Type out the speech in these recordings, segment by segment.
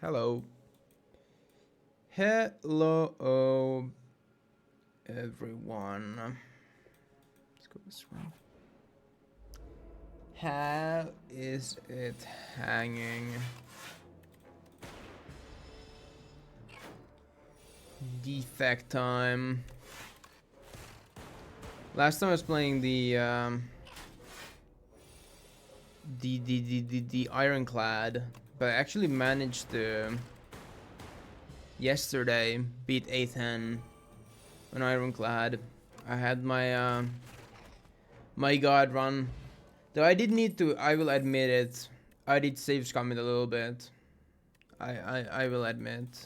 Hello. Hello, everyone. Let's go this way. How is it hanging? Defect time. Last time I was playing the ironclad, but I actually managed to yesterday beat A10 on ironclad. I had my my god run, though I did need to. I will admit it. I did save scum it a little bit. I will admit,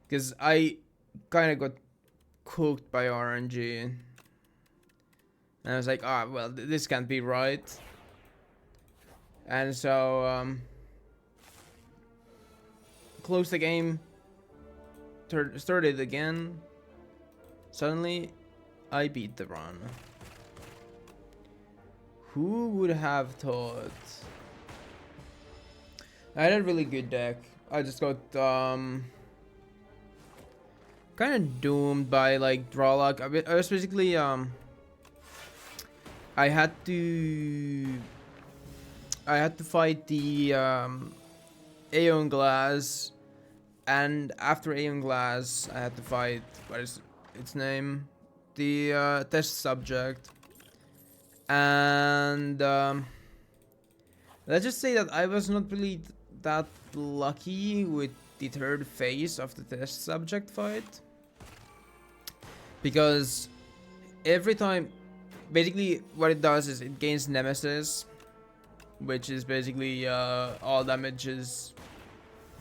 because I kind of got cooked by RNG, and I was like, ah, well, this can't be right. And so closed the game, started again. Suddenly, I beat the run. Who would have thought? I had a really good deck. I just got kind of doomed by like draw luck. I was basically I had to fight the Aeon Glass, and after Aeon Glass I had to fight, what is its name? The test subject. And let's just say that I was not really that lucky with the third phase of the test subject fight, because every time, basically what it does is it gains Nemesis, which is basically all damages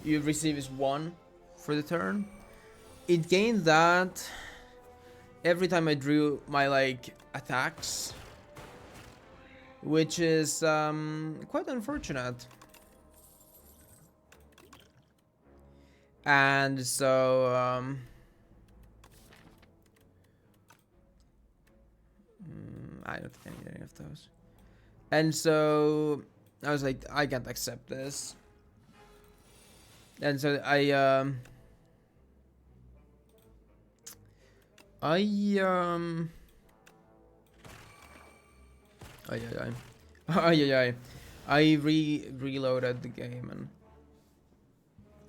you receive is 1 for the turn. It gained that every time I drew my like attacks, which is quite unfortunate. And so I don't think I need any of those. And so I was like, I can't accept this. And so I ay I reloaded the game and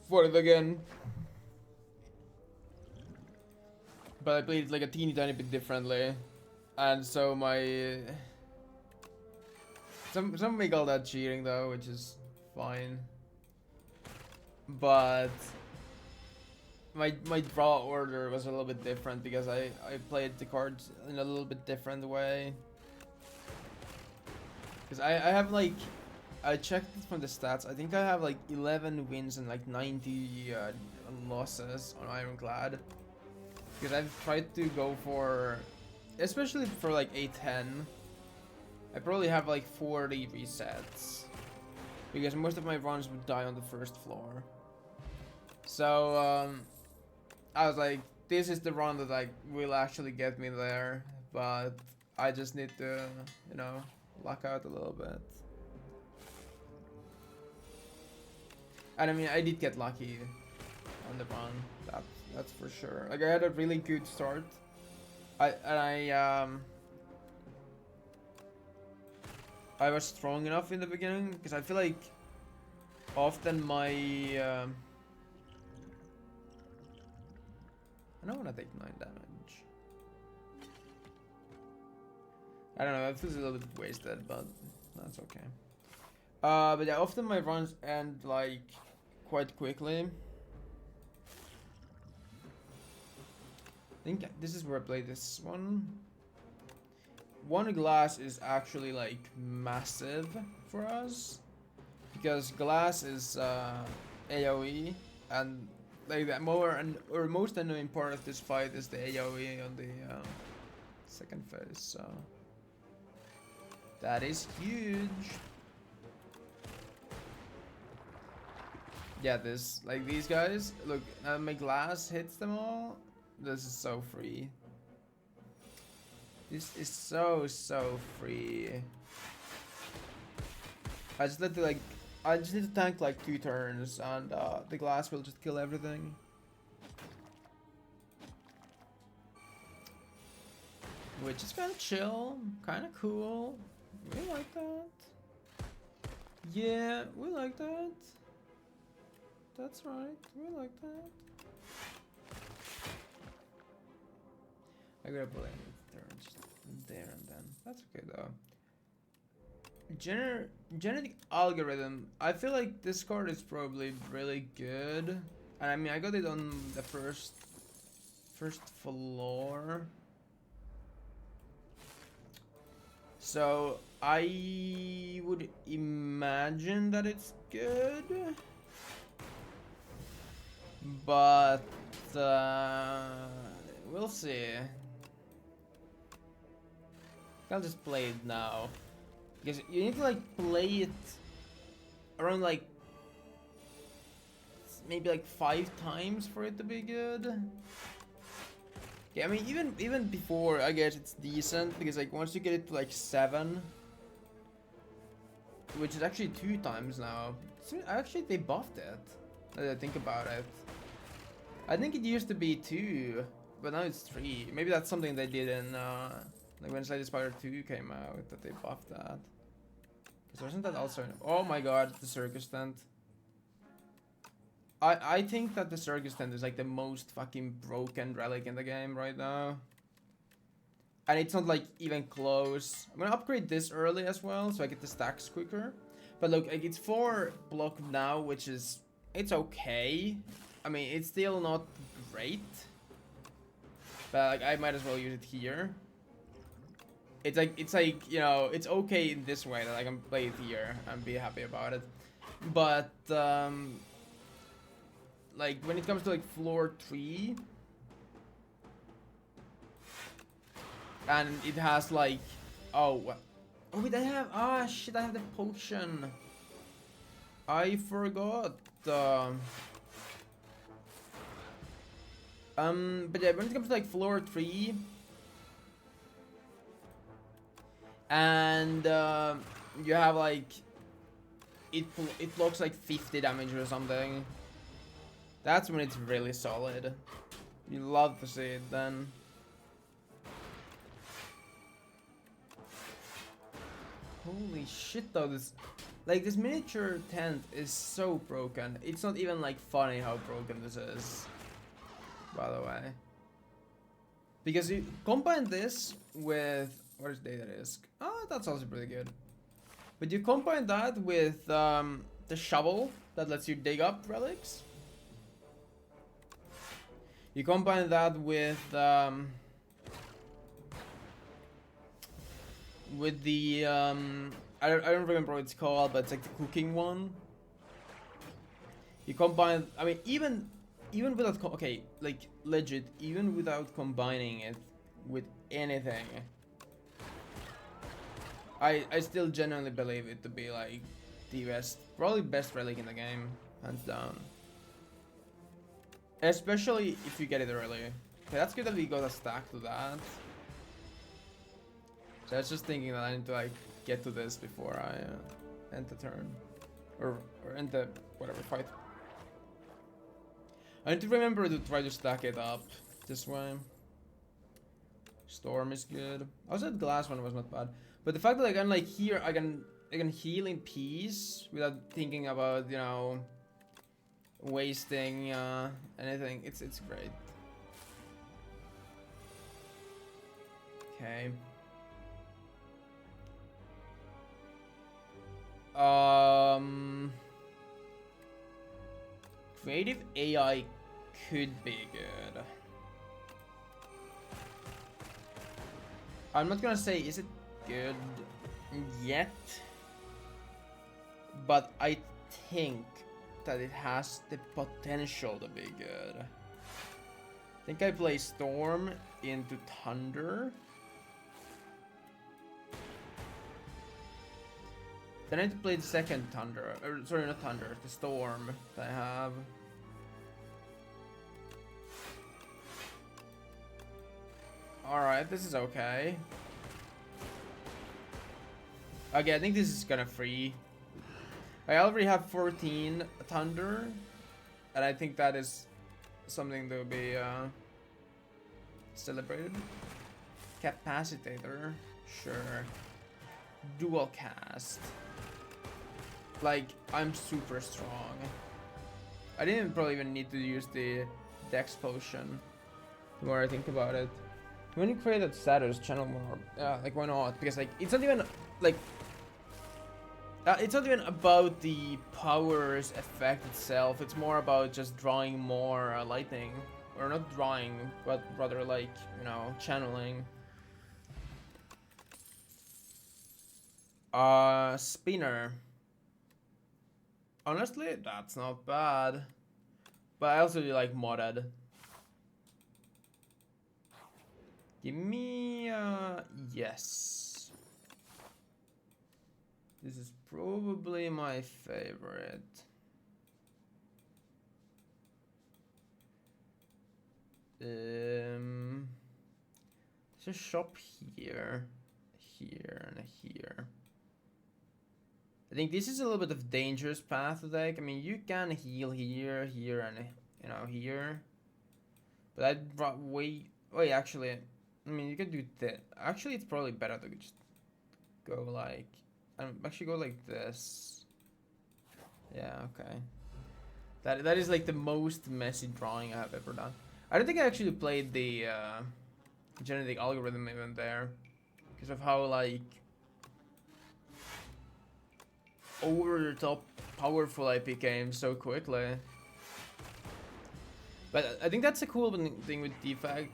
fought it again. But I played it like a teeny tiny bit differently. And so my some may call that cheating though, which is fine. But my draw order was a little bit different because I played the cards in a little bit different way. Because I have like, I checked it from the stats. I think I have like 11 wins and like 90 losses on Ironclad. Because I've tried to go for, especially for like A10, I probably have like 40 resets. Because most of my runs would die on the first floor. So I was like, this is the run that like will actually get me there. But I just need to, you know, luck out a little bit. And I mean, I did get lucky on the run. That's for sure. Like I had a really good start. I was strong enough in the beginning because I feel like often my I don't want to take 9 damage. I don't know, it feels a little bit wasted, but that's okay. But yeah, often my runs end like quite quickly. I think this is where I play this one. One glass is actually like massive for us because glass is AoE, and like the more and or most annoying part of this fight is the AoE on the second phase, so that is huge. Yeah, this, like these guys, look, my glass hits them all. This is so free. This is so free. I just need to tank like 2 turns and the glass will just kill everything. Which is kind of chill, kind of cool. We like that. Yeah, we like that. That's right, we like that. I gotta play turns there and then. That's okay though. Genetic algorithm. I feel like this card is probably really good. And I mean, I got it on the first floor. So I would imagine that it's good. But we'll see. I'll just play it now. Because you need to like play it around like maybe like 5 times for it to be good. Yeah, I mean even before I guess it's decent, because like once you get it to like 7, which is actually 2 times now. So actually they buffed it. Now that I think about it. I think it used to be 2, but now it's 3. Maybe that's something they did in like when Spire 2 came out, that they buffed that. Cause wasn't that also in, oh my god, the circus tent. I think that the circus tent is like the most fucking broken relic in the game right now. And it's not like even close. I'm gonna upgrade this early as well, so I get the stacks quicker. But look, like it's 4 block now, which is, it's okay. I mean, it's still not great. But like I might as well use it here. It's like, you know, it's okay in this way that I can play it here and be happy about it. But like when it comes to like floor 3, and it has like, oh wait, I have, ah shit, I have the potion. I forgot. But yeah, when it comes to like floor 3, and you have like, it blocks like 50 damage or something. That's when it's really solid. You love to see it then. Holy shit though, this miniature tent is so broken. It's not even like funny how broken this is, by the way. Because you combine this with, what is data disk? Oh, that's also pretty good. But you combine that with the shovel that lets you dig up relics. You combine that with the I don't remember what it's called, but it's like the cooking one. You combine, I mean, even without okay, like legit, even without combining it with anything, I still genuinely believe it to be like the best, probably best relic in the game, hands down. Especially if you get it early. Okay, that's good that we got a stack to that. So I was just thinking that I need to like get to this before I end the turn. Or end the whatever fight. I need to remember to try to stack it up this way. Storm is good. Also the glass one was not bad. But the fact that I can like here I can heal in peace without thinking about, you know, wasting anything. It's great. Okay. Creative AI could be good. I'm not gonna say is it good yet, but I think that it has the potential to be good. I think I play Storm into Thunder, Then I need to play the second Thunder, or sorry, not Thunder, the Storm that I have. Alright, this is okay. Okay, I think this is gonna free. I already have 14 Thunder, and I think that is something that will be celebrated. Capacitator, sure. Dual cast. Like, I'm super strong. I didn't probably even need to use the Dex potion. The more I think about it. When you create that status, channel more. Yeah, like why not? Because like it's not even like it's not even about the power's effect itself. It's more about just drawing more lightning, or not drawing, but rather like, you know, channeling. Spinner. Honestly, that's not bad. But I also do like modded. Give me yes. This is probably my favorite. There's a shop here, here, and here. I think this is a little bit of dangerous path to take. I mean, you can heal here, here, and you know, here. But I'd wait. Wait, actually, I mean, you could do that. Actually, it's probably better to just go like, actually go like this. Yeah, okay. That is like the most messy drawing I have ever done. I don't think I actually played the genetic algorithm even there, because of how like over the top powerful I became so quickly. But I think that's a cool thing with Defect.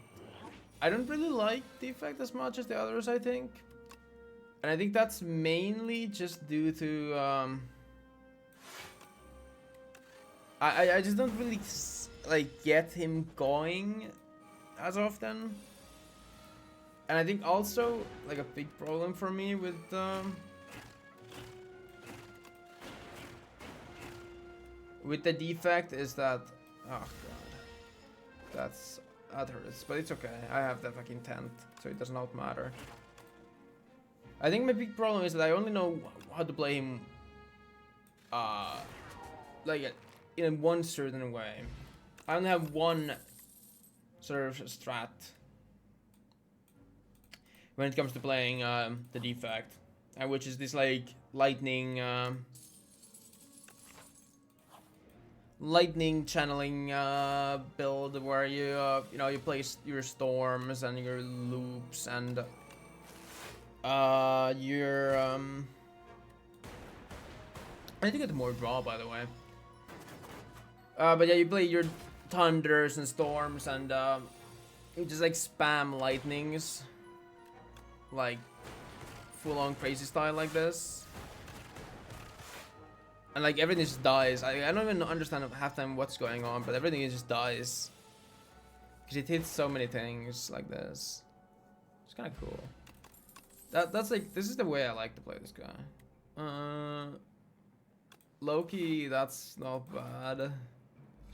I don't really like Defect as much as the others, I think. And I think that's mainly just due to I just don't really like get him going as often. And I think also like a big problem for me with the Defect is that, oh god, that hurts, but it's okay. I have the fucking tent, so it does not matter. I think my big problem is that I only know how to play him like in one certain way. I only have one sort of strat when it comes to playing the Defect, which is this like lightning channeling build where you you know, you place your storms and your loops and your I need to get more draw, by the way. But yeah, you play your thunders and storms and you just like spam lightnings like full-on crazy style like this. And like everything just dies. I don't even understand half time what's going on, but everything just dies. Because it hits so many things like this. It's kind of cool. That's like, this is the way I like to play this guy. Loki, that's not bad.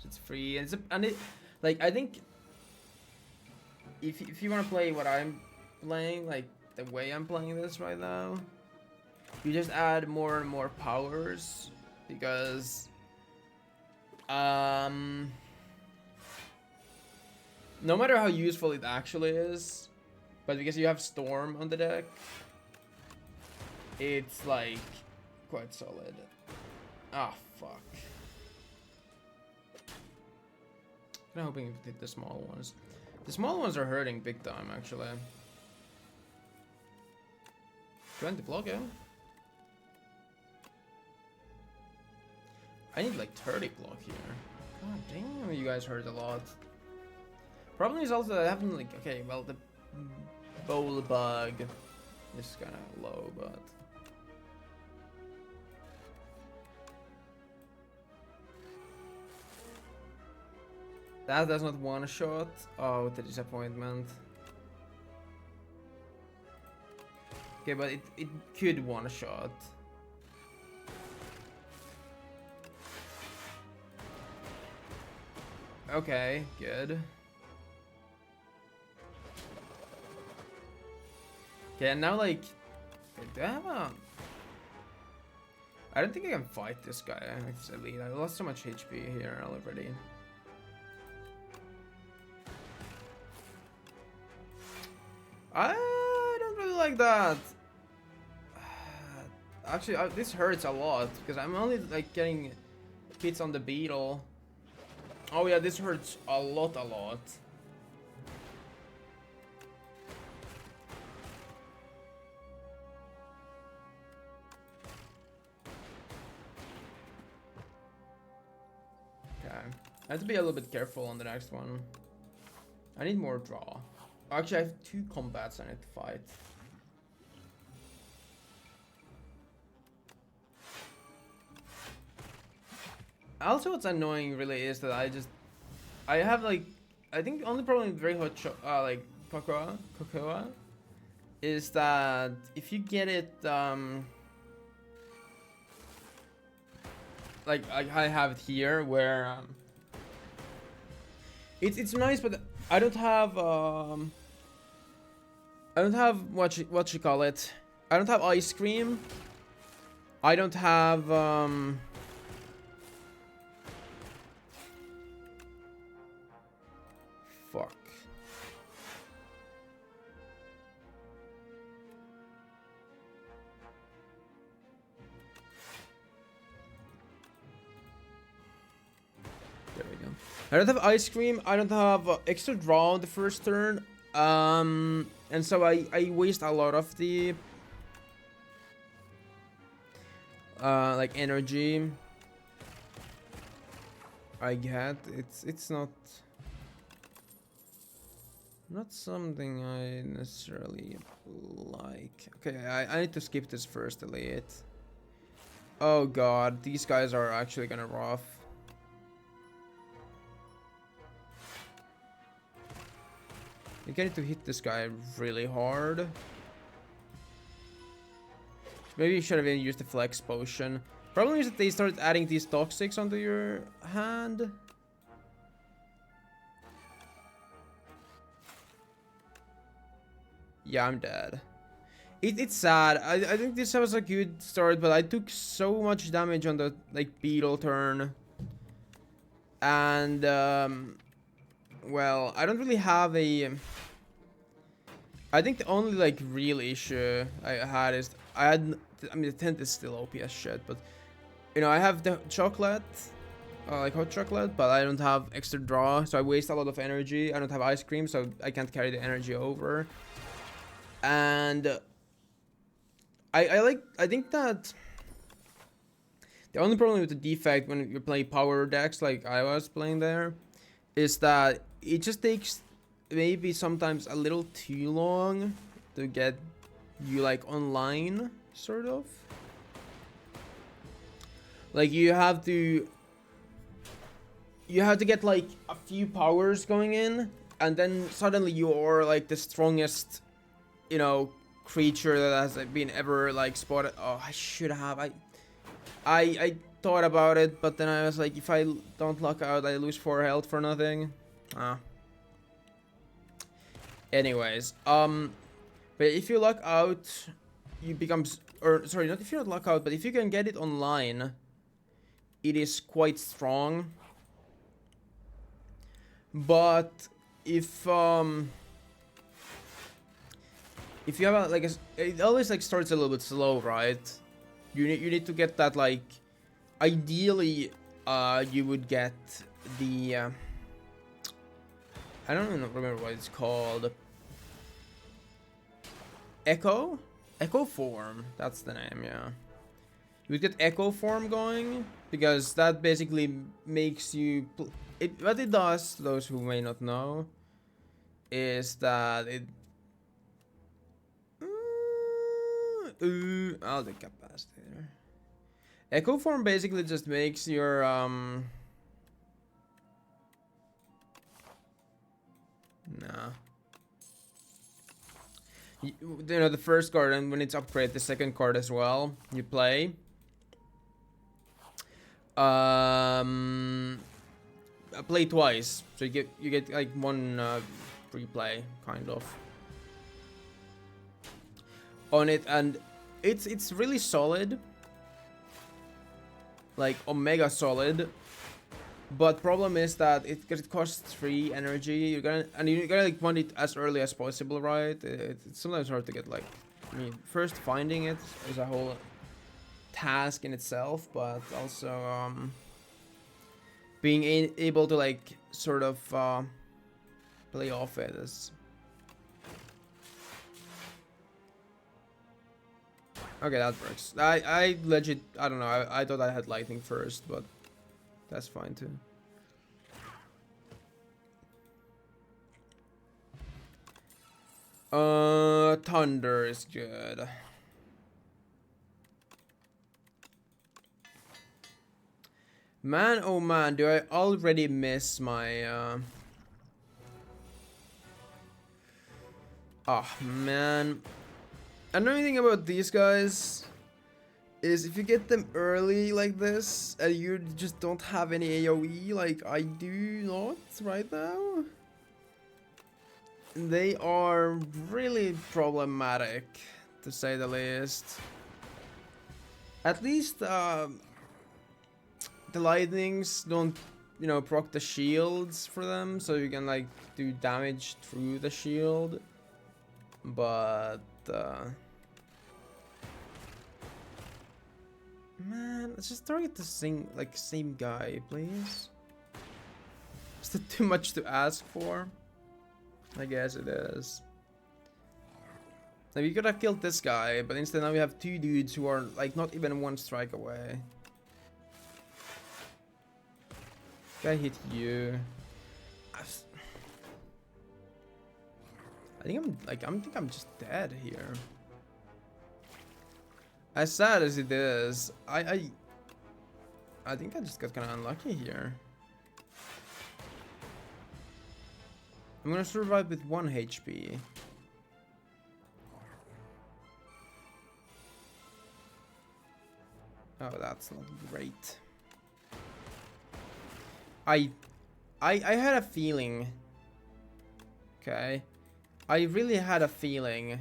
It's free and it like, I think if you want to play what I'm playing, like the way I'm playing this right now, you just add more and more powers. Because no matter how useful it actually is, but because you have Storm on the deck, it's like quite solid. Ah, fuck. I'm hoping to hit the small ones. The small ones are hurting big time, actually. 20 block, yeah. I need like 30 block here. God damn, you guys hurt a lot. Problem is also that I haven't like, okay, well the bowl bug is kind of low, but that does not one shot. Oh, the disappointment. Okay, but it could one shot. Okay, good. Okay, and now like, do I have a? I don't think I can fight this guy. It's elite. I lost so much HP here already. I don't really like that. Actually, this hurts a lot because I'm only like getting hits on the beetle. Oh yeah, this hurts a lot, a lot. Okay, I have to be a little bit careful on the next one. I need more draw. Actually, I have 2 combats I need to fight. Also, what's annoying really is that I have like, I think the only problem with very hot like cocoa is that if you get it like I have it here where it's nice, but I don't have what you call it. I don't have ice cream. I don't have fuck. There we go. I don't have ice cream. I don't have extra draw on the first turn. And so I waste a lot of the like energy I get. It's not something I necessarily like. Okay, I need to skip this first elite. Oh god, these guys are actually gonna rough. I need to hit this guy really hard. Maybe you should have even used the flex potion. Problem is that they started adding these toxics onto your hand. Yeah, I'm dead. It's sad. I think this was a good start, but I took so much damage on the like beetle turn. And well, I don't really have a I think the only like real issue I had is I mean the tent is still OP as shit, but you know, I have the chocolate, like hot chocolate, but I don't have extra draw, so I waste a lot of energy. I don't have ice cream, so I can't carry the energy over. And I think that the only problem with the defect when you play power decks like I was playing there is that it just takes maybe sometimes a little too long to get you like online, sort of. Like you have to get like a few powers going in, and then suddenly you are like the strongest, you know, creature that has been ever like spotted. Oh, I should have. I thought about it, but then I was like, if I don't luck out, I lose 4 health for nothing. Anyways, but if you luck out, you become, or sorry, not if you don't luck out, but if you can get it online, it is quite strong. But if you have a, like it always like starts a little bit slow, right? You need to get that, like ideally you would get the I don't even remember what it's called. Echo form, that's the name. Yeah, you would get echo form going, because that basically makes you what it does, to those who may not know, is that it I'll take capacity there. Echo form basically just makes your nah. You know, the first card, and when it's upgraded, the second card as well, you play. play twice, so you get like one free play kind of on it, and it's really solid, like omega solid. But problem is that it costs 3 energy. You're gonna like want it as early as possible, right? It's sometimes hard to get, like, I mean, first finding it is a whole task in itself, but also being able to like sort of play off it is. Okay, that works. I legit, I don't know. I thought I had lightning first, but that's fine too. Thunder is good. Man, oh man, do I already miss my oh man. Another thing about these guys is if you get them early like this and you just don't have any AoE like I do not right now, they are really problematic, to say the least. At least the lightnings don't, you know, proc the shields for them, so you can like do damage through the shield. But man, let's just target the same guy, please. Is that too much to ask for? I guess it is. Now we could have killed this guy, but instead now we have 2 dudes who are like not even 1 strike away. Guy hit you. I think I'm just dead here. As sad as it is, I think I just got kind of unlucky here. I'm gonna survive with 1 HP. Oh, that's not great. I had a feeling. Okay. I really had a feeling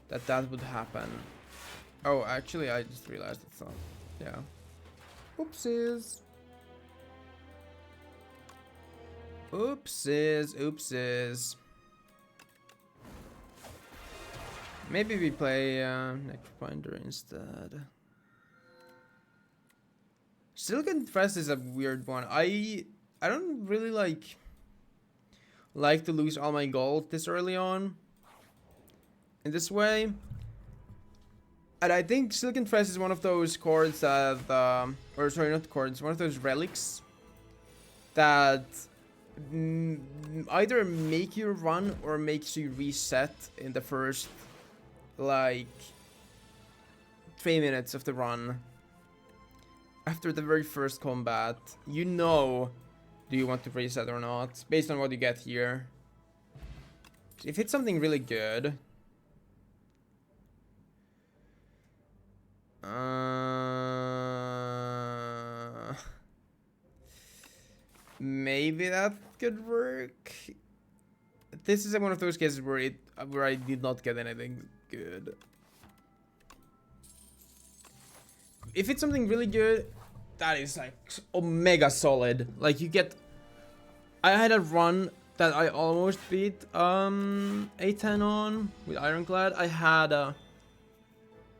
that that would happen. Oh, actually, I just realized it's not. Yeah. Oopsies. Oopsies, oopsies. Maybe we play Necrobinder instead. Silken Thresh is a weird one. I don't really like to lose all my gold this early on in this way. And I think Silken Thresh is one of those cards that or sorry, not cards, one of those relics that either make you run or makes you reset in the first like 3 minutes of the run. After the very first combat, you know, do you want to reset or not, based on what you get here. If it's something really good, maybe that could work. This is one of those cases where I did not get anything good. If it's something really good, that is like omega solid. Like you get, I had a run that I almost beat A10 on with Ironclad. I had a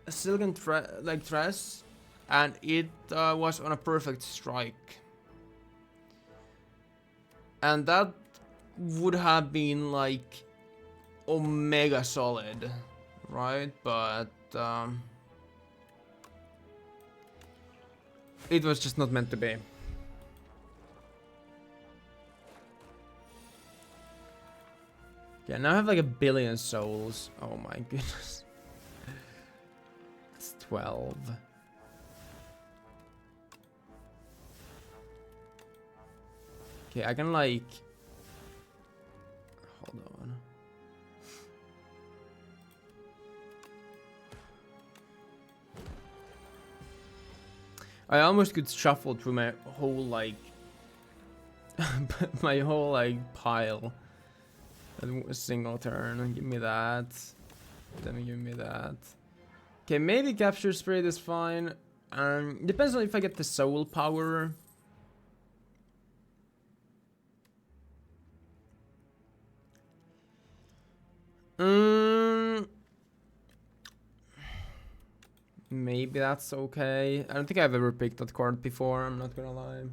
Silken Thresh, and it was on a perfect strike, and that would have been like omega solid, right? But it was just not meant to be. Yeah, now I have like 1 billion souls. Oh my goodness. It's 12. Okay, I can like... Hold on. I almost could shuffle through my whole like But my whole like pile. A single turn. Give me that. Then give me that. Okay, maybe capture spirit is fine. Depends on if I get the soul power. Maybe that's okay. I don't think I've ever picked that card before, I'm not gonna lie.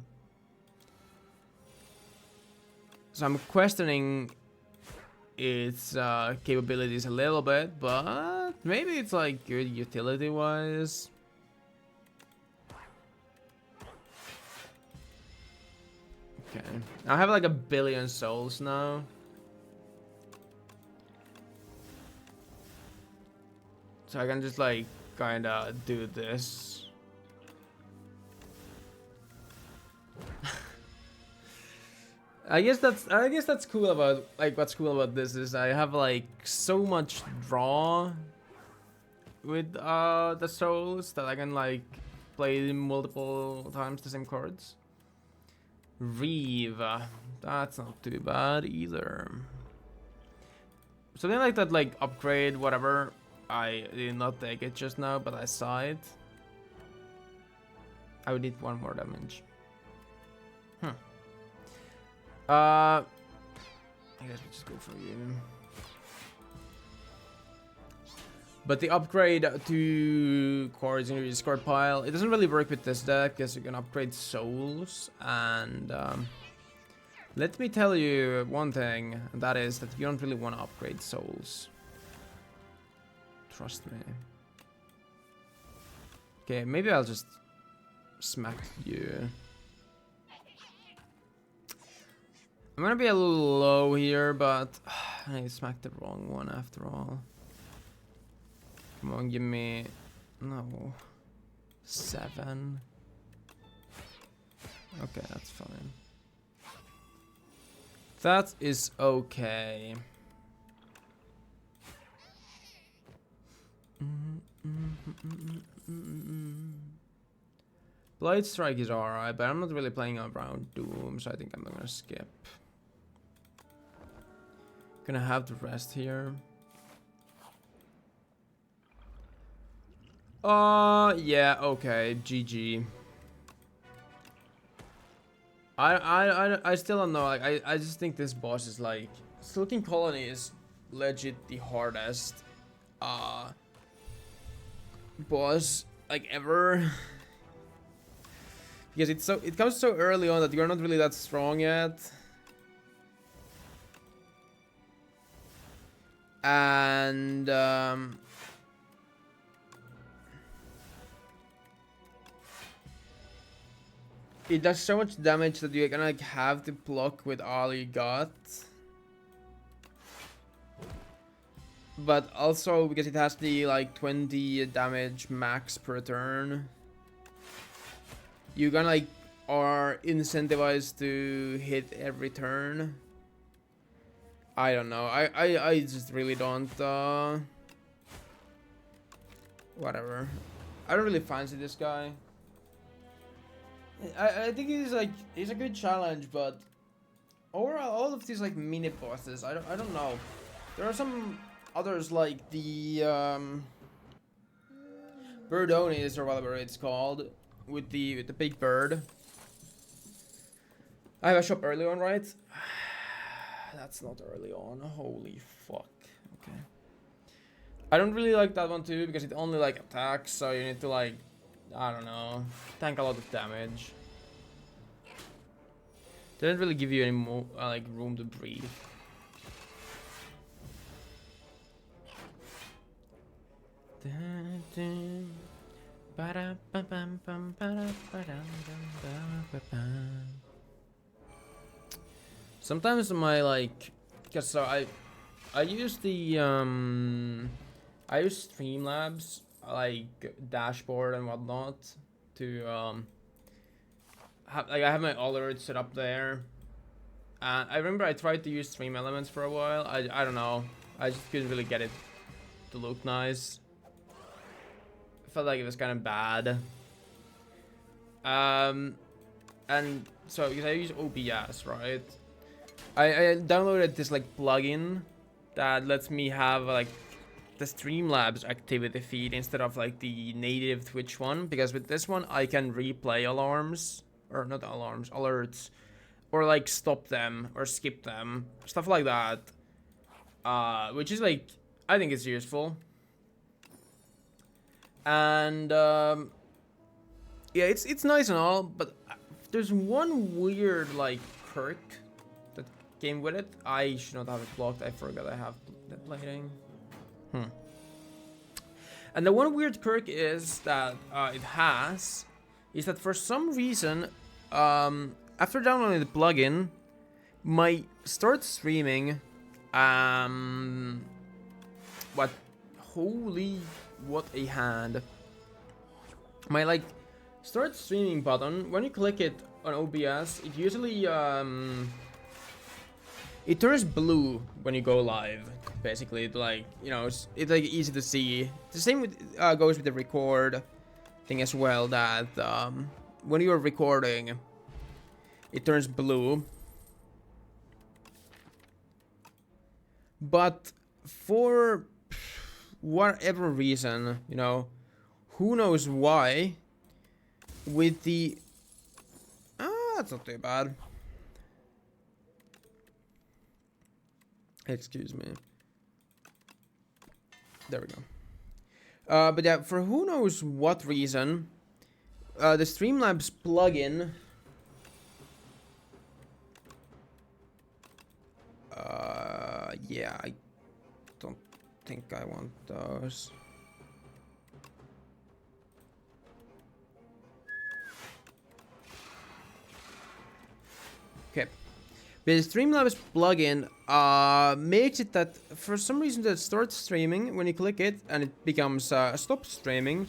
So I'm questioning its capabilities a little bit, but maybe it's like good utility wise. Okay, I have like 1 billion souls now. So I can just like kinda do this. I guess that's cool about, like, what's cool about this is I have like so much draw with the souls that I can like play multiple times the same cards. Reeve, that's not too bad either. Something like that, like upgrade whatever. I did not take it just now, but I saw it. I would need 1 more damage. I guess we just go for you. But the upgrade to cards in your discard pile, it doesn't really work with this deck because you can upgrade souls. And let me tell you one thing, and that is that you don't really want to upgrade souls. Trust me. Okay, maybe I'll just smack you. I'm gonna be a little low here, but I smacked the wrong one after all. Come on, give me... no. 7. Okay, that's fine. That is okay. Blade Strike is alright, but I'm not really playing around Doom, so I think I'm gonna skip. Gonna have the rest here. Yeah, okay, GG. I still don't know. Like, I just think this boss is like, Silken Colony is legit the hardest boss like ever. Because it comes so early on that you're not really that strong yet. And it does so much damage that you're gonna like have to block with all you got. But also because it has the like 20 damage max per turn, you gonna like are incentivized to hit every turn. I don't know. I just really don't whatever. I don't really fancy this guy. I think he's a good challenge, but overall all of these like mini bosses, I don't know. There are some others like the Birdonis or whatever it's called with the big bird. I have a shop early on, right? That's not early on. Holy fuck. Okay. I don't really like that one too because it only like attacks, so you need to like, I don't know, tank a lot of damage. Didn't really give you any more like room to breathe. Sometimes my like, cause so I use the I use Streamlabs like dashboard and whatnot to I have my alerts set up there. I remember I tried to use Stream Elements for a while. I don't know. I just couldn't really get it to look nice. I felt like it was kind of bad. And so because I use OBS, right? I downloaded this like plugin that lets me have like the Streamlabs activity feed instead of like the native Twitch one, because with this one I can replay alarms, or not alarms, alerts, or like stop them or skip them, stuff like that, which is like, I think it's useful. And yeah, it's nice and all, but there's one weird like quirk that came with it. I should not have it blocked. I forgot I have that lighting. And the one weird quirk is that it has is that for some reason, after downloading the plugin, my start streaming, what, holy, what a hand. My like start streaming button, when you click it on OBS, it usually it turns blue when you go live. Basically, like, you know, it's like easy to see. The same with goes with the record thing as well. That when you are recording, it turns blue. But for whatever reason, you know, who knows why, with the that's not too bad. Excuse me. There we go. But yeah, for who knows what reason, the Streamlabs plugin, yeah, I don't think I want those. Okay. But the Streamlabs plugin makes it that for some reason that starts streaming, when you click it and it becomes stop streaming,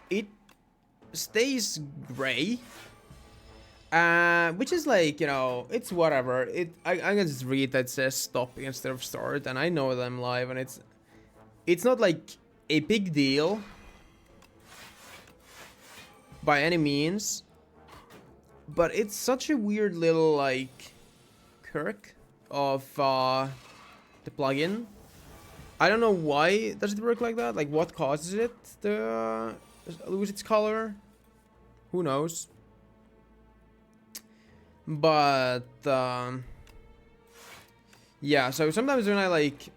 it stays gray. Which is like, you know, it's whatever. I can just read that says stop instead of start, and I know that I'm live, and it's not like a big deal by any means, but it's such a weird little like quirk of the plugin. I don't know why does it work like that. Like, what causes it to lose its color? Who knows? But yeah, so sometimes when I like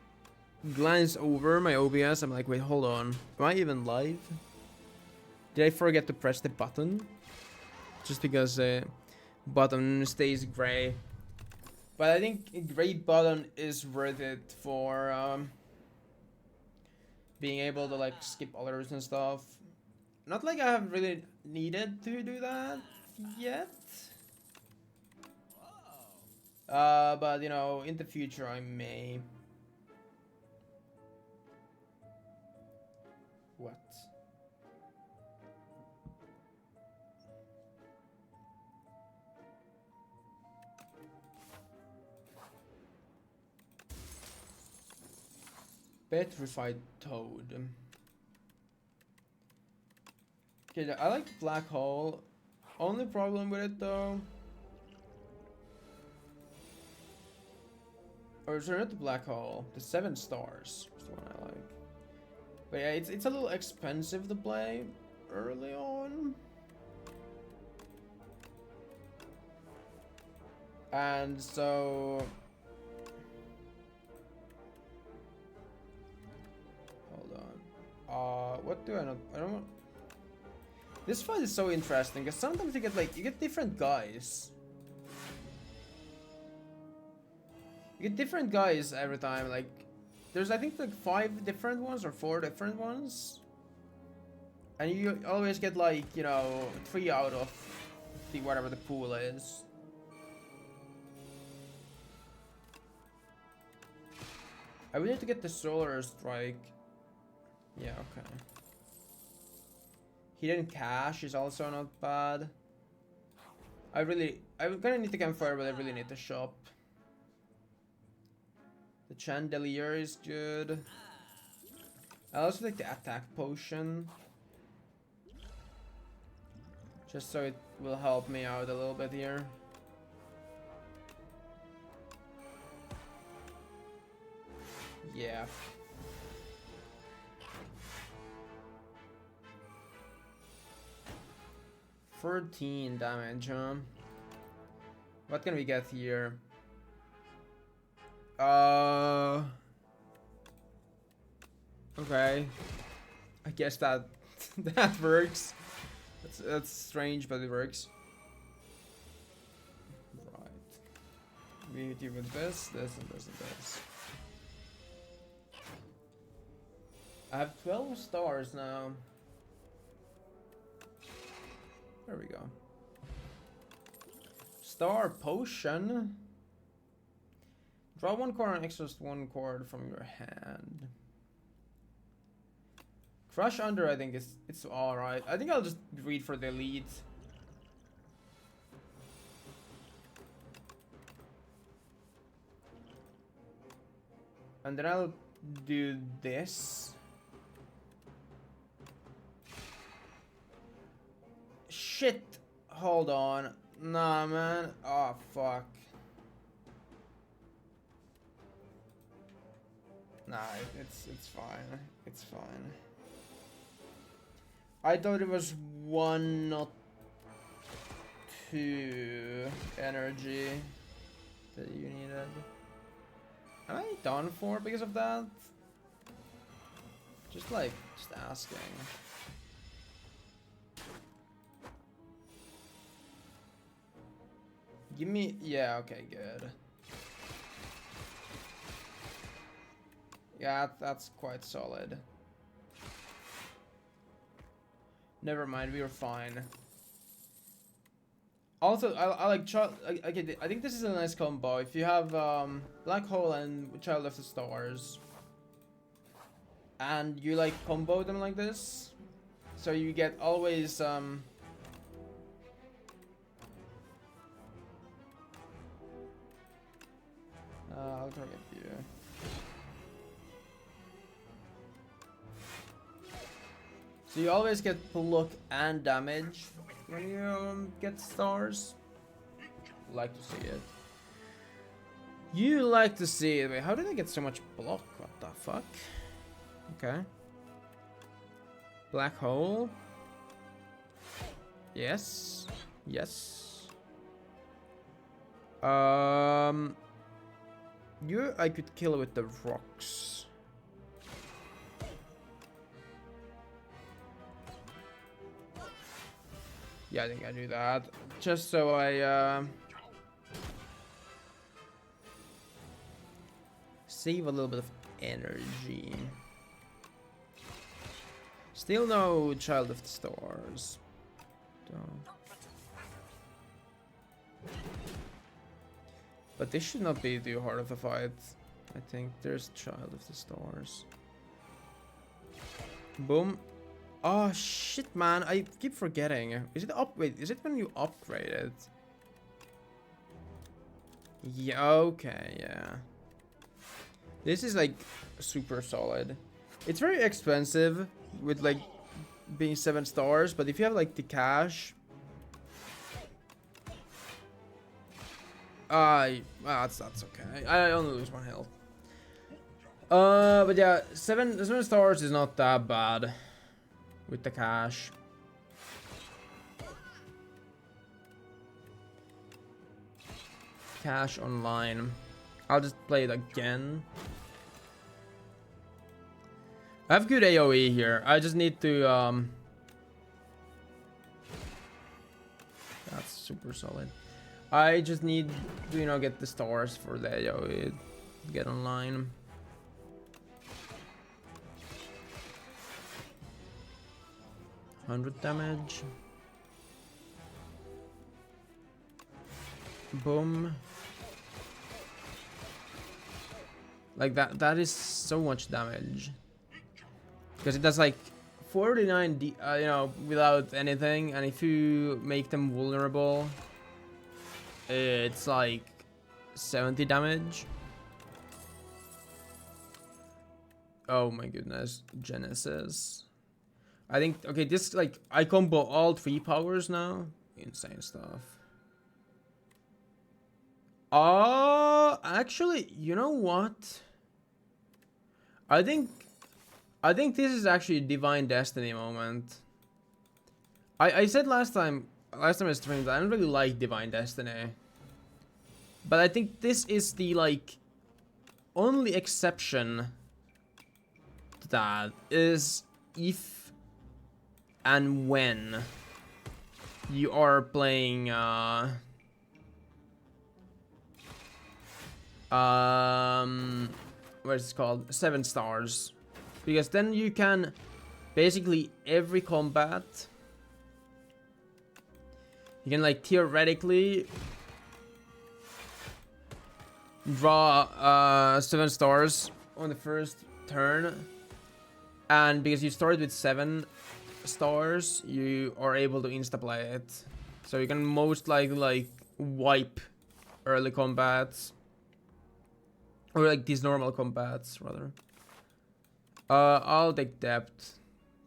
glance over my OBS, I'm like, wait, hold on, am I even live? Did I forget to press the button? Just because the button stays gray. But I think a gray button is worth it for being able to like skip alerts and stuff. Not like I have really needed to do that yet. But you know, in the future I may. What? Petrified toad. Okay, I like the black hole. Only problem with it though. Or sorry, not the black hole. The 7 stars is the one I like. But yeah, it's a little expensive to play early on. And so hold on. What do I not? I don't want. This fight is so interesting because sometimes you get different guys. You get different guys every time. Like, there's I think like 5 different ones or 4 different ones, and you always get like, you know, 3 out of the whatever the pool is. I would need to get the solar strike. Yeah, okay. Hidden cache is also not bad. I'm gonna need the campfire, but I really need the shop. The chandelier is good. I also like the attack potion, just so it will help me out a little bit here. Yeah. $13 damage, huh? What can we get here? Okay. I guess that that works. That's strange, but it works. Right. We hit you with this, and this. I have 12 stars now. There we go. Star potion. Draw 1 card and exhaust 1 card from your hand. Crush under, I think it's all right. I think I'll just read for the elite. And then I'll do this. Shit! Hold on. Nah, man. Oh, fuck. Nah, it's fine. It's fine. I thought it was 1, not 2 energy that you needed. Am I done for because of that? Just asking. Give me, yeah, okay, good. Yeah, that's quite solid. Never mind, we were fine. Also, I like child. Okay, I think this is a nice combo. If you have Black Hole and Child of the Stars, and you like combo them like this, so you get always I'll target you. So you always get block and damage when you get stars. Like to see it. You like to see it. Wait, how did I get so much block? What the fuck? Okay. Black hole. Yes. Yes. You I could kill with the rocks. Yeah, I think I do that. Just so I save a little bit of energy. Still no Child of the Stars. Don't. But this should not be too hard of a fight. I think there's Child of the Stars. Boom. Oh shit, man! I keep forgetting. Is it wait, is it when you upgrade it? Yeah. Okay. Yeah. This is like super solid. It's very expensive with like being 7 stars, but if you have like the cash, that's okay. I only lose 1 health. But yeah, 7 stars is not that bad. With the cash. Cash online. I'll just play it again. I have good AoE here. I just need to that's super solid. I just need to, you know, get the stars for the AoE. Get online. $100 damage. Boom. Like that is so much damage. Because it does like 49 you know, without anything, and if you make them vulnerable, it's like 70 damage. Oh my goodness, Genesis. I think, okay, this, like, I combo all 3 powers now. insane stuff. Actually, you know what? I think this is actually a Divine Destiny moment. I said last time I streamed, I don't really like Divine Destiny. But I think this is the, like, only exception to that is if and when you are playing, what is it called? 7 stars. Because then you can, basically every combat, you can, like, theoretically draw 7 stars on the first turn, and because you started with 7 stars, you are able to insta play it, so you can most likely, like, wipe early combats, or like these normal combats rather. I'll take depth.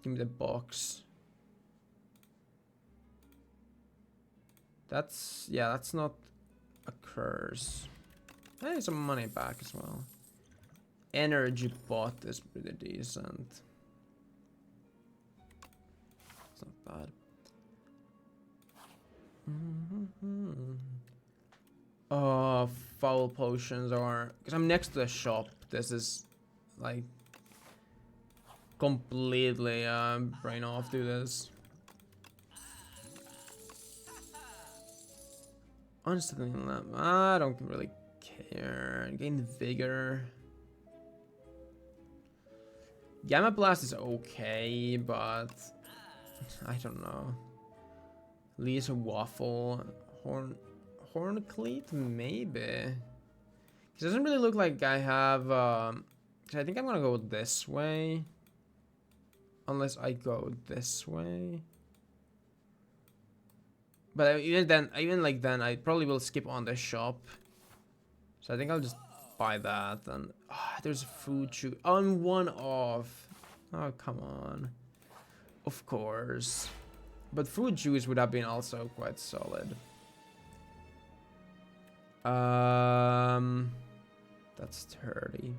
Give me the box. That's, yeah, that's not a curse. Hey, some money back as well. Energy bot is pretty decent. It's not bad. Oh, foul potions are... Because I'm next to the shop. This is, like, completely brain off do this. Honestly, I don't really care. Gain vigor. Gamma blast is okay, but I don't know. Lisa waffle, horn cleat, maybe. It doesn't really look like I have. I think I'm gonna go this way, unless I go this way. But even then, I probably will skip on the shop. So I think I'll just buy that. And there's a food shoe. On one off. Oh, come on. Of course. But food juice would have been also quite solid. That's 30.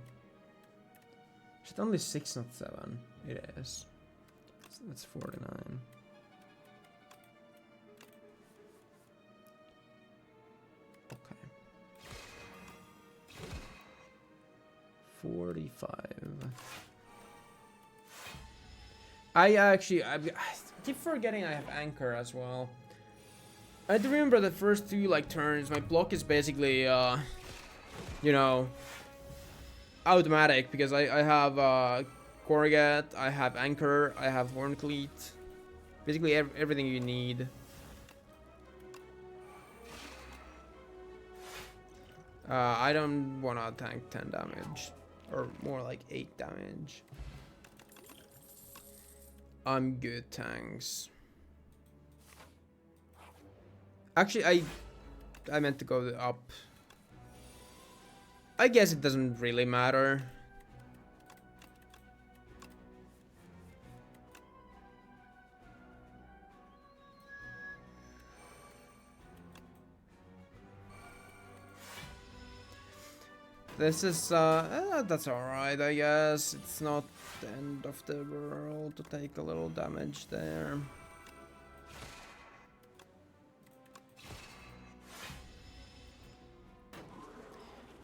Is it only 6, not 7? It is. So that's 49. Okay. 45. I keep forgetting I have anchor as well. I have to remember the first 2 like turns. My block is basically, you know, automatic because I have Corrugat, I have anchor, I have horn cleat, basically everything you need. I don't wanna tank 10 damage, or more like 8 damage. I'm good, tanks. Actually, I meant to go up. I guess it doesn't really matter. This is, that's alright, I guess. It's not the end of the world to take a little damage there.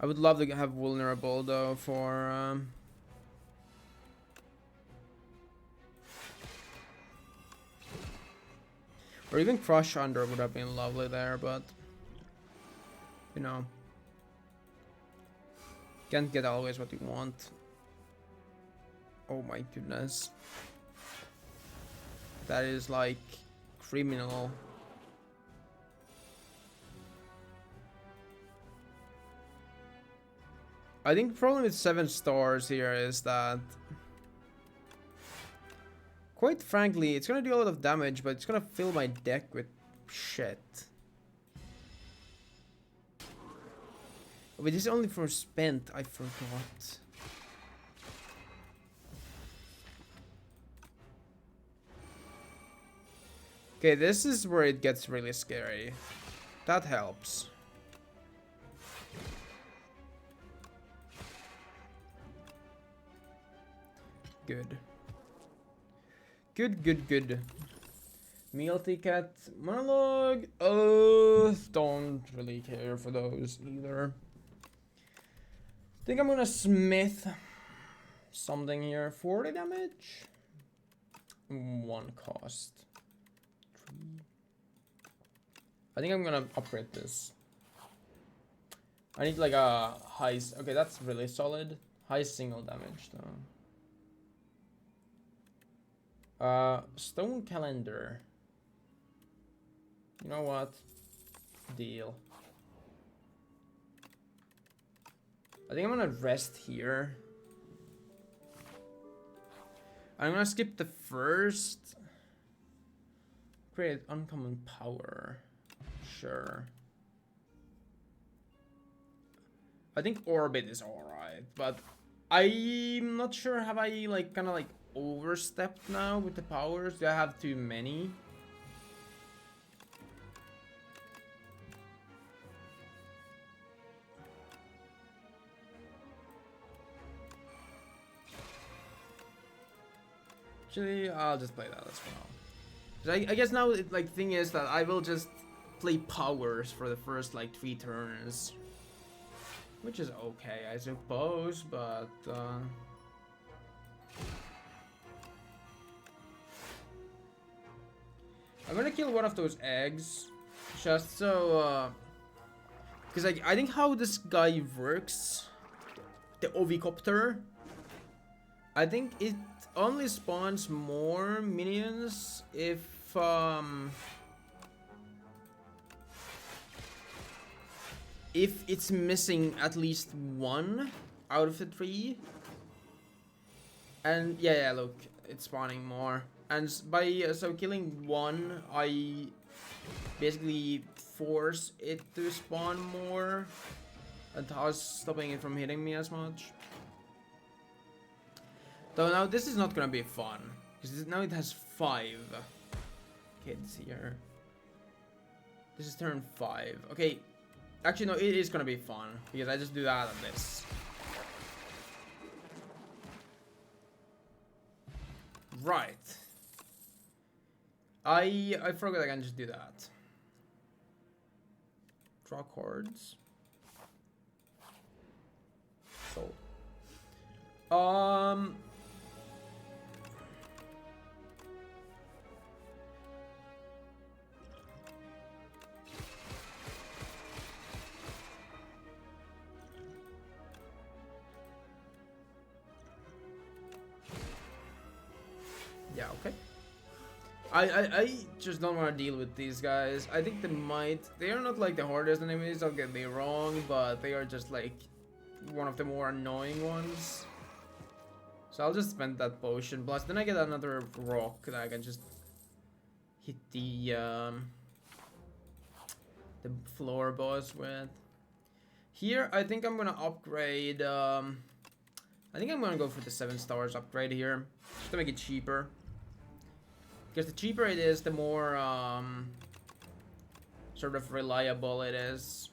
I would love to have vulnerable though for or even crush under would have been lovely there, but you know, can't get always what you want. Oh my goodness, that is like criminal. I think the problem with 7 stars here is that, quite frankly, it's gonna do a lot of damage, but it's gonna fill my deck with shit. But this is only for spent, I forgot. Okay, this is where it gets really scary. That helps. Good. Good. Meal ticket, monologue. Oh, don't really care for those either. Think I'm gonna smith something here. 40 damage. 1 cost. 3. I think I'm gonna upgrade this. I need like a high. Okay, that's really solid. High single damage though. Stone calendar. You know what? Deal. I think I'm gonna rest here. I'm gonna skip the first. Create uncommon power. Sure. I think orbit is alright, but I'm not sure. Have I like kind of like overstepped now with the powers? Do I have too many? Actually, I'll just play that as well. I guess now, like, thing is that I will just play powers for the first, like, 3 turns. Which is okay, I suppose, but, I'm gonna kill one of those eggs, just so, because I think how this guy works, the Ovicopter, I think it only spawns more minions if it's missing at least 1 out of the 3. And yeah, look, it's spawning more. And by so killing 1, I basically force it to spawn more, and thus stopping it from hitting me as much. So now this is not gonna be fun, because now it has 5 kids here. This is turn 5. Okay, actually no, it is gonna be fun, because I just do that on this. Right. I forgot I can just do that. Draw cards. So. Yeah, okay. I just don't want to deal with these guys. I think they are not like the hardest enemies, don't get me wrong, but they are just like one of the more annoying ones. So I'll just spend that potion. Plus then I get another rock that I can just hit the floor boss with. Here I think I'm gonna upgrade, I think I'm gonna go for the 7 stars upgrade here, just to make it cheaper. Because the cheaper it is, the more sort of reliable it is.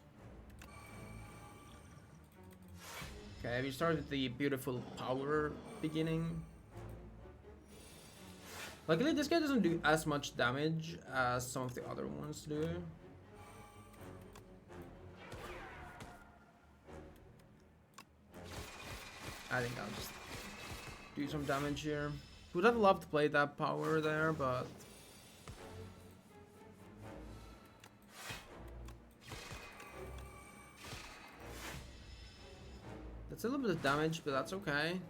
Okay, we start with the beautiful power beginning. Luckily, this guy doesn't do as much damage as some of the other ones do. I think I'll just do some damage here. Would have loved to play that power there, but that's a little bit of damage, but that's okay.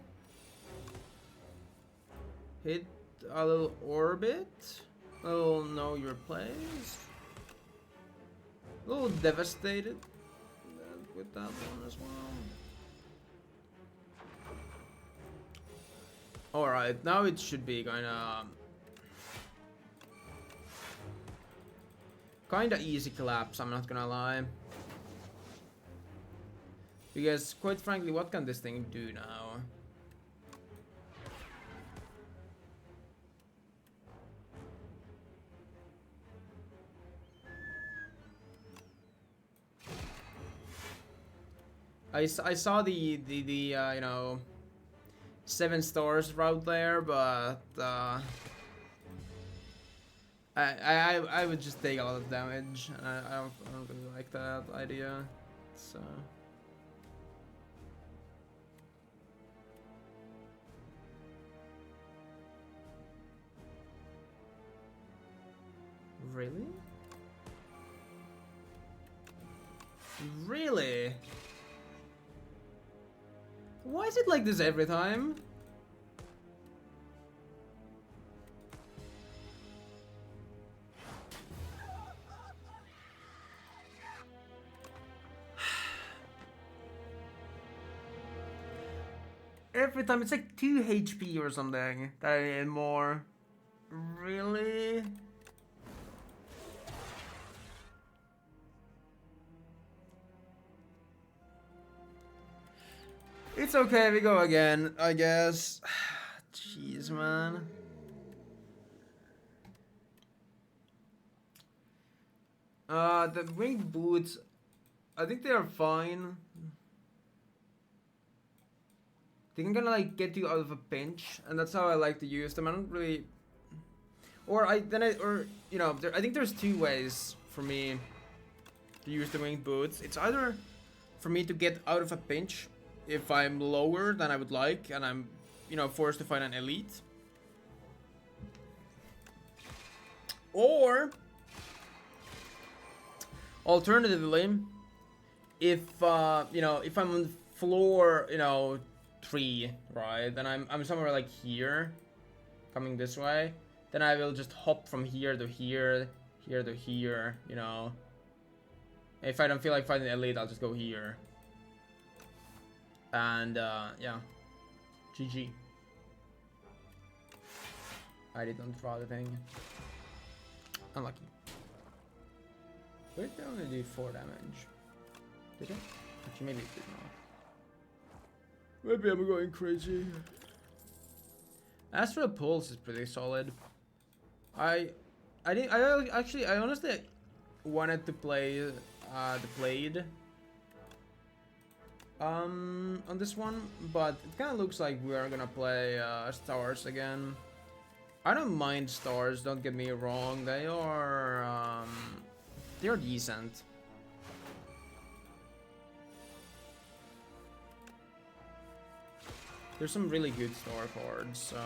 Hit a little orbit. A little know your place. A little devastated with that one as well. Alright, now it should be kinda easy collapse, I'm not gonna lie. Because, quite frankly, what can this thing do now? I saw the you know, 7 stars route there, but I would just take a lot of damage, and I don't really like that idea. So really? Really? Why is it like this every time? Every time it's like 2 HP or something that I need more. Really? It's okay, we go again, I guess. Jeez, man. The winged boots, I think they are fine. They can kind of like get you out of a pinch, and that's how I like to use them. I don't really, or you know, I think there's 2 ways for me to use the winged boots. It's either for me to get out of a pinch if I'm lower than I would like, and I'm, you know, forced to fight an elite, or alternatively, if you know, if I'm on floor, you know, 3, right, then I'm somewhere like here, coming this way, then I will just hop from here to here, here to here, you know. If I don't feel like fighting elite, I'll just go here. And yeah, GG. I did not draw the thing. Unlucky. Wait, they only do 4 damage. Did it? Actually, maybe it did not. Maybe I'm going crazy. Astral Pulse is pretty solid. I honestly wanted to play the Blade on this one, but it kind of looks like we are gonna play Stars again. I don't mind Stars, don't get me wrong. They're decent. There's some really good star cards, so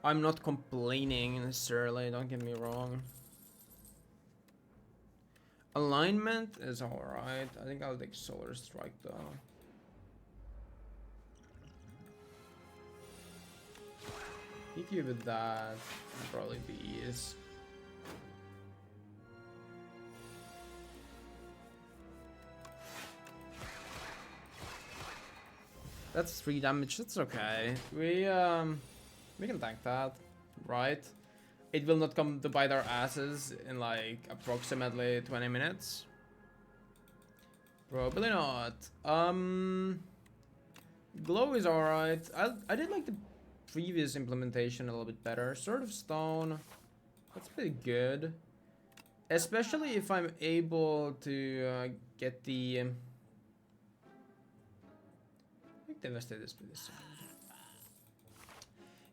I'm not complaining necessarily, don't get me wrong. Alignment is alright. I think I'll take Solar Strike though. Hit you with that, would probably be ease. That's 3 damage, that's okay. We can tank that, right? It will not come to bite our asses in like approximately 20 minutes. Probably not. Glow is alright. I did like the previous implementation a little bit better. Sword of Stone, that's pretty good. Especially if I'm able to get the... Devastate is pretty solid.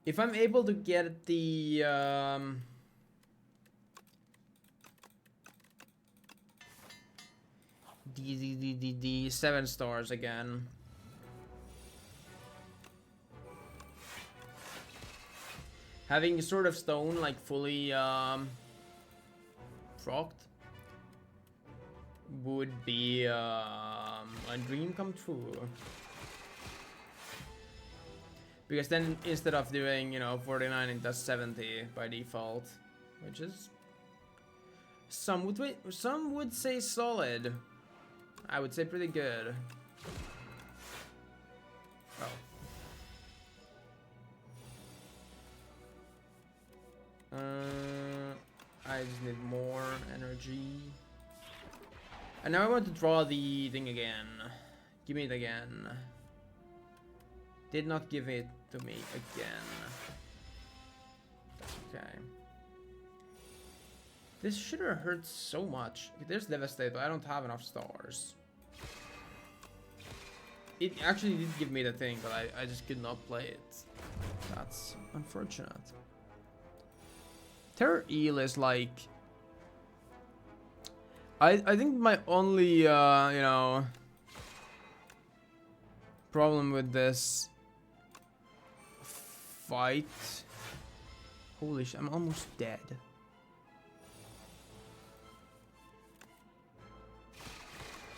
If I'm able to get the the 7 stars again. Having Sword of Stone like fully procced would be a dream come true. Because then instead of doing, you know, 49, it does 70 by default, which is some would say solid. I would say pretty good. Oh. I just need more energy. And now I want to draw the thing again. Give me it again. Did not give it to me again. Okay. This should have hurt so much. There's Devastate, but I don't have enough stars. It actually did give me the thing, but I just could not play it. That's unfortunate. Terror Eel is like... I think my only, you know, problem with this fight... Holy shit, I'm almost dead.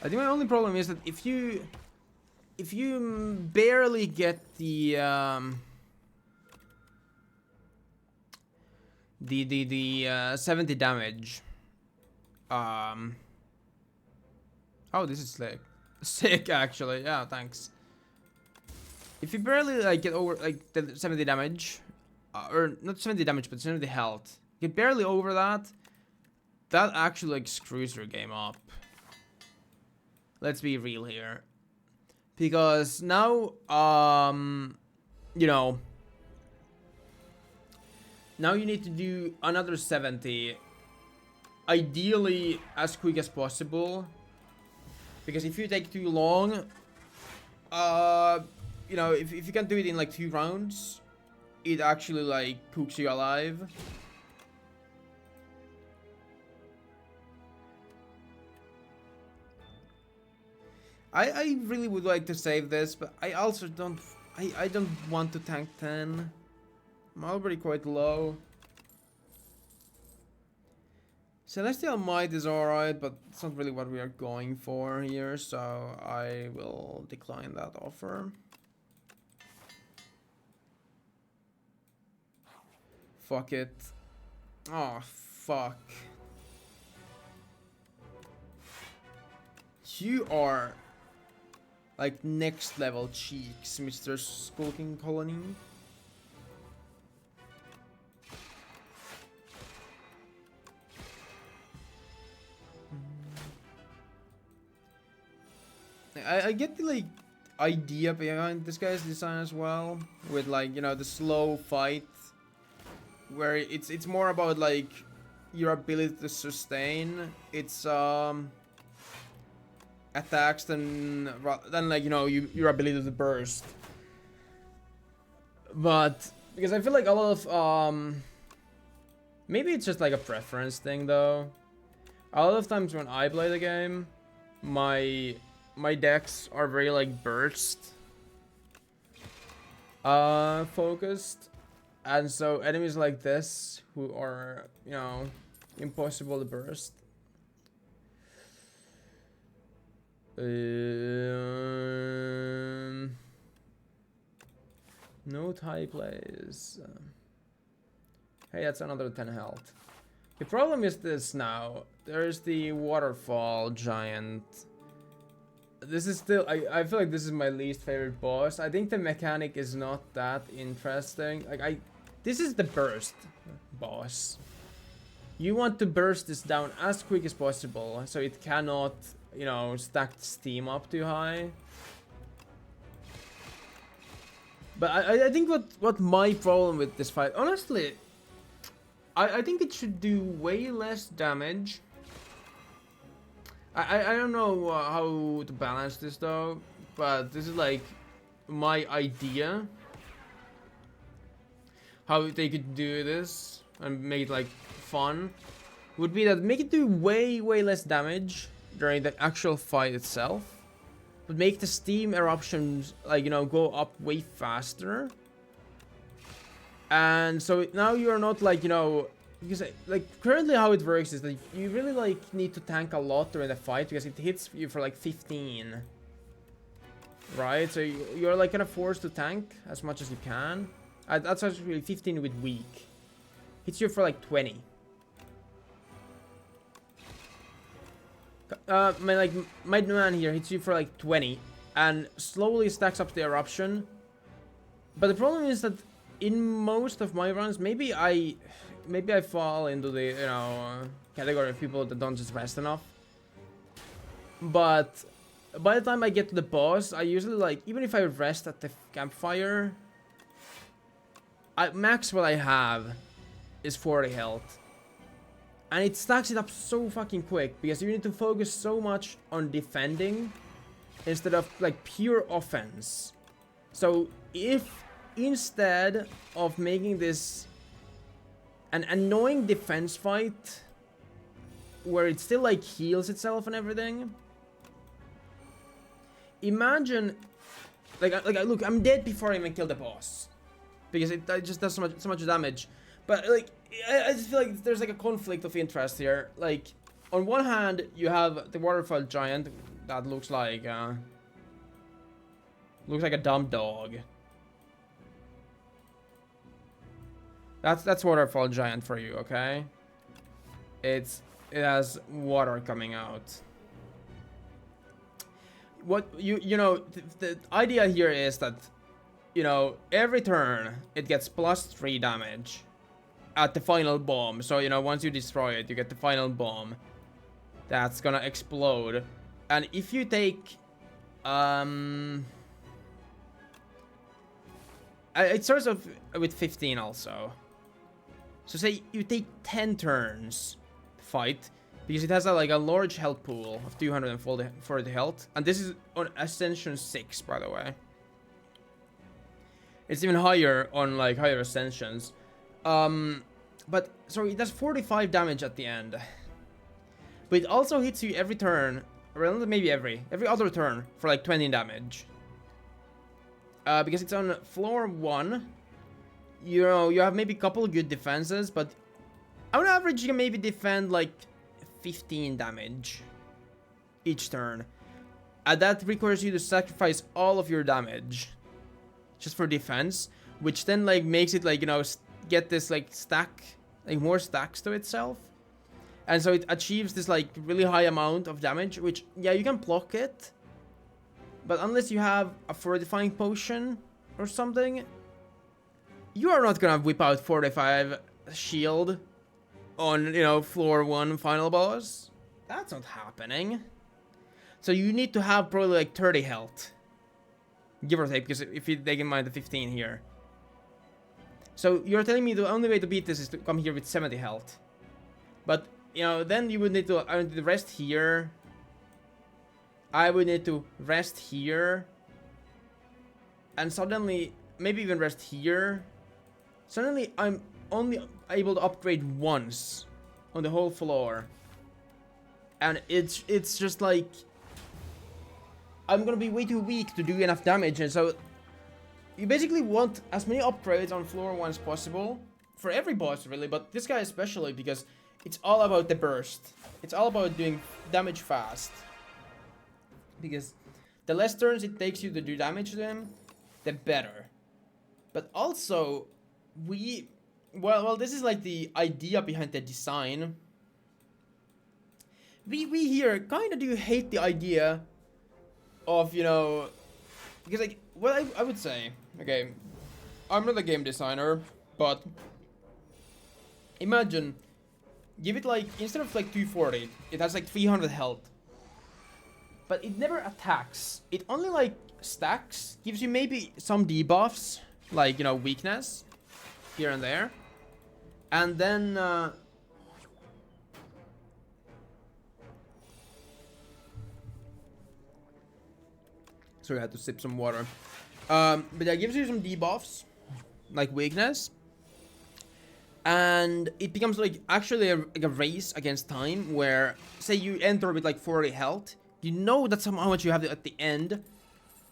I think my only problem is that if you barely get the 70 damage. Oh, this is sick. Sick, actually. Yeah, thanks. If you barely like get over like the 70 damage, or not 70 damage, but 70 health, get barely over that, that actually like screws your game up. Let's be real here, because now, you know, now you need to do another 70. Ideally as quick as possible, because if you take too long, you know, if you can do it in like 2 rounds, it actually like cooks you alive. I really would like to save this, but I also don't, I don't want to tank 10. I'm already quite low. Celestial Might is alright, but it's not really what we are going for here, so I will decline that offer. Fuck it. Oh, fuck. You are like next level cheeks, Mr. Skulking Colony. I get the like idea behind this guy's design as well, with like, you know, the slow fight, where it's more about like your ability to sustain its attacks than like, you know, your ability to burst. But because I feel like a lot of maybe it's just like a preference thing though. A lot of times when I play the game, my decks are very like burst focused, and so enemies like this who are, you know, impossible to burst, no tie plays. Hey, that's another 10 health. The problem is this now. There's the waterfall giant. This is still, I feel like this is my least favorite boss. I think the mechanic is not that interesting. Like this is the burst boss. You want to burst this down as quick as possible, so it cannot, you know, stack steam up too high. But I think what my problem with this fight, honestly, I think it should do way less damage. I don't know how to balance this though, but this is like my idea how they could do this and make it like fun, would be that make it do way less damage during the actual fight itself, but make the steam eruptions, like, you know, go up way faster. And so now you're not like, you know, because like currently how it works is that you really like need to tank a lot during the fight, because it hits you for like 15, right? So you're like kind of forced to tank as much as you can. That's actually 15 with weak. Hits you for like 20. My man here hits you for like 20 and slowly stacks up the eruption. But the problem is that in most of my runs, maybe I fall into the, you know, category of people that don't just rest enough. But by the time I get to the boss, I usually like, even if I rest at the campfire, max what I have is 40 health. And it stacks it up so fucking quick, because you need to focus so much on defending instead of like pure offense. So if instead of making this an annoying defense fight where it still like heals itself and everything, imagine like look, I'm dead before I even kill the boss because it just does so much damage. But like I just feel like there's like a conflict of interest here. Like on one hand you have the waterfall giant that looks like a dumb dog. That's waterfall giant for you, okay? It has water coming out. What you know, the idea here is that, you know, every turn it gets +3 damage at the final bomb. So, you know, once you destroy it, you get the final bomb that's gonna explode. And if you take it starts off with 15 also. So say you take 10 turns to fight, because it has a, like a large health pool of 240 health, and this is on Ascension 6, by the way. It's even higher on like higher ascensions. But so it does 45 damage at the end. But it also hits you every turn, or maybe every other turn for like 20 damage. Because it's on floor 1. You know, you have maybe a couple good defenses, but on average you can maybe defend like 15 damage each turn. And that requires you to sacrifice all of your damage just for defense, which then like makes it like, you know, get this like stack, like more stacks to itself. And so it achieves this like really high amount of damage, which, yeah, you can block it, but unless you have a fortifying potion or something, you are not gonna whip out 45 shield on, you know, floor 1 final boss. That's not happening. So you need to have probably like 30 health, give or take, because if you take in mind the 15 here. So you're telling me the only way to beat this is to come here with 70 health. But, you know, then you would need to, I would need to rest here. I would need to rest here. And suddenly, maybe even rest here. Suddenly, I'm only able to upgrade once on the whole floor. And it's just like, I'm gonna be way too weak to do enough damage. And so you basically want as many upgrades on floor 1 as possible for every boss, really, but this guy especially, because it's all about the burst. It's all about doing damage fast, because the less turns it takes you to do damage to him, the better. But also, well, this is like the idea behind the design. We here kind of do hate the idea of, you know, because like, well, I would say, okay, I'm not a game designer, but imagine, give it like, instead of like 240, it has like 300 health, but it never attacks. It only like stacks, gives you maybe some debuffs, like, you know, weakness here and there, and then sorry, I had to sip some water. But that gives you some debuffs, like weakness, and it becomes like actually like a race against time, where say you enter with like 40 health, you know that's how much you have at the end,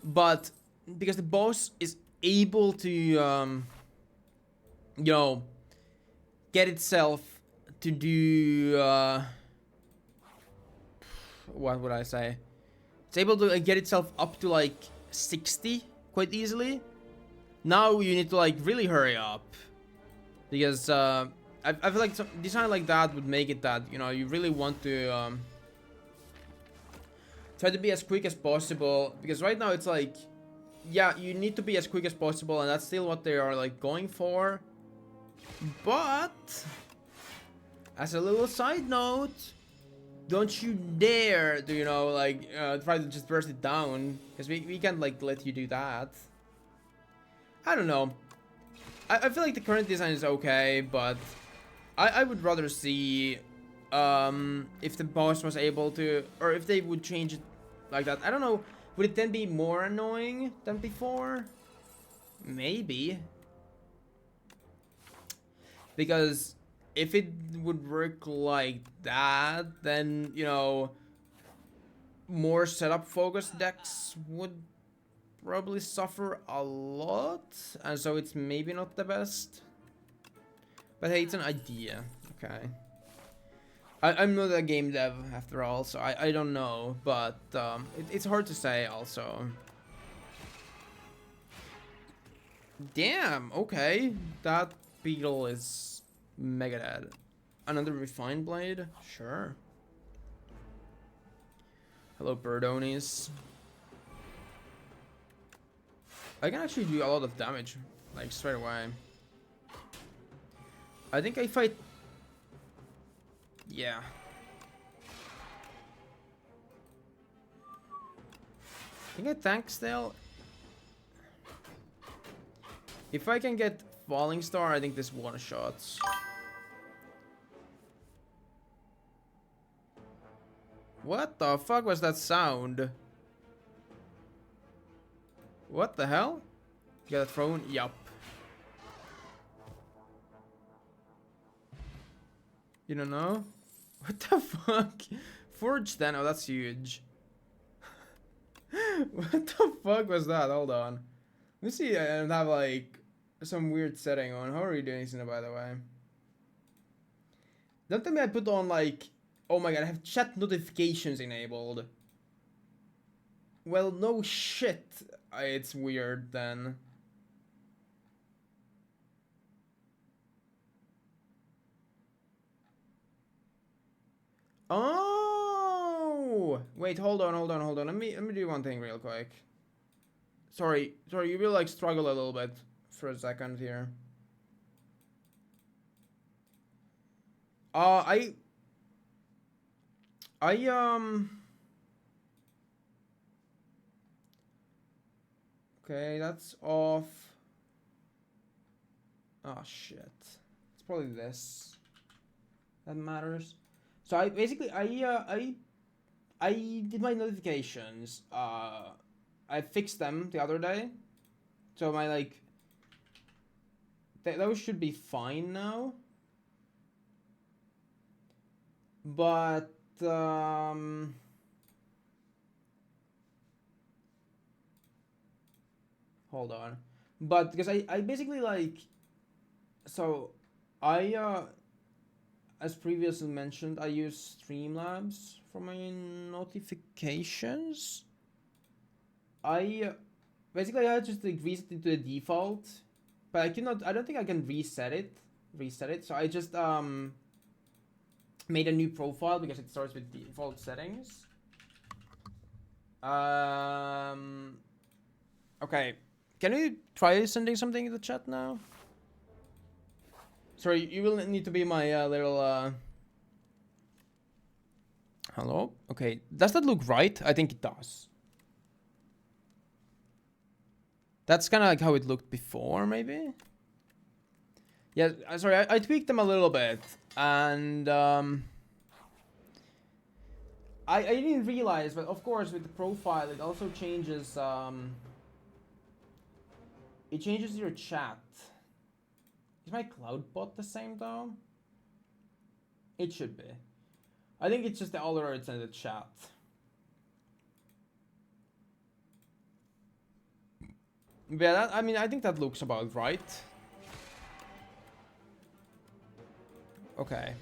but because the boss is able to you know, get itself to do what would I say, it's able to get itself up to like 60 quite easily. Now you need to like really hurry up, because I feel like some design like that would make it that, you know, you really want to try to be as quick as possible, because right now it's like, yeah, you need to be as quick as possible, and that's still what they are like going for. But as a little side note, don't you dare to, you know, like try to just burst it down, because we can't like let you do that. I don't know. I feel like the current design is okay, but I would rather see if the boss was able to, or if they would change it like that. I don't know. Would it then be more annoying than before? Maybe. Because if it would work like that, then, you know, more setup focused decks would probably suffer a lot. And so it's maybe not the best. But hey, it's an idea. Okay. I'm not a game dev after all, so I don't know. But it's hard to say also. Damn, okay. That beetle is mega dead. Another refined blade? Sure. Hello, Birdonis. I can actually do a lot of damage, like straight away. I think if I... Yeah. I think I tank still. If I can get Falling Star, I think this one-shots. What the fuck was that sound? What the hell? You got a throne? Yup. You don't know? What the fuck? Forge then? Oh, that's huge. What the fuck was that? Hold on. Let me see. I have like some weird setting on. How are you doing, Sina, by the way? Don't tell me I put on like... Oh my god, I have chat notifications enabled. Well, no shit. It's weird then. Oh! Wait, hold on. Let me do one thing real quick. Sorry, you will like struggle a little bit for a second here. Okay, that's off. Oh shit. It's probably this that matters. So I basically I did my notifications. I fixed them the other day. So my like those should be fine now. But hold on. But because I basically like, so I as previously mentioned, I use Streamlabs for my notifications. I basically I just like reset it to the default, but I don't think I can reset it. So I just made a new profile because it starts with default settings. Okay. Can you try sending something in the chat now? Sorry, you will need to be my little hello? Okay. Does that look right? I think it does. That's kind of like how it looked before, maybe? Yeah, sorry, I tweaked them a little bit. And I didn't realize, but of course with the profile it also changes it changes your chat. Is my cloud bot the same though? It should be. I think it's just the alerts and the chat. Yeah, that, I mean, I think that looks about right. Okay.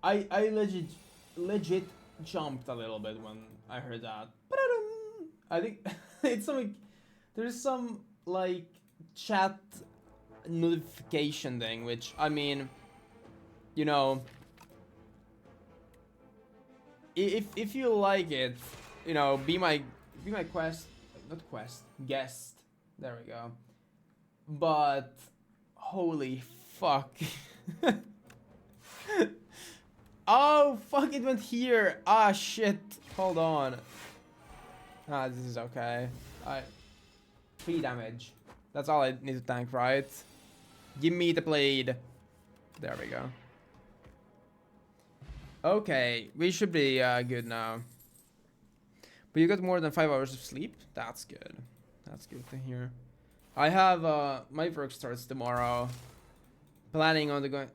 I legit jumped a little bit when I heard that. I think it's something. There's some like chat notification thing, which I mean, you know, if you like it, you know, be my guest. There we go. But holy fuck. Oh fuck, it went here. Ah shit. Hold on. Ah, this is okay. 3 damage. That's all I need to tank, right? Give me the blade. There we go. Okay, we should be good now. But you got more than 5 hours of sleep? That's good. That's good to hear. I have, my work starts tomorrow. Planning on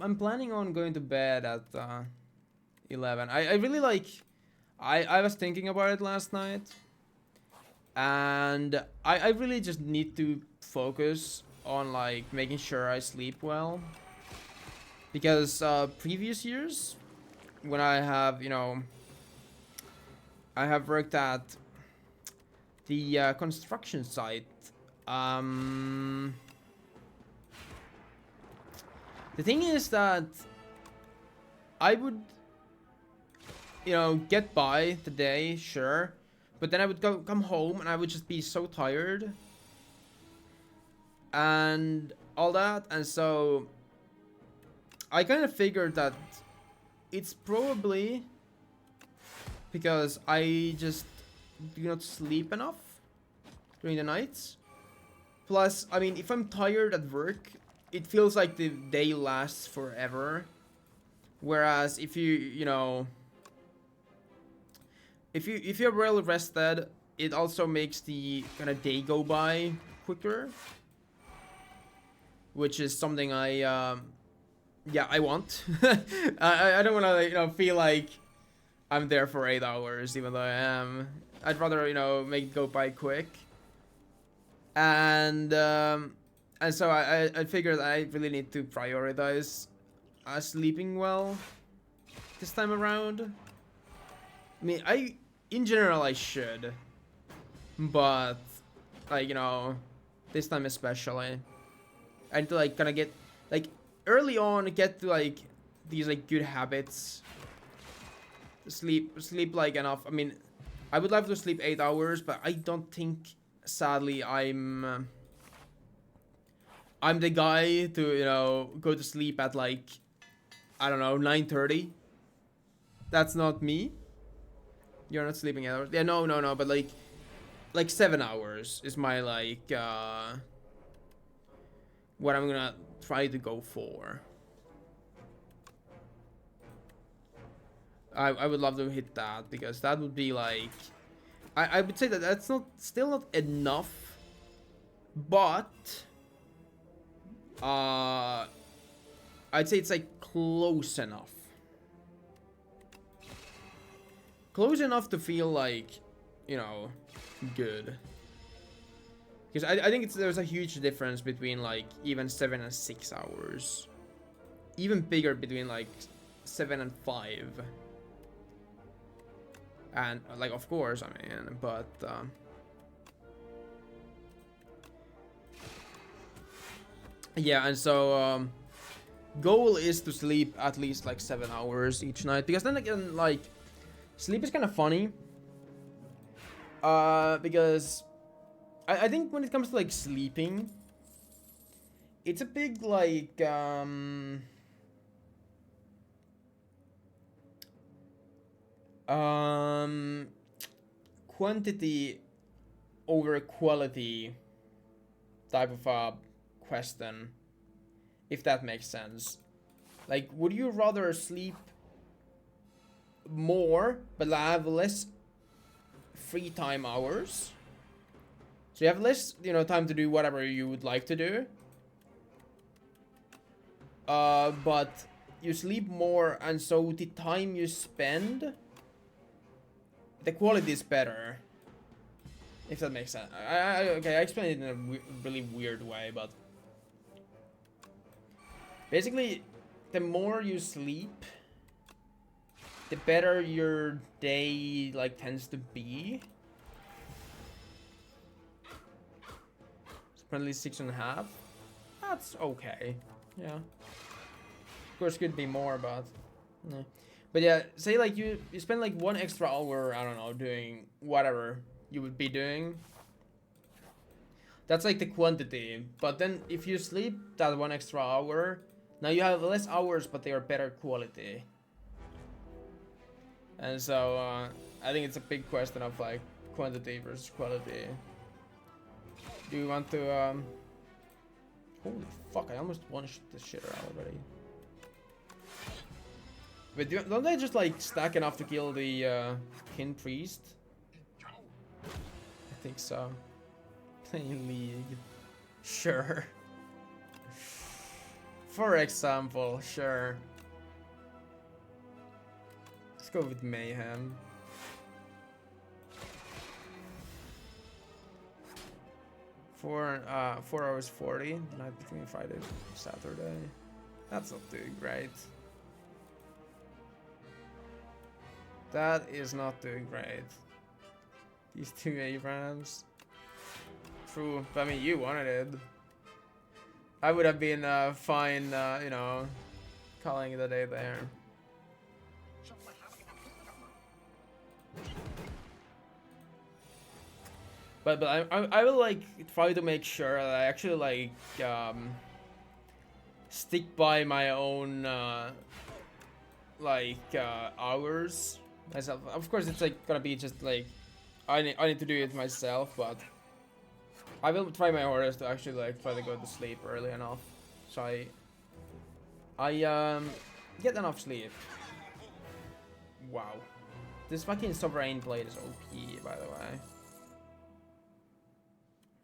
I'm planning on going to bed at, 11. I really like, I was thinking about it last night. And I really just need to focus on, like, making sure I sleep well. Because, previous years, when I have, you know, I have worked at the construction site. The thing is that I would, you know, get by the day, sure, but then I would come home and I would just be so tired and all that, and so I kind of figured that it's probably because I just do not sleep enough during the nights. Plus, I mean, if I'm tired at work, it feels like the day lasts forever. Whereas if you know, if you're well rested, it also makes the kind of day go by quicker, which is something I want. I don't want to, you know, feel like I'm there for 8 hours, even though I am. I'd rather, you know, make it go by quick. And so I figured I really need to prioritize sleeping well this time around. I mean, in general I should, but like, you know, this time especially, I need to like kind of get like early on get to like these like good habits. Sleep like enough. I mean, I would love to sleep 8 hours, but I don't think, sadly, I'm the guy to, you know, go to sleep at like, I don't know, 9:30. That's not me. You're not sleeping 8 hours. Yeah, no, but like 7 hours is my like what I'm gonna try to go for. I would love to hit that, because that would be like, I would say that that's still not enough, but I'd say it's like close enough to feel like, you know, good. Because I think there's a huge difference between like even 7 and 6 hours, even bigger between like 7 and 5. And like, of course, I mean, but yeah, and so goal is to sleep at least like 7 hours each night, because then again, like, sleep is kind of funny, because I think when it comes to like sleeping, it's a big like quantity over quality type of a question, if that makes sense. Like, would you rather sleep more but have less free time hours, so you have less, you know, time to do whatever you would like to do, but you sleep more, and so the time you spend, the quality is better, if that makes sense. Okay, I explained it in a really weird way, but basically, the more you sleep, the better your day like tends to be. It's probably 6.5. That's okay. Yeah. Of course, could be more, but yeah. But yeah, say like you spend like 1 extra hour, I don't know, doing whatever you would be doing. That's like the quantity. But then if you sleep that 1 extra hour, now you have less hours, but they are better quality. And so I think it's a big question of like quantity versus quality. Do you want to holy fuck, I almost one-shot this shitter out already. But don't they just like stack enough to kill the kin priest? think so. Playing League. Sure. For example, sure. Let's go with Mayhem. For 4 hours 40, night between Friday and Saturday. That's not doing great. That is not doing great. These two Abrams. True, but I mean, you wanted it. I would have been fine, you know, calling it a day there. But I will like try to make sure that I actually like stick by my own hours myself. Of course, it's like gonna be just like I need to do it myself, but I will try my hardest to actually like try to go to sleep early enough, so I get enough sleep. Wow, this fucking Sovereign blade is OP, by the way.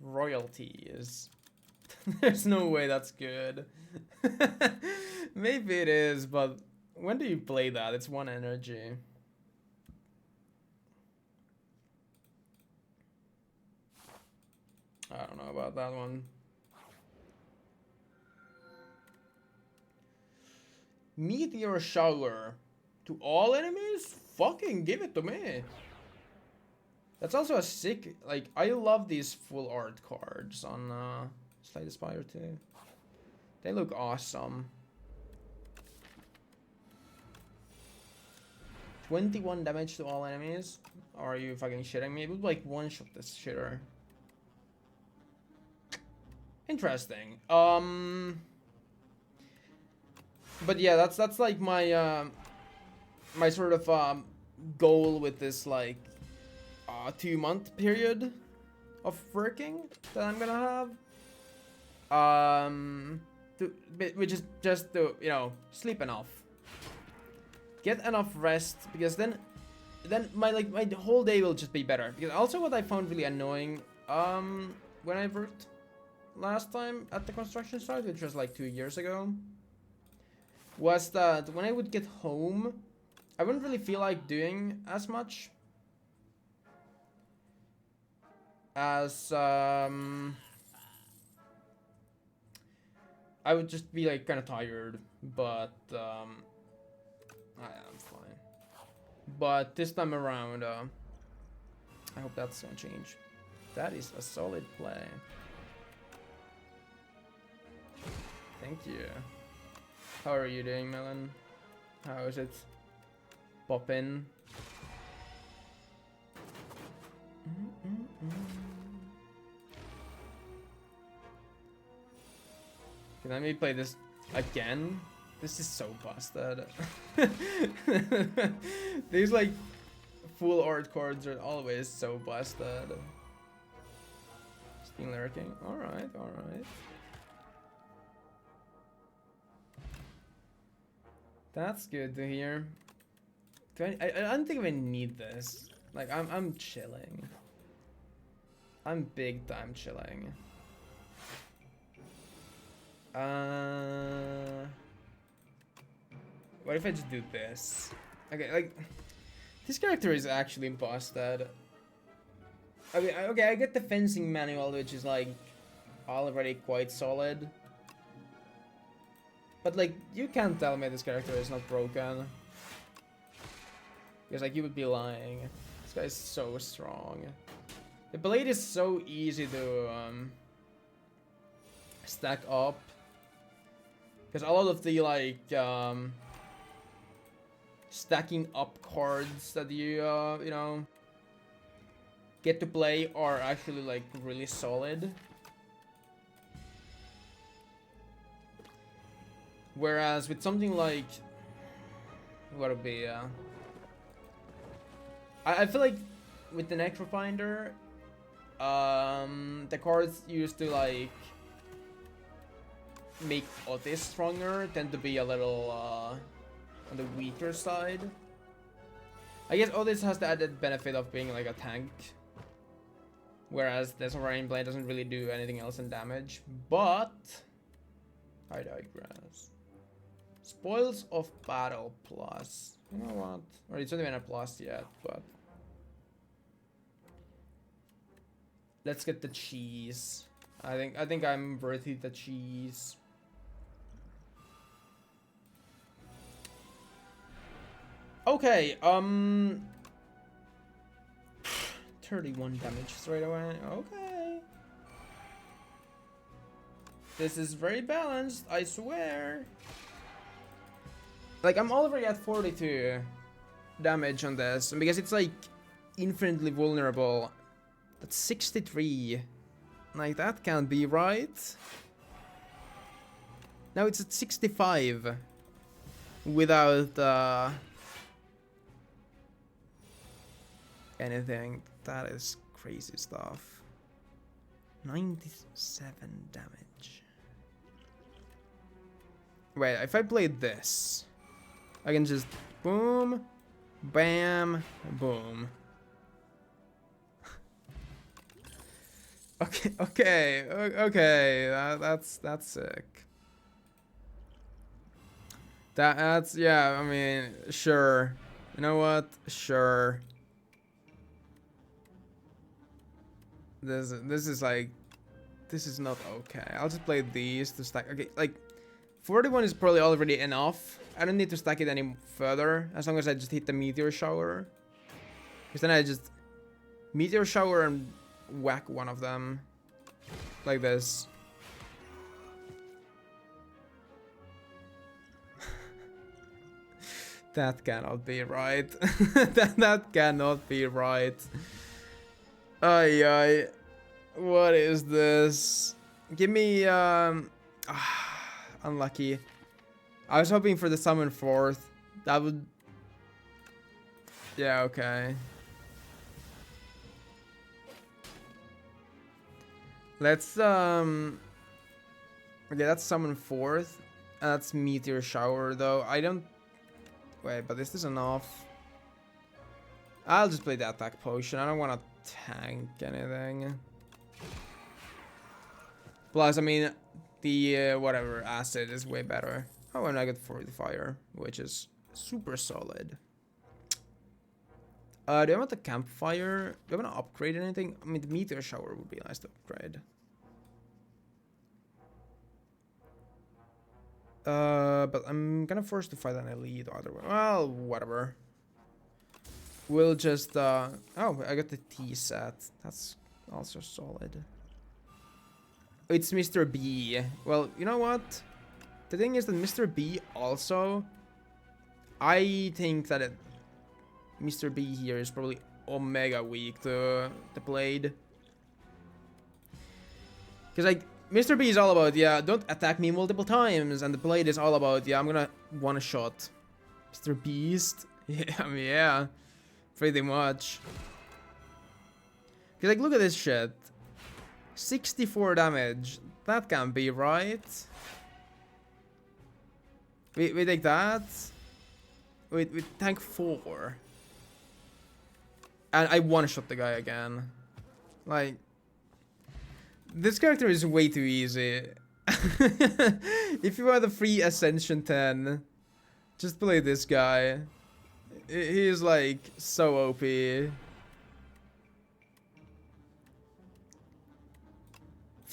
Royalty is. There's no way that's good. Maybe it is, but when do you play that? It's 1 energy. I don't know about that one. Meteor Shower to all enemies? Fucking give it to me. That's also a sick, like, I love these full art cards on Spire too. They look awesome. 21 damage to all enemies? Are you fucking shitting me? It would like one-shot this shitter. Interesting. But yeah, that's like my my sort of goal with this like 2-month period of working that I'm gonna have. Which is just to, you know, sleep enough, get enough rest, because then my whole day will just be better. Because also what I found really annoying when I worked last time at the construction site, which was like 2 years ago, was that when I would get home, I wouldn't really feel like doing as much as I would just be like kind of tired, but I'm fine. But this time around, I hope that's gonna change. That is a solid play. Thank you. How are you doing, Melon? How is it poppin'? Can let me play this again? This is so busted. These like full art cards are always so busted. Still lurking. Alright, alright. That's good to hear. I don't think I need this. Like I'm chilling. I'm big time chilling. What if I just do this? Okay, like this character is actually busted. I mean, okay, I get the fencing manual, which is like already quite solid. But like, you can't tell me this character is not broken. Because like, you would be lying. This guy is so strong. The blade is so easy to stack up. Because a lot of the like stacking up cards that you you know get to play are actually like really solid. Whereas with something like what would be I feel like with the Necrofinder, the cards used to like make Otis stronger tend to be a little on the weaker side. I guess Otis has the added benefit of being like a tank. Whereas the Sovereign Blade doesn't really do anything else in damage. But I digress. Spoils of Battle plus. You know what? Or it's not even a plus yet, but let's get the cheese. I think I'm worthy the cheese. Okay, 31 damage straight away. Okay. This is very balanced, I swear. Like, I'm already at 42 damage on this, because it's like infinitely vulnerable. That's 63. Like, that can't be right. Now it's at 65 without anything. That is crazy stuff. 97 damage. Wait, if I played this, I can just boom, bam, boom. Okay. That's sick. That's yeah. I mean, sure. You know what? Sure. This is like, this is not okay. I'll just play these to stack. Okay, like 41 is probably already enough. I don't need to stack it any further as long as I just hit the meteor shower. Because then I just meteor shower and whack one of them like this. That cannot be right. that cannot be right. Ay. What is this? Give me unlucky. I was hoping for the summon fourth. That would, yeah, okay. Let's okay, that's summon fourth. That's meteor shower though. I don't wait, but this is enough. I'll just play the attack potion. I don't want to tank anything. Plus, I mean, the whatever acid is way better. Oh, and I get 40 fire, which is super solid. Do I want the campfire? Do I want to upgrade anything? I mean, the meteor shower would be nice to upgrade. But I'm kind of forced to fight an elite either way. Well, whatever. We'll just, oh, I got the T set. That's also solid. It's Mr. B. Well, you know what? The thing is that Mr. B also, I think that Mr. B here is probably omega weak to the blade. Because, like, Mr. B is all about, yeah, don't attack me multiple times. And the blade is all about, yeah, I'm gonna one-shot Mr. Beast. Yeah, I mean, yeah. Pretty much. Because, like, look at this shit. 64 damage. That can't be right. We take that. We tank 4. And I one-shot the guy again. Like, this character is way too easy. If you want a free Ascension 10, just play this guy. He is like so OP. If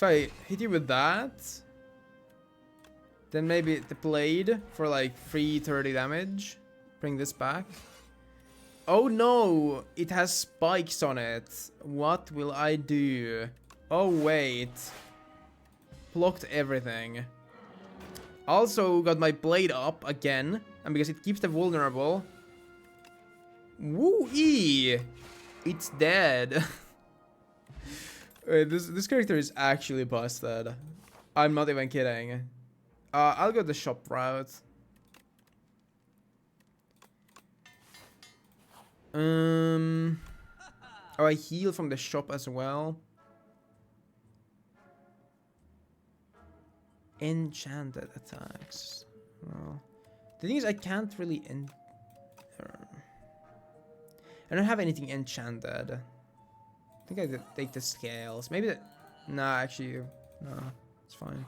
I hit you with that, then maybe the blade for like free 30 damage. Bring this back. Oh no, it has spikes on it. What will I do? Oh wait. Blocked everything. Also got my blade up again. And because it keeps the vulnerable. Woo-ee! It's dead. Wait, this character is actually busted. I'm not even kidding. I'll go the shop route. Oh, I heal from the shop as well. Enchanted attacks. Well, the thing is, I can't really I don't have anything enchanted. think I could take the scales. Maybe the... Nah, actually, no. It's fine.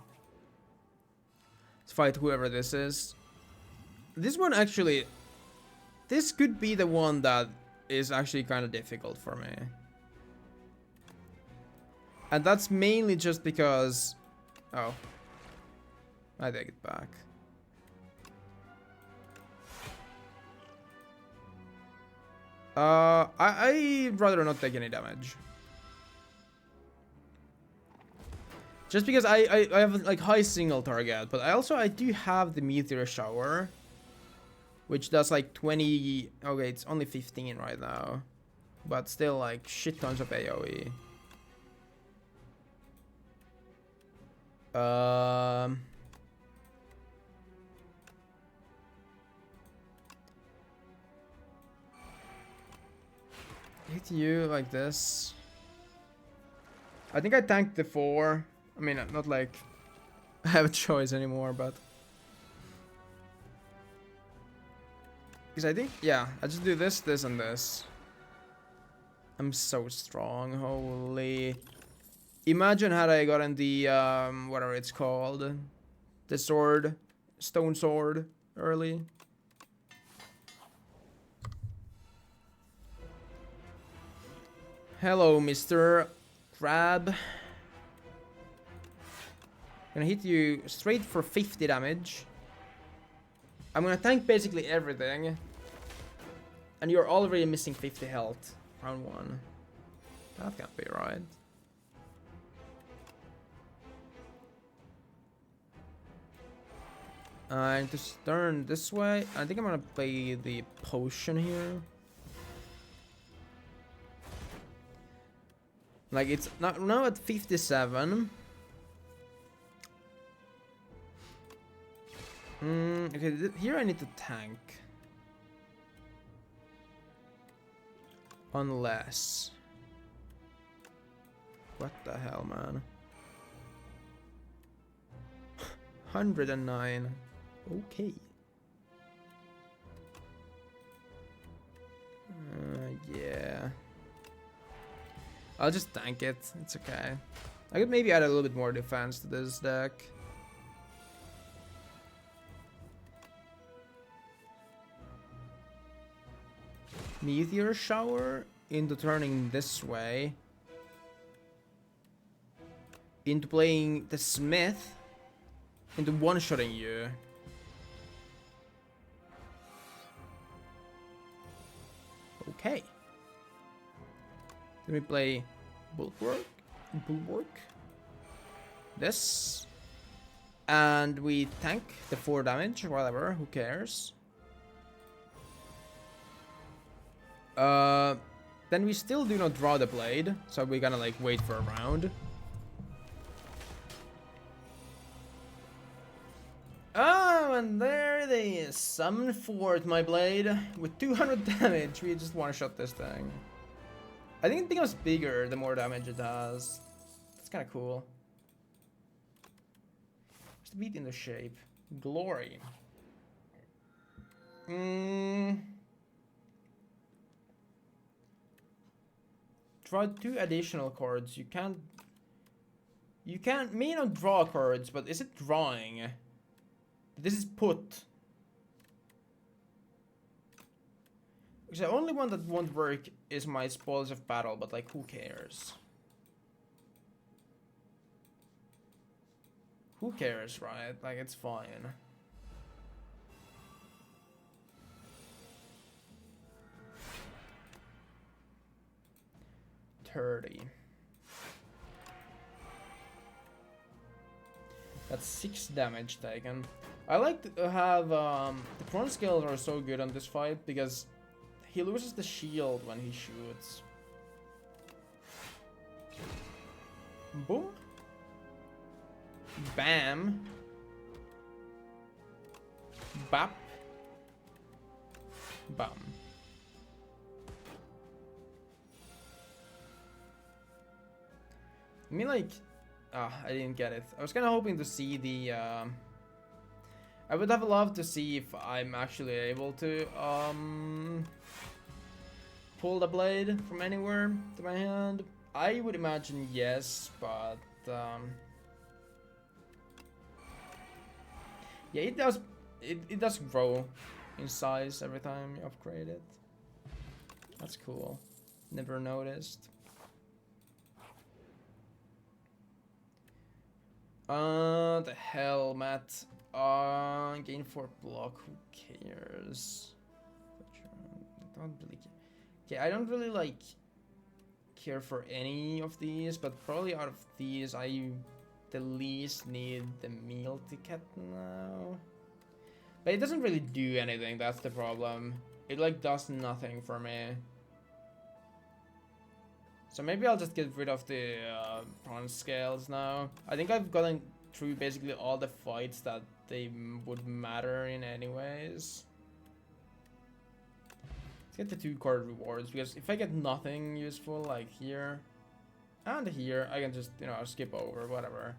Let's fight whoever this is. This one actually... This could be the one that is actually kind of difficult for me. And that's mainly just because... Oh. I take it back. I'd rather not take any damage. Just because I have like high single target, but I do have the meteor shower, which does like 20. Okay, it's only 15 right now, but still like shit tons of AOE. Hit you like this. I think I tanked the 4. I mean, not like I have a choice anymore, but because I think, yeah, I just do this, this, and this. I'm so strong, holy. Imagine had I gotten the whatever it's called, the sword, stone sword early. Hello, Mr. Crab. Gonna hit you straight for 50 damage. I'm gonna tank basically everything. And you're already missing 50 health. Round 1. That can't be right. And to turn this way, I think I'm gonna play the potion here. Like, it's not now at 57. Okay, here I need to tank. Unless... What the hell, man? 109. Okay. Yeah. I'll just tank it. It's okay. I could maybe add a little bit more defense to this deck. Meteor shower into turning this way. Into playing the smith. Into one-shotting you. Okay. Let me play bulwark. This. And we tank the 4 damage, whatever, who cares. Then we still do not draw the blade, so we're gonna like wait for a round. Oh, and there it is. Summon forth my blade with 200 damage. We just one-shot this thing. I think it becomes bigger the more damage it does. That's kind of cool. What's the beat in the shape? Glory. Draw 2 additional cards. You may not draw cards, but is it drawing? This is put. Because the only one that won't work is my Spoils of Battle, but like, who cares? Who cares, right? Like, it's fine. That's 6 damage taken. I like to have the front scales are so good on this fight because he loses the shield when he shoots. Boom. Bam. Bap. Bam. I mean, like, I didn't get it. I was kind of hoping to see the, I would have loved to see if I'm actually able to, pull the blade from anywhere to my hand. I would imagine yes, but yeah, it does. It does grow in size every time you upgrade it. That's cool. Never noticed. The helmet. Gain 4 block. Who cares? Don't really care. Okay, I don't really like care for any of these, but probably out of these, I the least need the meal ticket now. But it doesn't really do anything. That's the problem. It like does nothing for me. So maybe I'll just get rid of the bronze scales now. I think I've gotten through basically all the fights that they would matter in anyways. Let's get the 2 card rewards, because if I get nothing useful like here and here, I can just, you know, skip over, whatever.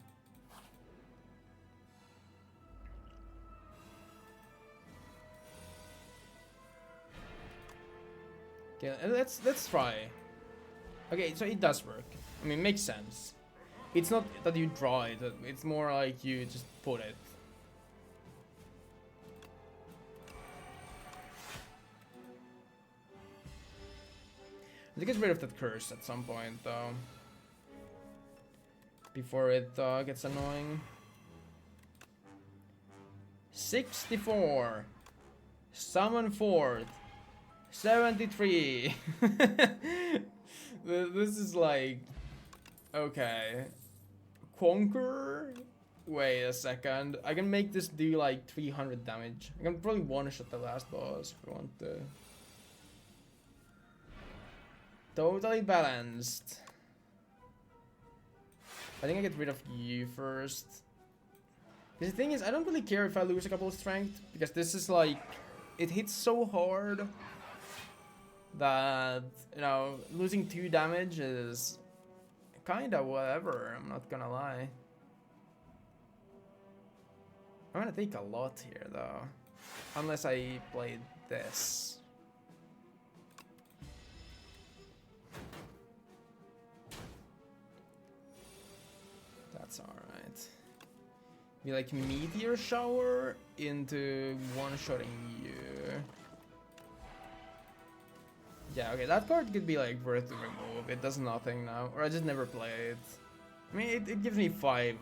Okay, let's try. Okay, so it does work. I mean, it makes sense. It's not that you draw it, it's more like you just put it. Let's get rid of that curse at some point, though. Before it gets annoying. 64. Summon 4th. 73. This is like... Okay. Conquer? Wait a second. I can make this do like 300 damage. I can probably one-shot the last boss if I want to. Totally balanced. I think I get rid of you first. Because the thing is, I don't really care if I lose a couple of strength, because this is like... It hits so hard that, you know, losing 2 damage is kinda whatever, I'm not gonna lie. I'm gonna take a lot here though, unless I played this. That's alright. Be like meteor shower into one-shotting you. Yeah, okay, that card could be like worth to remove. It does nothing now, or I just never play it. I mean, it gives me 5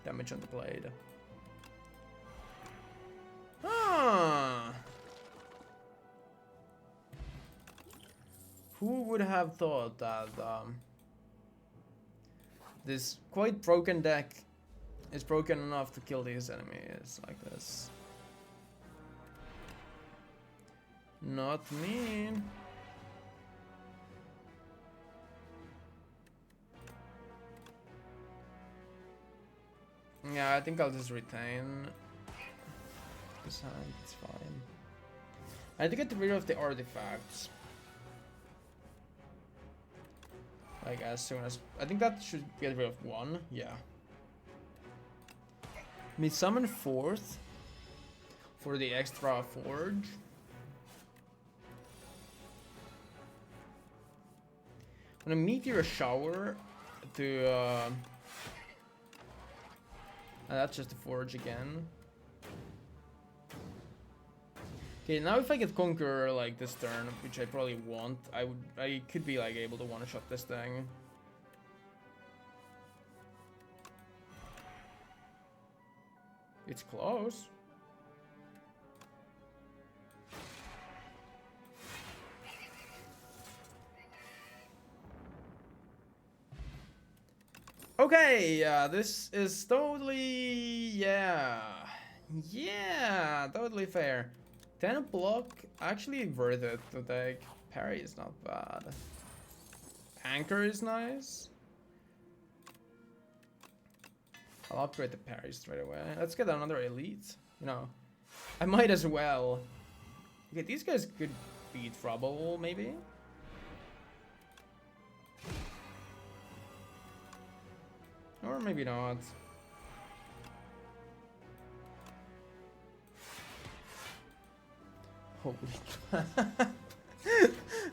damage on the blade. Ah. Who would have thought that this quite broken deck is broken enough to kill these enemies like this? Not me. Yeah, I think I'll just retain this hand. It's fine. I need to get rid of the artifacts. Like as soon as... I think that should get rid of 1. Yeah. Me summon 4th for the extra forge. I'm gonna meteor shower to that's just a forge again. Okay, now if I get Conqueror like this turn, which I probably won't, I could be like able to one-shot this thing. It's close. Okay, this is totally, yeah, totally fair. 10 block, actually worth it to take. Parry is not bad. Anchor is nice. I'll upgrade the parry straight away. Let's get another elite. You know, I might as well. Okay, these guys could be trouble, maybe. Or maybe not. Holy crap.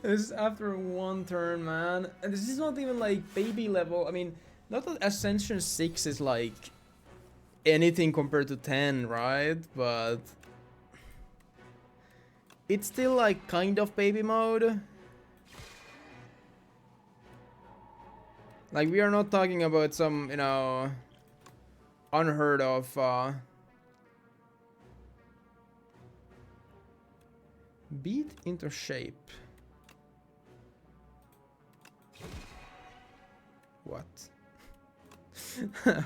This is after one turn, man. And this is not even like baby level. I mean, not that Ascension 6 is like anything compared to 10, right? But it's still like kind of baby mode. Like, we are not talking about some, you know, unheard of beat into shape. What?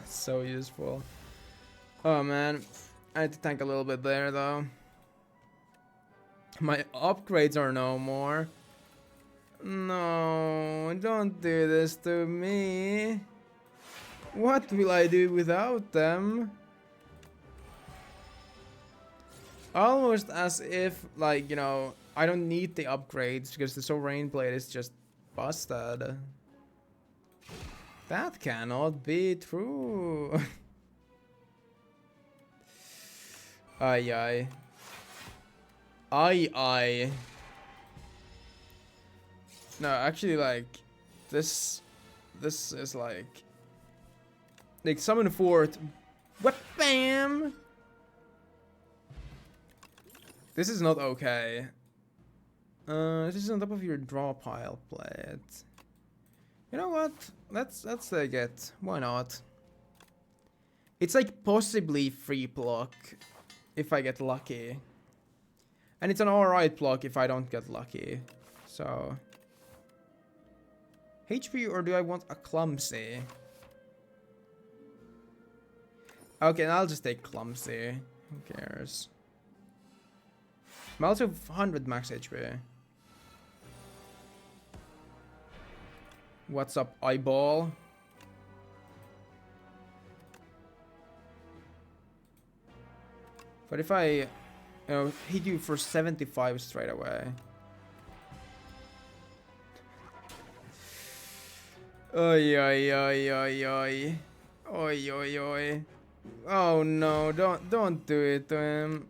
So useful. Oh man, I had to tank a little bit there though. My upgrades are no more. No, don't do this to me. What will I do without them? Almost as if, like, you know, I don't need the upgrades because the Sovereign Blade is just busted. That cannot be true. Ay ay. Ay ay. No, actually, like, this is like summon forth. What bam? This is not okay. This is on top of your draw pile plate. You know what? Let's take it. Why not? It's like possibly free block if I get lucky. And it's an alright block if I don't get lucky. So HP, or do I want a clumsy? Okay, I'll just take clumsy. Who cares? I'm also 100 max HP. What's up, eyeball? But if I, you know, hit you for 75 straight away. Oi oi oi oi oi. Oi oi oi. Oh no, don't do it to him.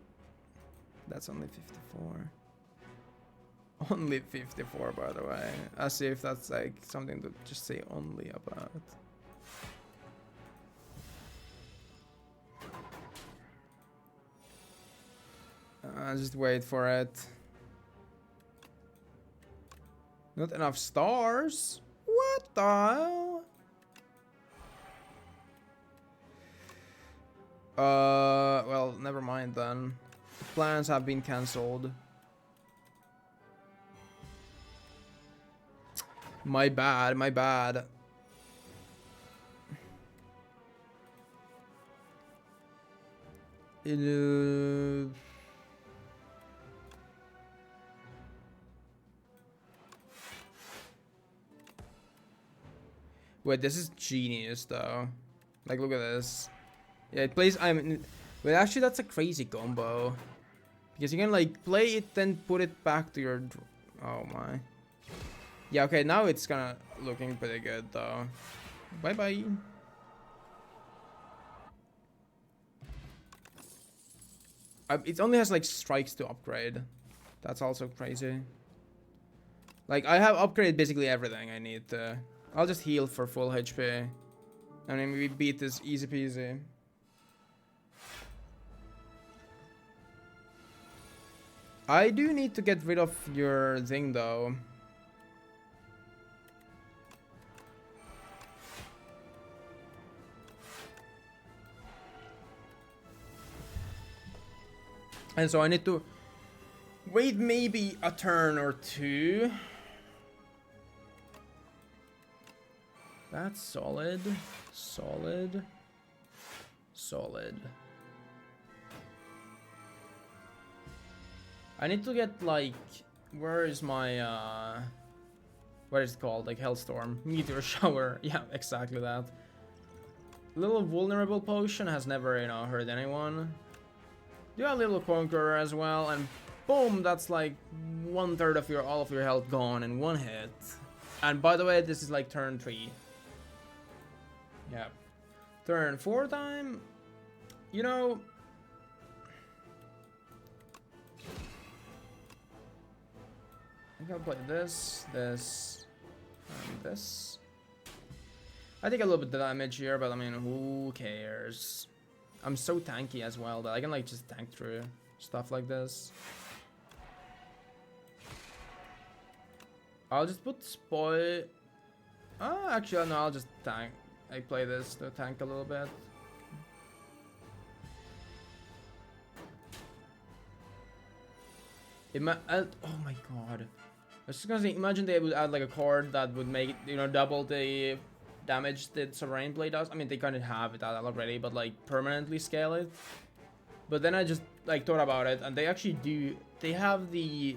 That's only 54. Only 54, by the way. As if that's like something to just say only about. Just wait for it. Not enough stars? What the hell? Well, never mind then. Plans have been cancelled. My bad, my bad. Wait, this is genius though. Like, look at this. Yeah, it plays. Wait, actually, that's a crazy combo. Because you can like play it, then put it back to your. Oh my. Yeah, okay, now it's kinda looking pretty good though. Bye bye. It only has like strikes to upgrade. That's also crazy. Like, I have upgraded basically everything I need to. I'll just heal for full HP. I mean, we beat this easy peasy. I do need to get rid of your thing though. And so I need to wait maybe a turn or two. That's solid. Solid. Solid. I need to get like, where is my what is it called? Like Hellstorm. Meteor Shower. Yeah, exactly that. Little vulnerable potion has never, you know, hurt anyone. Do a little conqueror as well, and boom, that's like 1/3 of all of your health gone in one hit. And by the way, this is like turn 3. Yeah. Turn 4 time. You know, think I'll play this, this, and this. I take a little bit of damage here, but I mean, who cares? I'm so tanky as well that I can like just tank through stuff like this. I'll just put spoil. Oh, actually, no, I'll just tank. I play this to tank a little bit. Oh my god. I was just gonna say, imagine they would add like a card that would make it, you know, double the damage that Sovereign Blade does. I mean, they kind of have it already, but like permanently scale it. But then I just like thought about it, and they actually do. They have the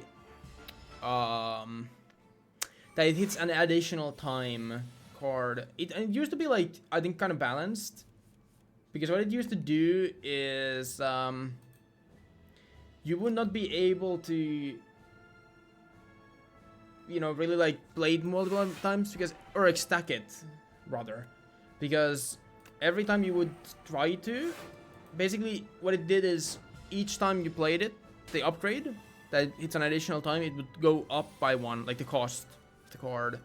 that it hits an additional time card. It used to be like, I think, kind of balanced, because what it used to do is you would not be able to, you know, really like blade multiple times, because, or like stack it rather, because every time you would try to, basically what it did is each time you played it, the upgrade that hits an additional time, it would go up by one, like the cost of the card.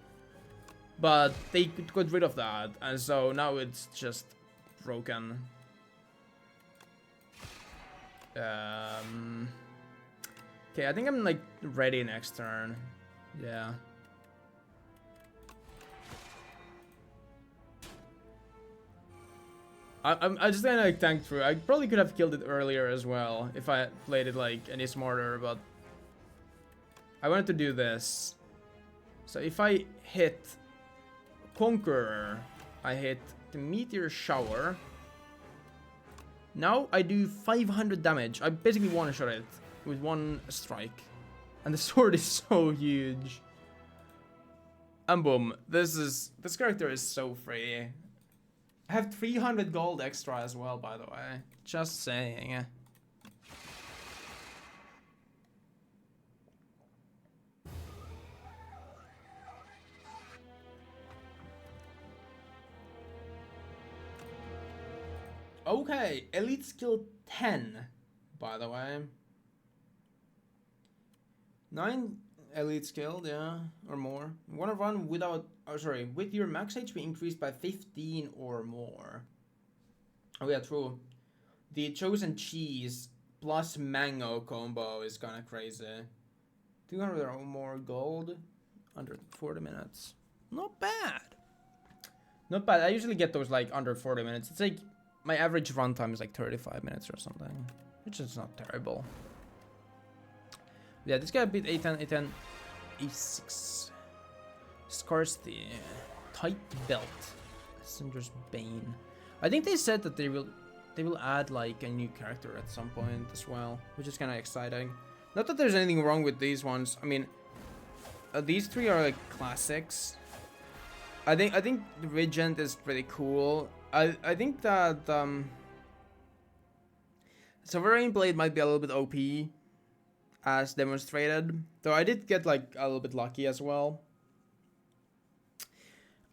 But they got rid of that, and so now it's just broken. Okay, I think I'm like ready next turn. Yeah. I just kinda like tanked through. I probably could have killed it earlier as well if I played it like any smarter, but I wanted to do this. So if I hit Conqueror, I hit the Meteor Shower. Now I do 500 damage. I basically one-shot it with one strike. And the sword is so huge. And boom. This character is so free. I have 300 gold extra as well, by the way. Just saying. Okay, elite skill 10, by the way. 9 elite skill, yeah, or more. You wanna run without, oh sorry, with your max HP increased by 15 or more. Oh yeah, true. The chosen cheese plus mango combo is kinda crazy. 200 or more gold, under 40 minutes. Not bad. Not bad. I usually get those like under 40 minutes. It's like, my average runtime is like 35 minutes or something, which is not terrible. Yeah, this guy beat A10, A10, A6. Scarcity. Tight belt. Cinder's Bane. I think they said that they will add like a new character at some point as well, which is kind of exciting. Not that there's anything wrong with these ones. I mean, these three are like classics. I think Regent is pretty cool. I think that Sovereign Blade might be a little bit OP, as demonstrated. Though I did get like a little bit lucky as well.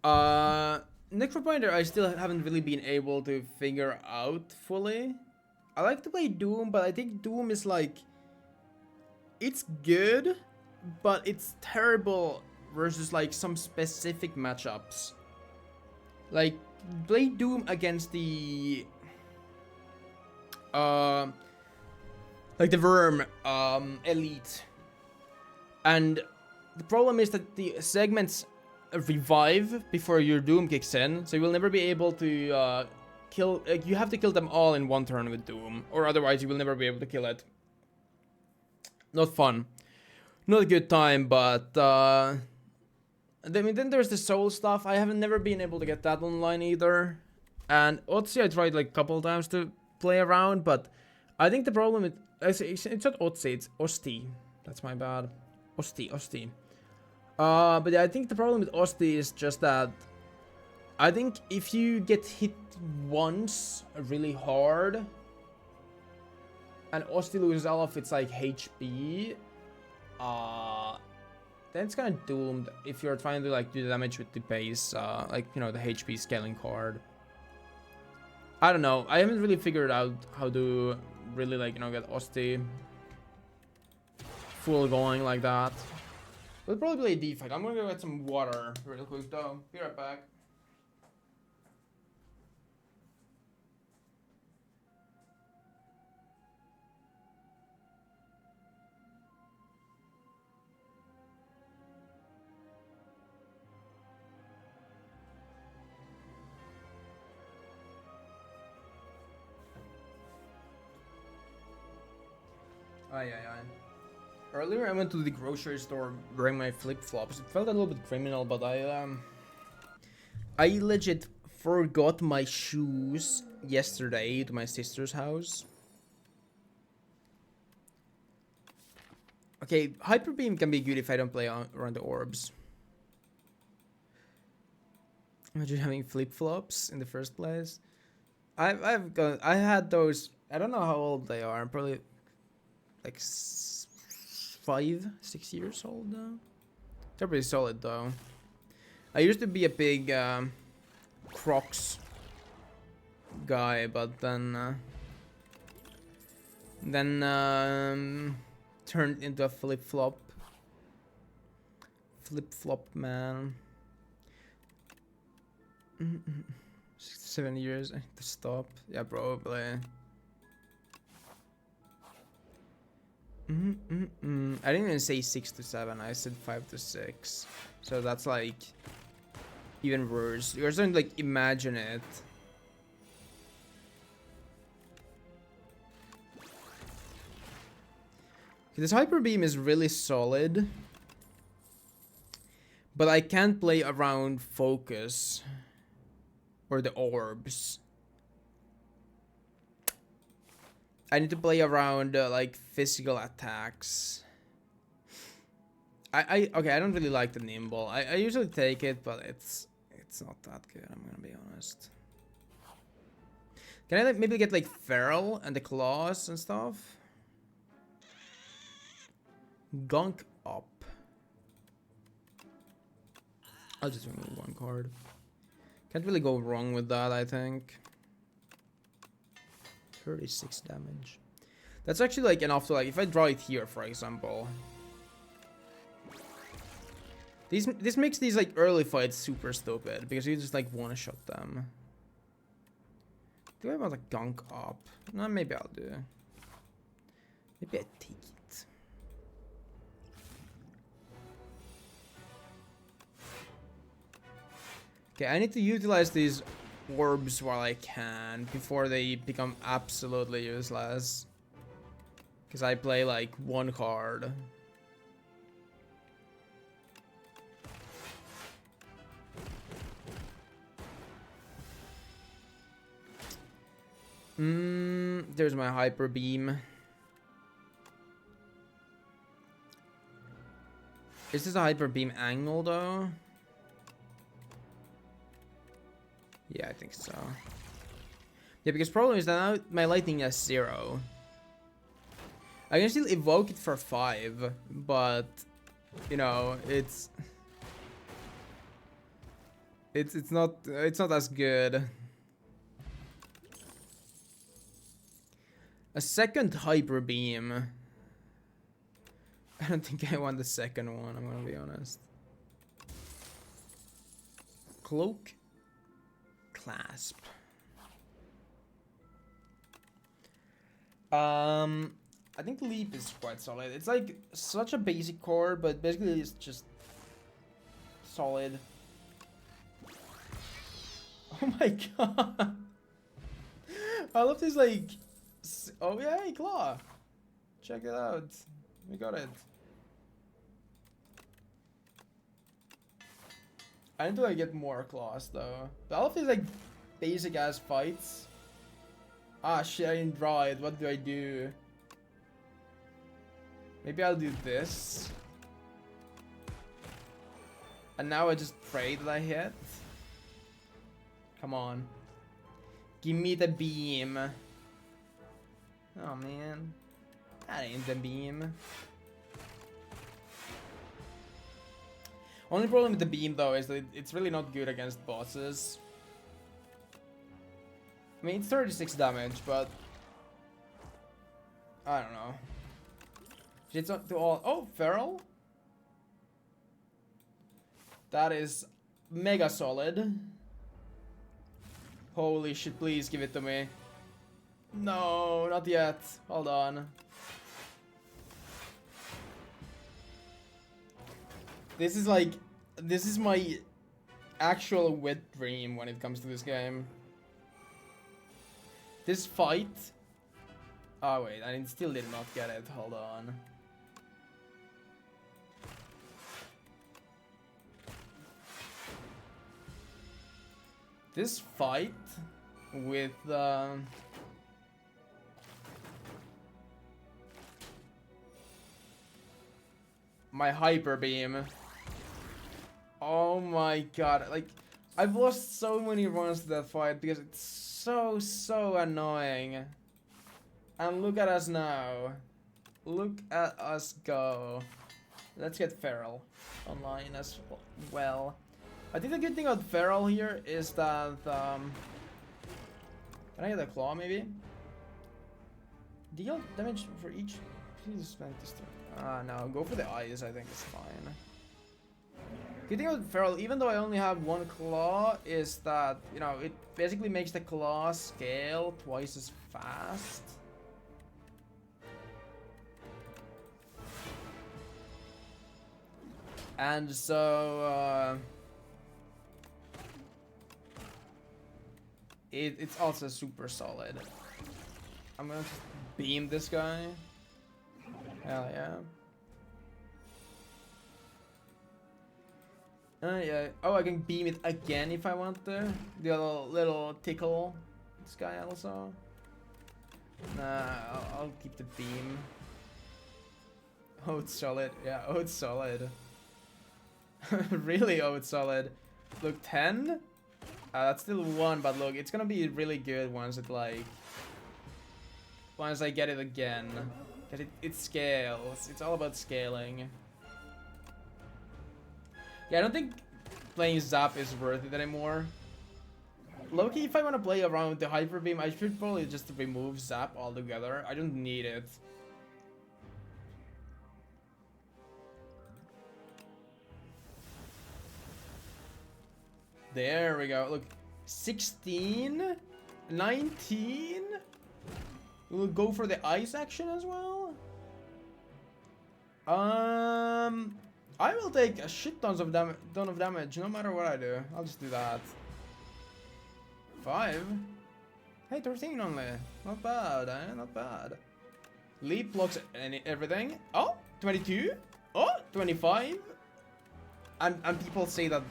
Necrobinder I still haven't really been able to figure out fully. I like to play Doom, but I think Doom is like, it's good, but it's terrible versus like some specific matchups. Like, play Doom against the like the Worm elite, and the problem is that the segments revive before your Doom kicks in, so you will never be able to kill, you have to kill them all in one turn with Doom, or otherwise you will never be able to kill it. Not fun, not a good time. But then there's the soul stuff. I haven't never been able to get that online either. And Otzi I tried like a couple times to play around, but I think the problem with, it's not Otzi, it's Osti. That's my bad. Osti. But yeah, I think the problem with Osti is just that I think if you get hit once really hard and Osti loses all of its like HP, then it's kind of doomed if you're trying to like do the damage with the base, like, you know, the HP scaling card. I don't know. I haven't really figured out how to really, like, you know, get Osti full going like that. We'll probably play a D-fight. I'm gonna go get some water real quick though. Be right back. Aye. Earlier I went to the grocery store wearing my flip-flops. It felt a little bit criminal, but I legit forgot my shoes yesterday to my sister's house. Okay, Hyper Beam can be good if I don't play around the orbs. Imagine having flip-flops in the first place. I had those. I don't know how old they are. I'm probably like 5, 6 years old now. They're pretty solid though. I used to be a big Crocs guy, but then turned into a flip-flop man. 7 years. I need to stop. Yeah, probably. I didn't even say 6 to 7. I said 5 to 6. So that's like even worse. You're starting to like imagine it. This Hyper Beam is really solid, but I can't play around focus or the orbs. I need to play around like physical attacks. Okay, I don't really like the nimble. I usually take it, but it's not that good. I'm gonna be honest. Can I like maybe get like feral and the claws and stuff? Gunk up. I'll just remove one card. Can't really go wrong with that, I think. 36 damage. That's actually like enough to like, if I draw it here, for example. This makes these like early fights super stupid because you just like one-shot them. Do I want a gunk up? No, maybe I'll do. Maybe I take it. Okay, I need to utilize these orbs while I can before they become absolutely useless. Because I play like one card. There's my Hyper Beam. Is this a Hyper Beam angle though? Yeah, I think so. Yeah, because problem is that now my lightning is 0. I can still evoke it for 5, but you know, it's not as good. A second Hyper Beam. I don't think I want the second one, I'm gonna be honest. Cloak. Clasp. I think Leap is quite solid. It's like such a basic core, but basically it's just solid. Oh my god. I love this like... Oh yeah, hey, Claw. Check it out. We got it. I need to like get more claws though. But all of these like basic ass fights. Ah shit, I didn't draw it. What do I do? Maybe I'll do this. And now I just pray that I hit. Come on. Give me the beam. Oh man. That ain't the beam. Only problem with the beam though is that it's really not good against bosses. I mean, it's 36 damage, but I don't know. It's not to all. Oh, feral. That is mega solid. Holy shit, please give it to me. No, not yet. Hold on. This is like... This is my actual wet dream when it comes to this game. This fight... Oh wait, I still did not get it. Hold on. This fight with my hyper beam. Oh my god, like I've lost so many runs to that fight because it's so annoying. And look at us now. Look at us go. Let's get Feral online as well. I think the good thing about Feral here is that can I get a claw maybe? Deal damage for each. Please spend this turn. No, go for the eyes. I think it's fine. Good thing about Feral, even though I only have one claw, is that you know it basically makes the claw scale twice as fast. And so it's also super solid. I'm gonna just beam this guy. Hell yeah. Yeah. Oh, I can beam it again if I want to. The little tickle. This guy also. Nah, I'll keep the beam. Oh, it's solid. Yeah, oh, it's solid. Really, oh, it's solid. Look, 10? That's still 1, but look, it's gonna be really good once it, like... Once I get it again. Because it scales. It's all about scaling. Yeah, I don't think playing Zap is worth it anymore. Low-key, if I want to play around with the Hyper Beam, I should probably just remove Zap altogether. I don't need it. There we go. Look, 16, 19. We'll go for the ice action as well. I will take a shit ton of damage no matter what I do. I'll just do that. 5. Hey, 13 only. Not bad, eh? Not bad. Leap blocks everything. Oh, 22. Oh, 25. And people say that,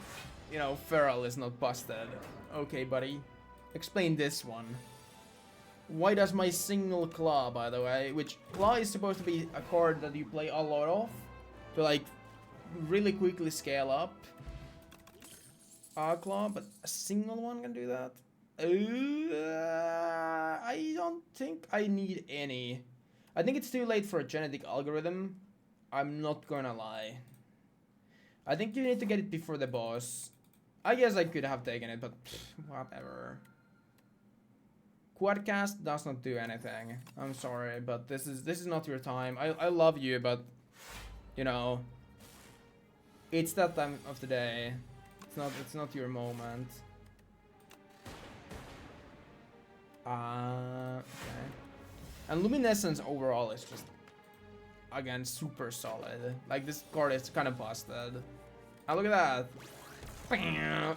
you know, Feral is not busted. Okay, buddy. Explain this one. Why does my single claw, by the way, which claw is supposed to be a card that you play a lot of to like really quickly scale up claw, but a single one can do that? I don't think I need any. I think it's too late for a genetic algorithm. I'm not gonna lie. I think you need to get it before the boss. I guess I could have taken it, but whatever. Quadcast does not do anything. I'm sorry, but this is not your time. I love you, but you know, it's that time of the day. It's not your moment. Okay. And Luminescence overall is just again super solid. Like this card is kind of busted. Oh, look at that.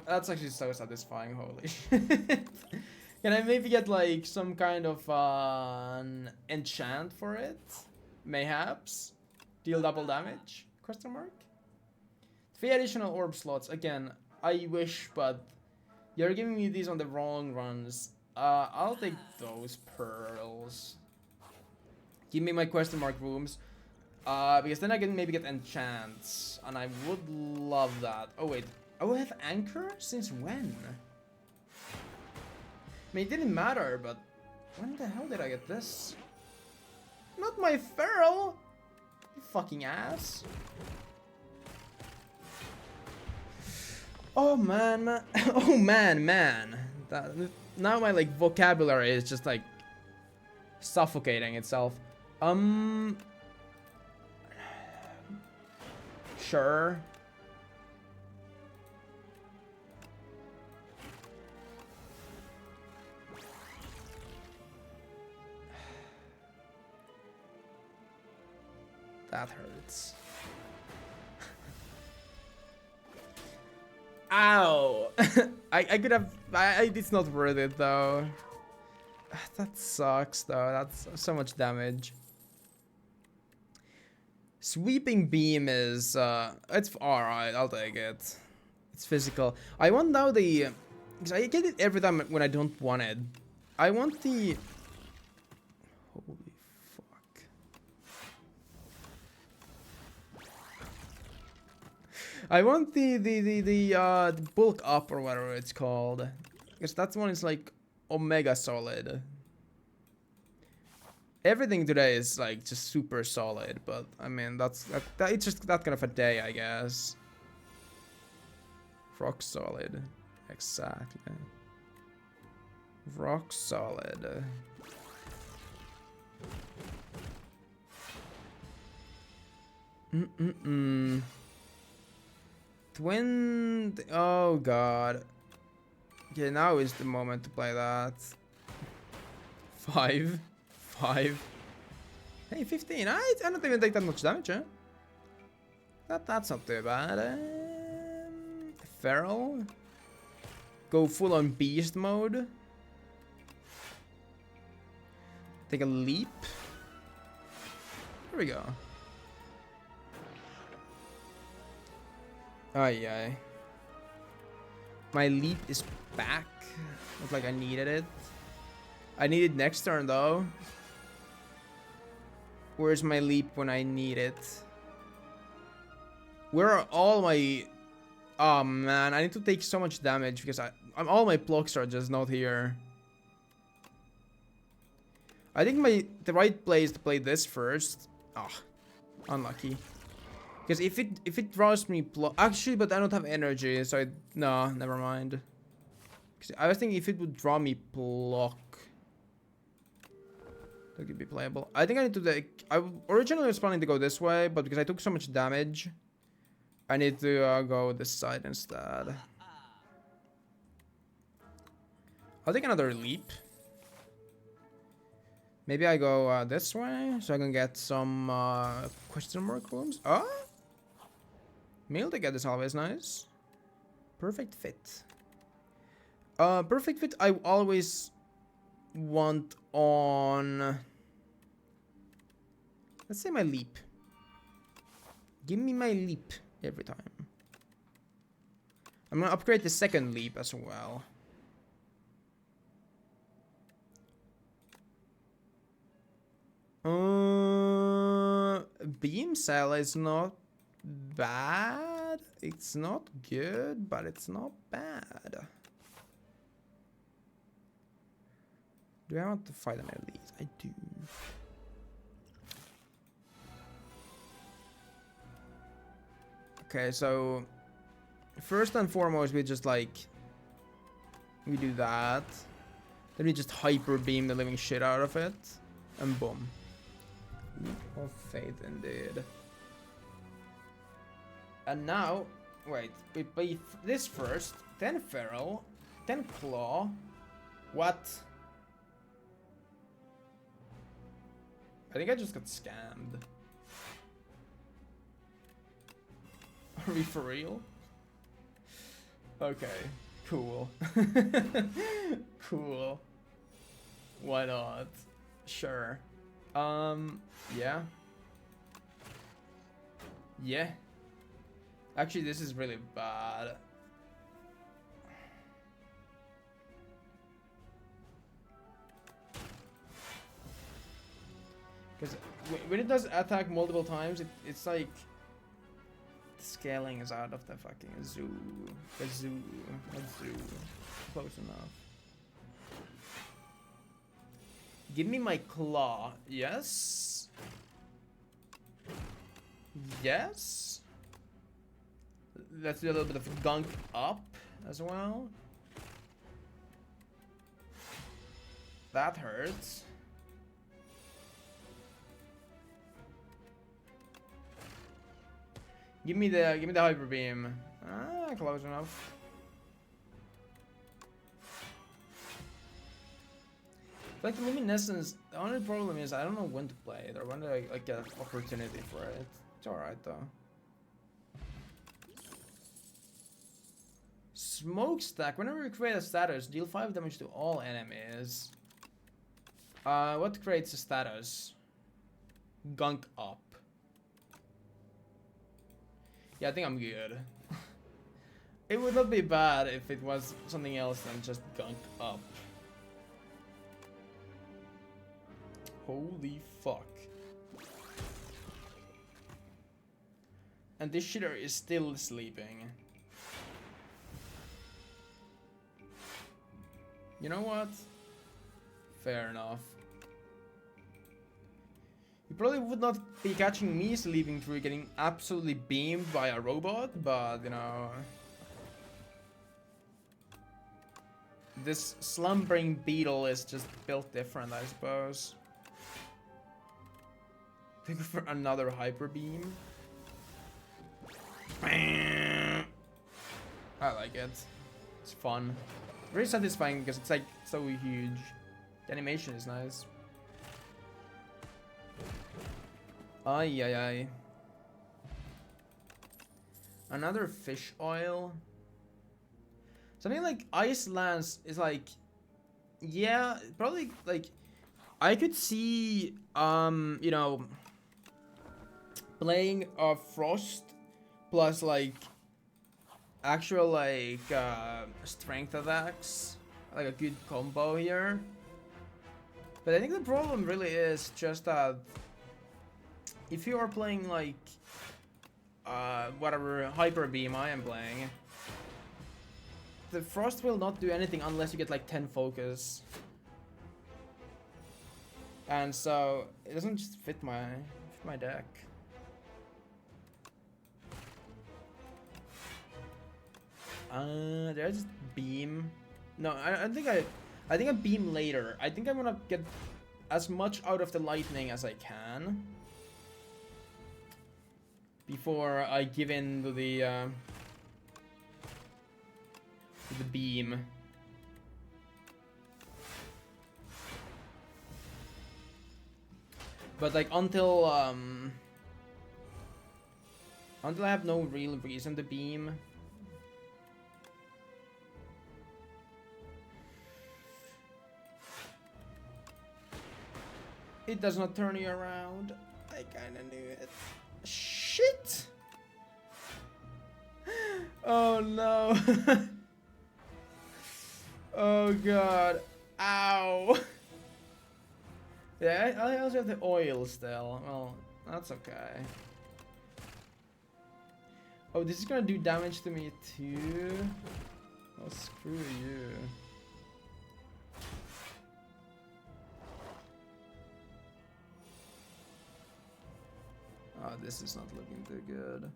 That's actually so satisfying. Holy shit. Can I maybe get like some kind of an enchant for it? Mayhaps? Deal double damage? Question mark? 3 additional orb slots. Again, I wish, but you're giving me these on the wrong runs. I'll take those pearls. Give me my question mark rooms. Because then I can maybe get enchants. And I would love that. Oh wait. Oh, I have anchor? Since when? I mean, it didn't matter, but when the hell did I get this? Not my Feral! You fucking ass. Oh man. Oh man. Now my like vocabulary is just like suffocating itself. Sure. That hurts. Ow! I could have... it's not worth it, though. That sucks, though. That's so much damage. Sweeping beam is... it's alright, I'll take it. It's physical. I want now the... because I get it every time when I don't want it. I want the... holy fuck. I want the bulk up or whatever it's called. Because that one is like omega solid. Everything today is like just super solid, but I mean that's it's just that kind of a day, I guess. Rock solid, exactly. Rock solid. Oh god. Okay, now is the moment to play that. 5. Hey, 15. I don't even take that much damage, huh? That's not too bad. Feral. Go full on beast mode. Take a leap. Here we go. Ay. My leap is back. Looks like I needed it. I need it next turn though. Where's my leap when I need it? Where are all my... oh man, I need to take so much damage because all my blocks are just not here. I think the right play is to play this first. Ah, unlucky. Because if it draws me actually, but I don't have energy, so no, never mind. I was thinking if it would draw me block, that could be playable. I think I need to take... I originally was planning to go this way, but because I took so much damage, I need to go this side instead. I'll take another leap. Maybe I go this way, so I can get some question mark rooms. Oh! Meal to get is always nice. Perfect fit. Perfect fit I always want on... let's say my leap. Give me my leap every time. I'm gonna upgrade the second leap as well. Beam cell is not bad. It's not good, but it's not bad. Do I want to fight an elite? I do. Okay, so first and foremost, we just like we do that. Then we just hyper beam the living shit out of it, and boom. Leap of faith, indeed. And now, wait, we play this first, then feral, then claw. What? I think I just got scammed. Are we for real? Okay, cool. Cool. Why not? Sure. Yeah. Yeah. Actually, this is really bad. Because when it does attack multiple times, it's like scaling is out of the fucking zoo. The zoo. Not zoo. Close enough. Give me my claw. Yes. Yes. Let's do a little bit of gunk up as well. That hurts. Give me the hyper beam. Ah, close enough. Like luminescence, the only problem is I don't know when to play it or when to like get an opportunity for it. It's alright though. Smokestack. Whenever you create a status, deal 5 damage to all enemies. What creates a status? Gunk up. Yeah, I think I'm good. It would not be bad if it was something else than just gunk up. Holy fuck. And this shitter is still sleeping. You know what? Fair enough. You probably would not be catching me sleeping through getting absolutely beamed by a robot, but you know... This slumbering beetle is just built different, I suppose. Looking for another hyper beam. I like it. It's fun. Very satisfying because it's like so huge. The animation is nice. Ay ay ay. Another fish oil. Something like Ice Lance is like, yeah, probably like I could see you know, playing a Frost plus like actual like strength attacks, like a good combo here. But I think the problem really is just that if you are playing like whatever hyper beam I am playing, the Frost will not do anything unless you get like 10 focus. And so it doesn't just fit my deck. There's beam. No, I think I beam later. I think I'm gonna get as much out of the lightning as I can before I give in to the beam. But like until I have no real reason to beam. It does not turn you around. I kinda knew it. Shit! Oh no. Oh god. Ow. Yeah, I also have the oil still. Well, that's okay. Oh, this is gonna do damage to me too? Oh, screw you. Oh, this is not looking too good.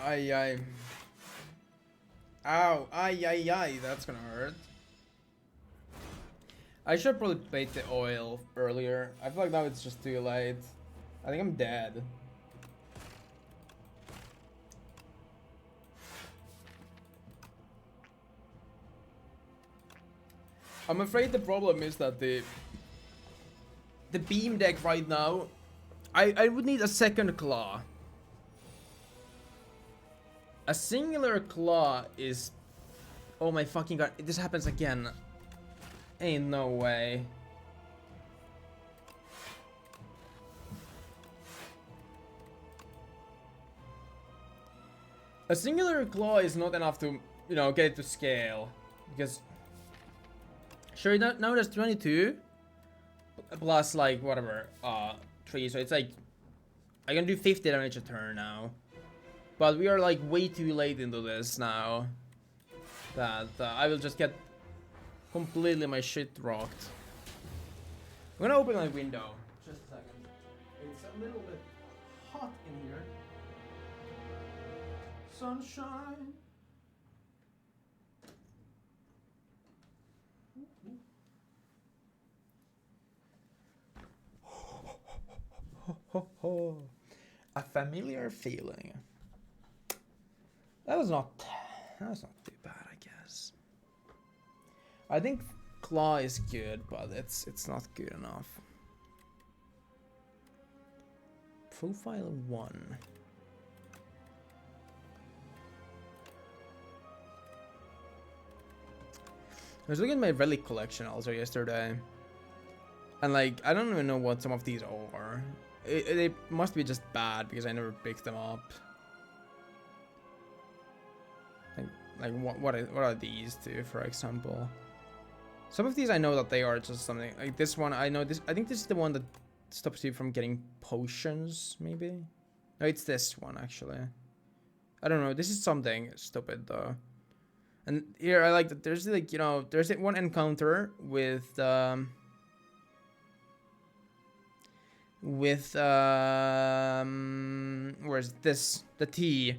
Ay ay. Ow, ay ay ay, that's gonna hurt. I should probably bait the oil earlier. I feel like now it's just too late. I think I'm dead. I'm afraid the problem is that the beam deck right now, I would need a second claw. A singular claw is... Oh my fucking god, this happens again. Ain't no way. A singular claw is not enough to, you know, get it to scale. Because... Sure, now there's 22. Plus, like, whatever, 3. So it's like... I can do 50 damage a turn now. But we are, like, way too late into this now. That I will just get... completely my shit rocked. I'm gonna open my window. Just a second. It's a little bit hot in here. Sunshine. A familiar feeling. That's not too bad, I guess. I think claw is good, but it's not good enough. Profile 1. I was looking at my relic collection also yesterday, and like I don't even know what some of these are. They must be just bad because I never picked them up. Like what are these two, for example? Some of these I know that they are just something like this one. I know this. I think this is the one that stops you from getting potions. Maybe. No, it's this one actually. I don't know. This is something stupid though. And here I like that. There's like, you know, there's one encounter with where's this, the T,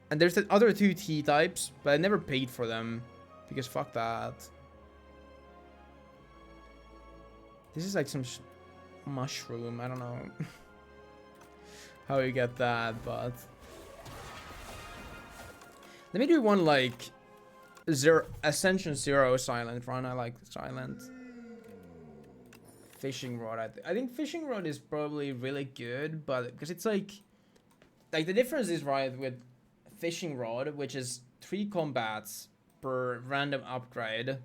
and there's the other two T types, but I never paid for them because fuck that. This is like some mushroom. I don't know how you get that, but let me do one like Ascension 0 silent run. I like silent. Fishing rod. I think fishing rod is probably really good, but because it's like the difference is right with fishing rod, which is 3 combats per random upgrade.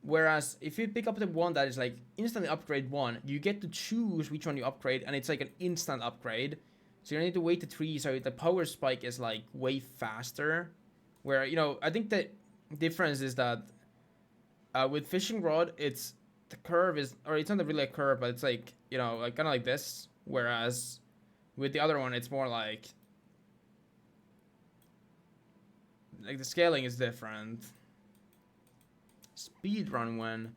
Whereas if you pick up the one that is like instantly upgrade 1, you get to choose which one you upgrade, and it's like an instant upgrade. So you don't need to wait to 3, so the power spike is like way faster. Where, you know, I think the difference is that with fishing rod, it's the curve is, or it's not really a curve, but it's like, you know, like kind of like this. Whereas with the other one, it's more like the scaling is different. Speedrun when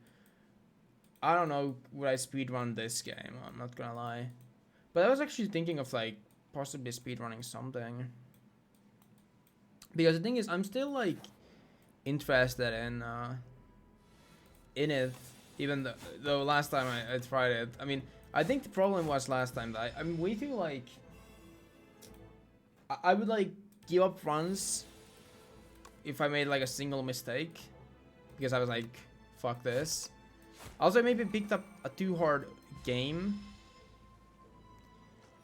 I don't know, would I speedrun this game? I'm not gonna lie, but I was actually thinking of like possibly speedrunning something, because the thing is I'm still like interested in it, even though last time I tried it. I mean, I think the problem was last time that I'm way too like I would like give up runs if I made like a single mistake, because I was like, fuck this. Also, I maybe picked up a too hard game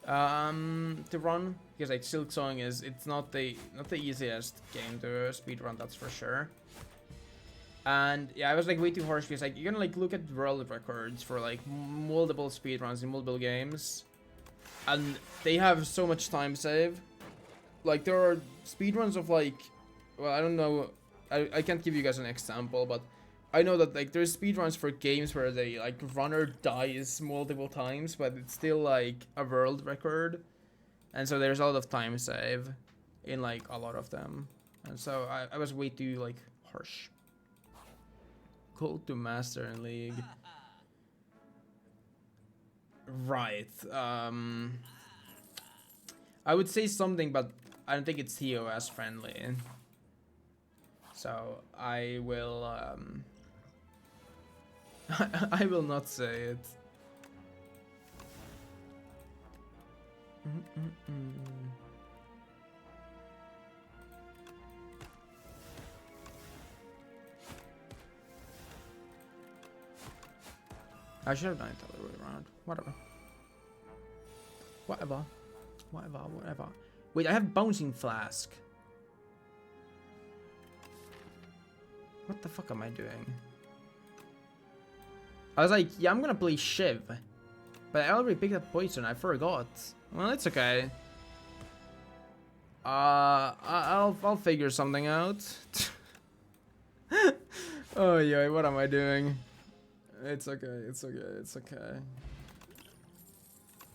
to run, because like Silk Song is, it's not the easiest game to speedrun, that's for sure. And yeah, I was like way too harsh, because like you're gonna like look at world records for like multiple speedruns in multiple games, and they have so much time save. Like there are speedruns of like, well, I don't know, I can't give you guys an example, but I know that like there's speedruns for games where they like runner dies multiple times, but it's still like a world record, and so there's a lot of time save in like a lot of them, and so I was way too like harsh. Call to master in league. Right. I would say something, but I don't think it's TOS friendly. So I will I will not say it. I should have done it the other way around. Whatever. Wait, I have bouncing flask. What the fuck am I doing? I was like, yeah, I'm gonna play Shiv, but I already picked up poison. I forgot. Well, it's okay. I'll figure something out. Oh yeah, what am I doing? It's okay.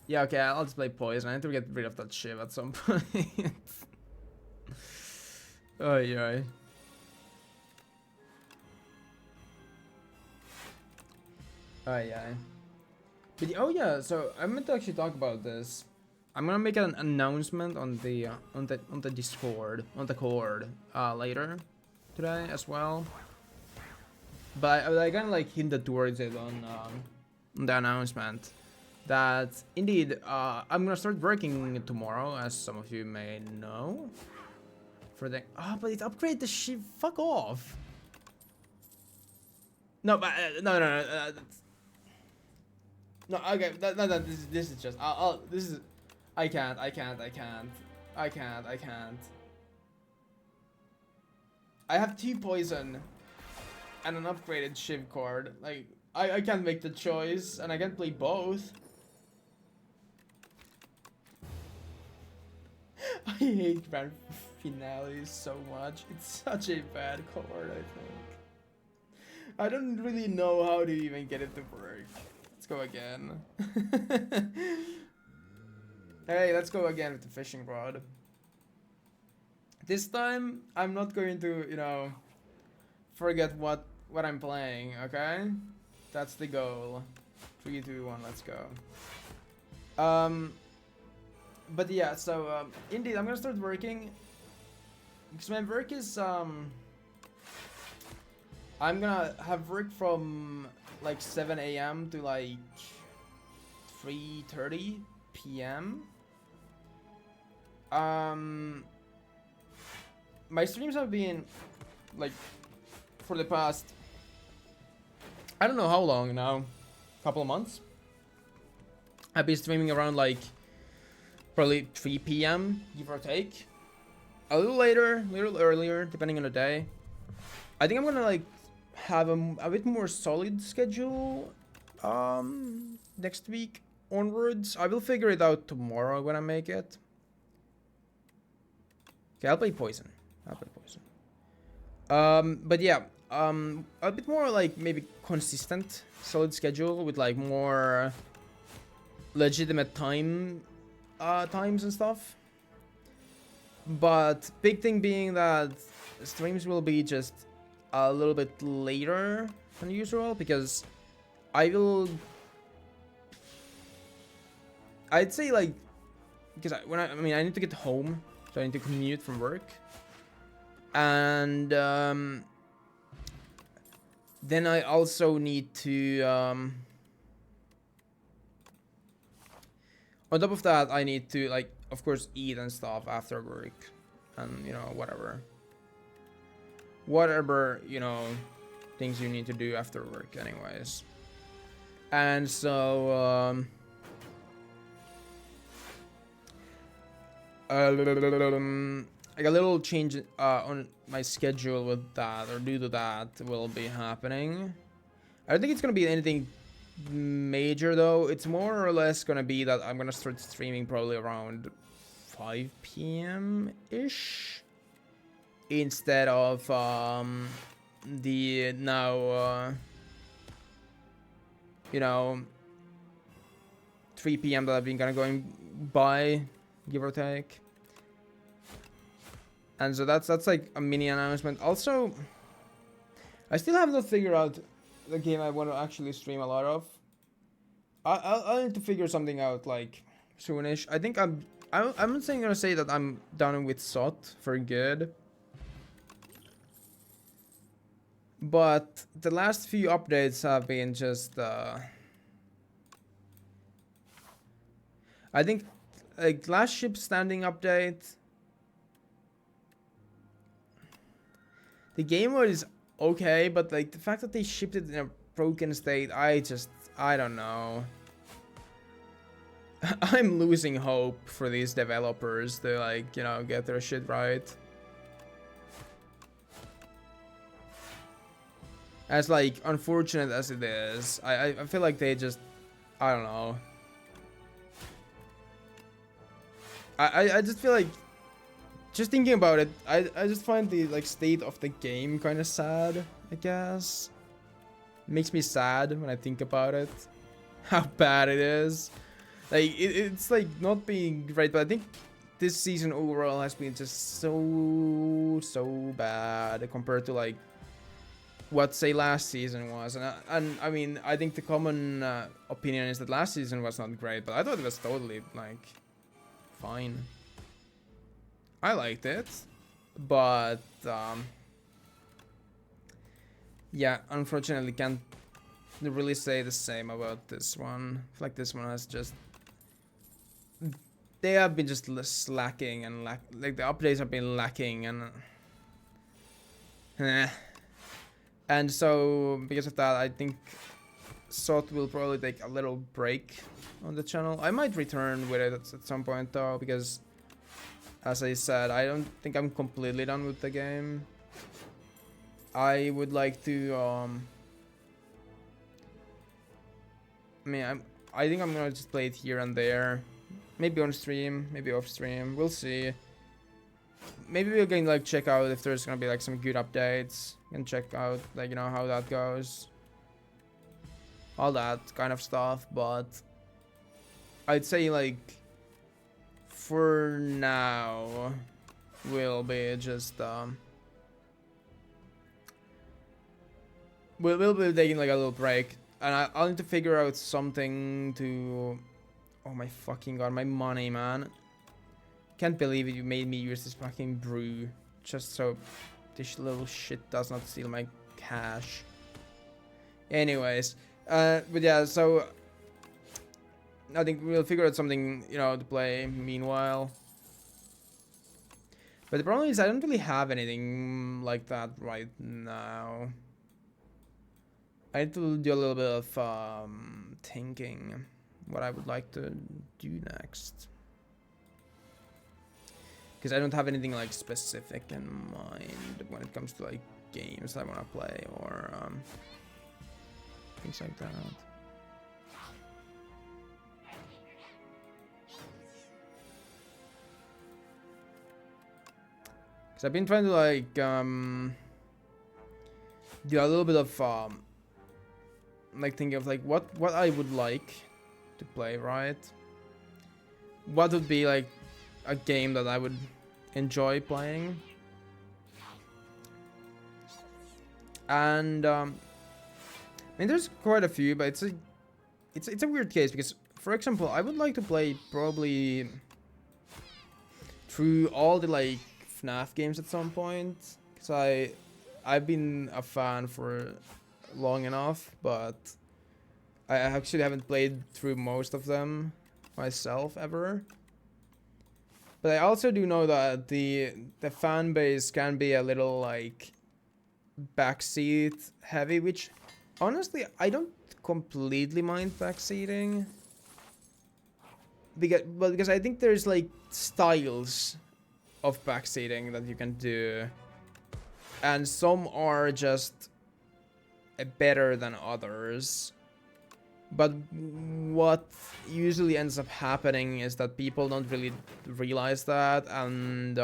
Yeah, okay, I'll just play poison. I need to get rid of that Shiv at some point. Oh yeah. Oh yeah. But oh yeah, so I meant to actually talk about this. I'm gonna make an announcement on the Discord, on the Cord later. today as well. But I kind of like hinted towards it on the announcement that indeed I'm gonna start working tomorrow, as some of you may know. For the but it upgraded the ship. Fuck off. No, but no. No, okay. No. This is just. This is. I can't. I have 2 poison and an upgraded shiv card. Like, I can't make the choice, and I can't play both. I hate grand finales so much. It's such a bad card, I think. I don't really know how to even get it to work. Let's go again. Hey, let's go again with the fishing rod. This time, I'm not going to, you know, forget what I'm playing, okay? That's the goal. 3, 2, 1, let's go. But yeah, so indeed, I'm gonna start working because my work is I'm gonna have work from like 7 a.m. to like 3:30 p.m. My streams have been like for the past, I don't know how long now, couple of months. I've been streaming around like probably 3 p.m. give or take, a little later, a little earlier, depending on the day. I think I'm gonna like have a bit more solid schedule next week onwards. I will figure it out tomorrow when I make it. Okay, I'll play poison. But yeah, a bit more like maybe consistent, solid schedule with like more legitimate times and stuff. But big thing being that streams will be just a little bit later than usual, because I'd say like, because I need to get home, so I need to commute from work. And then I also need to on top of that, I need to, like, of course, eat and stuff after work, and you know, whatever, you know, things you need to do after work anyways. And so like a little change on my schedule with that, or due to that, will be happening. I don't think it's gonna be anything major though. It's more or less gonna be that I'm gonna start streaming probably around 5 p.m. ish, instead of the now you know, 3 p.m. that I've been kind of going by, give or take. And so that's like a mini announcement. Also, I still have not figured out the game I want to actually stream a lot of. I'll need to figure something out like soonish. I think I'm not saying gonna say that I'm done with SOT for good, but the last few updates have been just I think like last ship standing update, the game was okay, but like the fact that they shipped it in a broken state, I don't know. I'm losing hope for these developers to, like, you know, get their shit right. As like unfortunate as it is, I feel like they just, I don't know. I just feel like, just thinking about it, I just find the like state of the game kind of sad, I guess. It makes me sad when I think about it, how bad it is. Like it's like not being great, but I think this season overall has been just so bad compared to like what, say, last season was. And I mean, I think the common opinion is that last season was not great, but I thought it was totally like fine. I liked it, but Yeah, unfortunately can't really say the same about this one. I feel like this one has just... They have been just slacking and like the updates have been lacking and... And so, because of that, I think Sot will probably take a little break on the channel. I might return with it at some point though, because as I said, I don't think I'm completely done with the game. I would like to, I think I'm gonna just play it here and there. Maybe on stream, maybe off stream, we'll see. Maybe we can like check out if there's gonna be like some good updates and check out like, you know, how that goes. All that kind of stuff, but I'd say like for now we'll be just we'll be taking like a little break, and I'll need to figure out something to... Oh my fucking god, my money, man. Can't believe it, you made me use this fucking brew just so this little shit does not steal my cash. Anyways, but yeah, so I think we'll figure out something, you know, to play meanwhile. But the problem is I don't really have anything like that right now. I need to do a little bit of thinking what I would like to do next. Because I don't have anything like specific in mind when it comes to like games I want to play or things like that. Because I've been trying to like do a little bit of like thinking of like what I would like to play, right? What would be like a game that I would enjoy playing? And I mean, there's quite a few, but it's a weird case because, for example, I would like to play probably through all the like FNAF games at some point, because I've been a fan for long enough, but I actually haven't played through most of them myself ever. But I also do know that the fan base can be a little like backseat heavy, which honestly I don't completely mind backseating. Because I think there's like styles of backseating that you can do, and some are just better than others. But what usually ends up happening is that people don't really realize that, and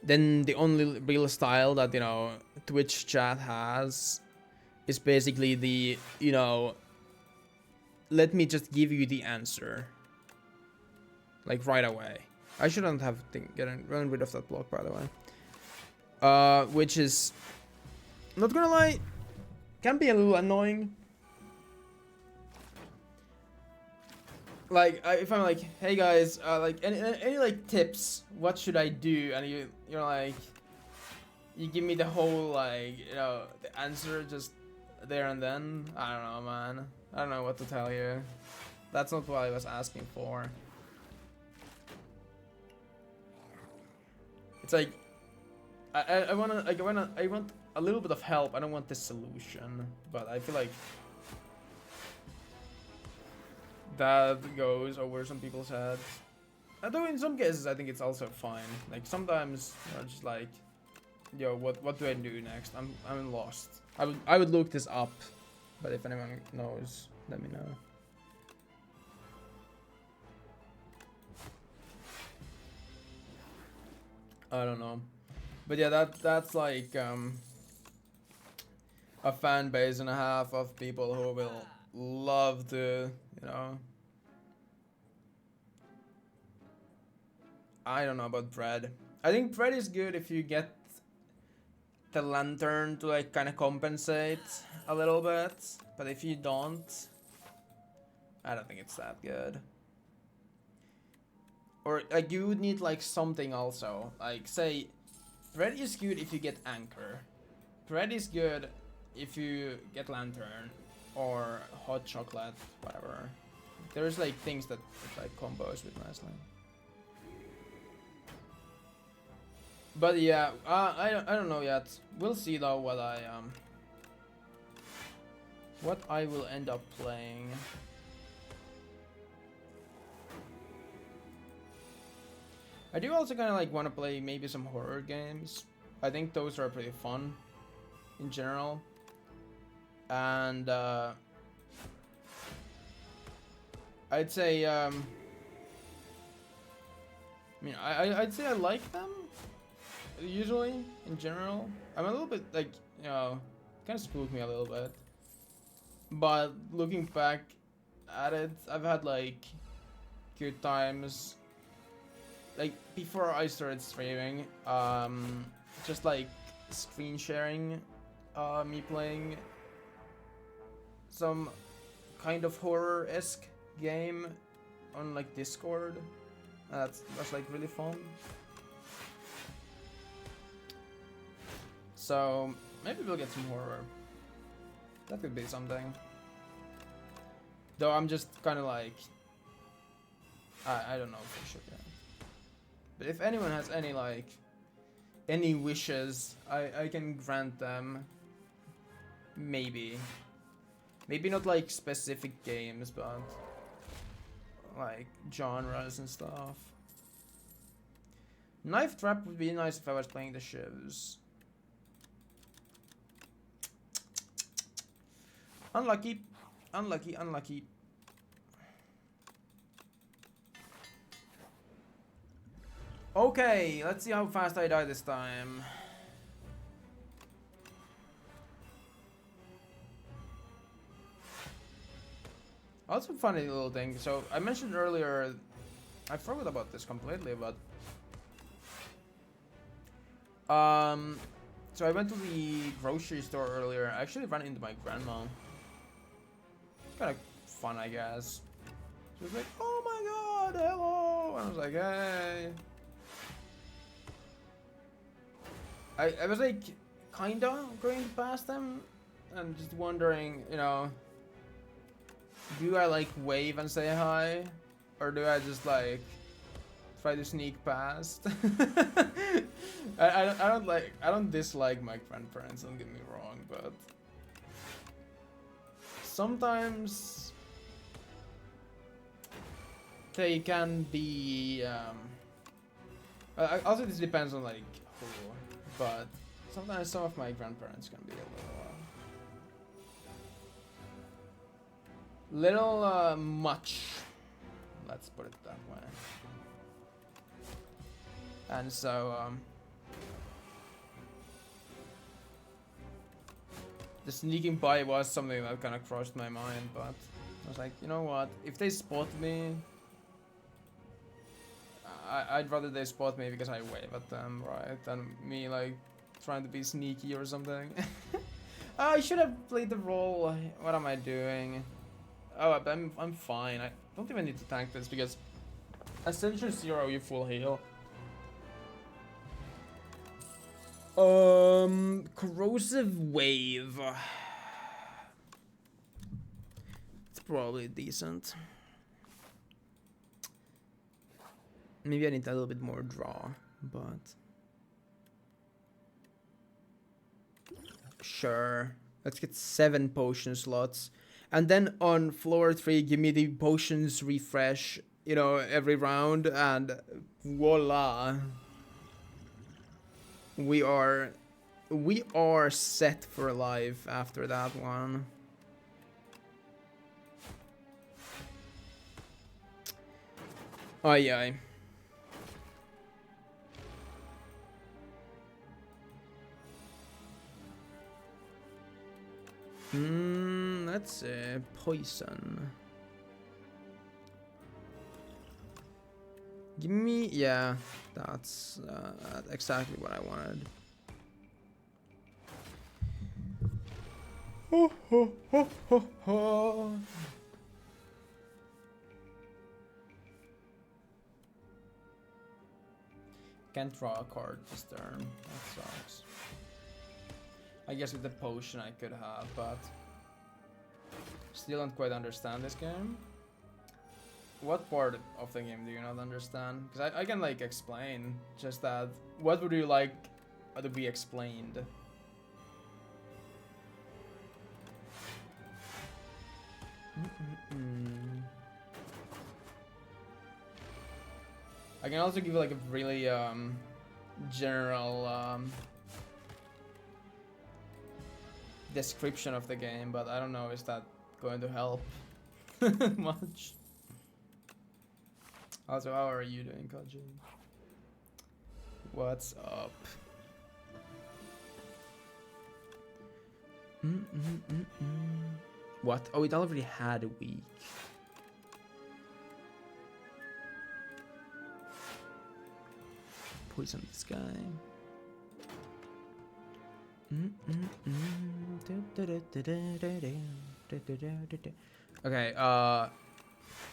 then the only real style that, you know, Twitch chat has is basically the, you know, let me just give you the answer, like right away. I shouldn't have gotten rid of that block, by the way. Which is, not gonna lie, can be a little annoying. Like, if I'm like, hey guys, like, any like tips, what should I do? And you're like, you give me the whole, like, you know, the answer just there and then. I don't know, man. I don't know what to tell you. That's not what I was asking for. It's like, I want a little bit of help. I don't want the solution, but I feel like that goes over some people's heads. Although in some cases I think it's also fine. Like sometimes, you know, just like, yo, what do I do next? I'm lost. I would look this up, but if anyone knows, let me know. I don't know, but yeah, that's like a fan base and a half of people who will love to, you know. I don't know about bread. I think bread is good if you get the lantern to like kind of compensate a little bit, but if you don't, I don't think it's that good. Or like you would need like something also, like say bread is good if you get anchor, bread is good if you get lantern or hot chocolate, whatever. There's like things that like combos with nicely. But yeah, I don't know yet. We'll see though what I will end up playing. I do also kind of like want to play maybe some horror games. I think those are pretty fun in general. And I'd say I mean I'd say I like them usually in general. I'm a little bit like, you know, kind of spooked me a little bit. But looking back at it, I've had like good times. Like before I started streaming, just like screen sharing, me playing some kind of horror-esque game on like Discord. That's like really fun. So maybe we'll get some horror. That could be something. Though I'm just kind of like, I don't know if I should. Yeah. But if anyone has any like any wishes, I can grant them. Maybe not like specific games, but like genres and stuff. Knife trap would be nice if I was playing the shivs. Unlucky. Okay, let's see how fast I die this time. Also funny little thing. So I mentioned earlier, I forgot about this completely, but so I went to the grocery store earlier. I actually ran into my grandma. It's kind of fun, I guess. She was like, "Oh my god, hello!" And I was like, "Hey." I was like, kinda going past them and just wondering, you know, do I like wave and say hi, or do I just like try to sneak past? I don't dislike my grandparents, don't get me wrong, but sometimes they can be also this depends on like who, but sometimes some of my grandparents can be a little much, let's put it that way. And so the sneaking by was something that kind of crossed my mind, but I was like, you know what, if they spot me, I'd rather they spot me because I wave at them, right, than me like trying to be sneaky or something. I should have played the role. What am I doing? Oh, I'm fine. I don't even need to tank this because Ascension 0, you full heal. Corrosive wave. It's probably decent. Maybe I need a little bit more draw, but sure. Let's get 7 potion slots. And then on floor 3, give me the potions refresh, you know, every round, and voila. We are set for life after that one. Aye aye. Let's see. Poison. Give me, yeah, that's exactly what I wanted. Ho ho ho ho ho. Can't draw a card this turn. That sucks. I guess with the potion I could have, but still don't quite understand this game. What part of the game do you not understand? Because I can like explain, just that what would you like to be explained? I can also give like a really general description of the game, but I don't know, is that going to help much? Also, how are you doing, Koji? What's up? What? Oh, it already had a week. Poison this guy. Okay,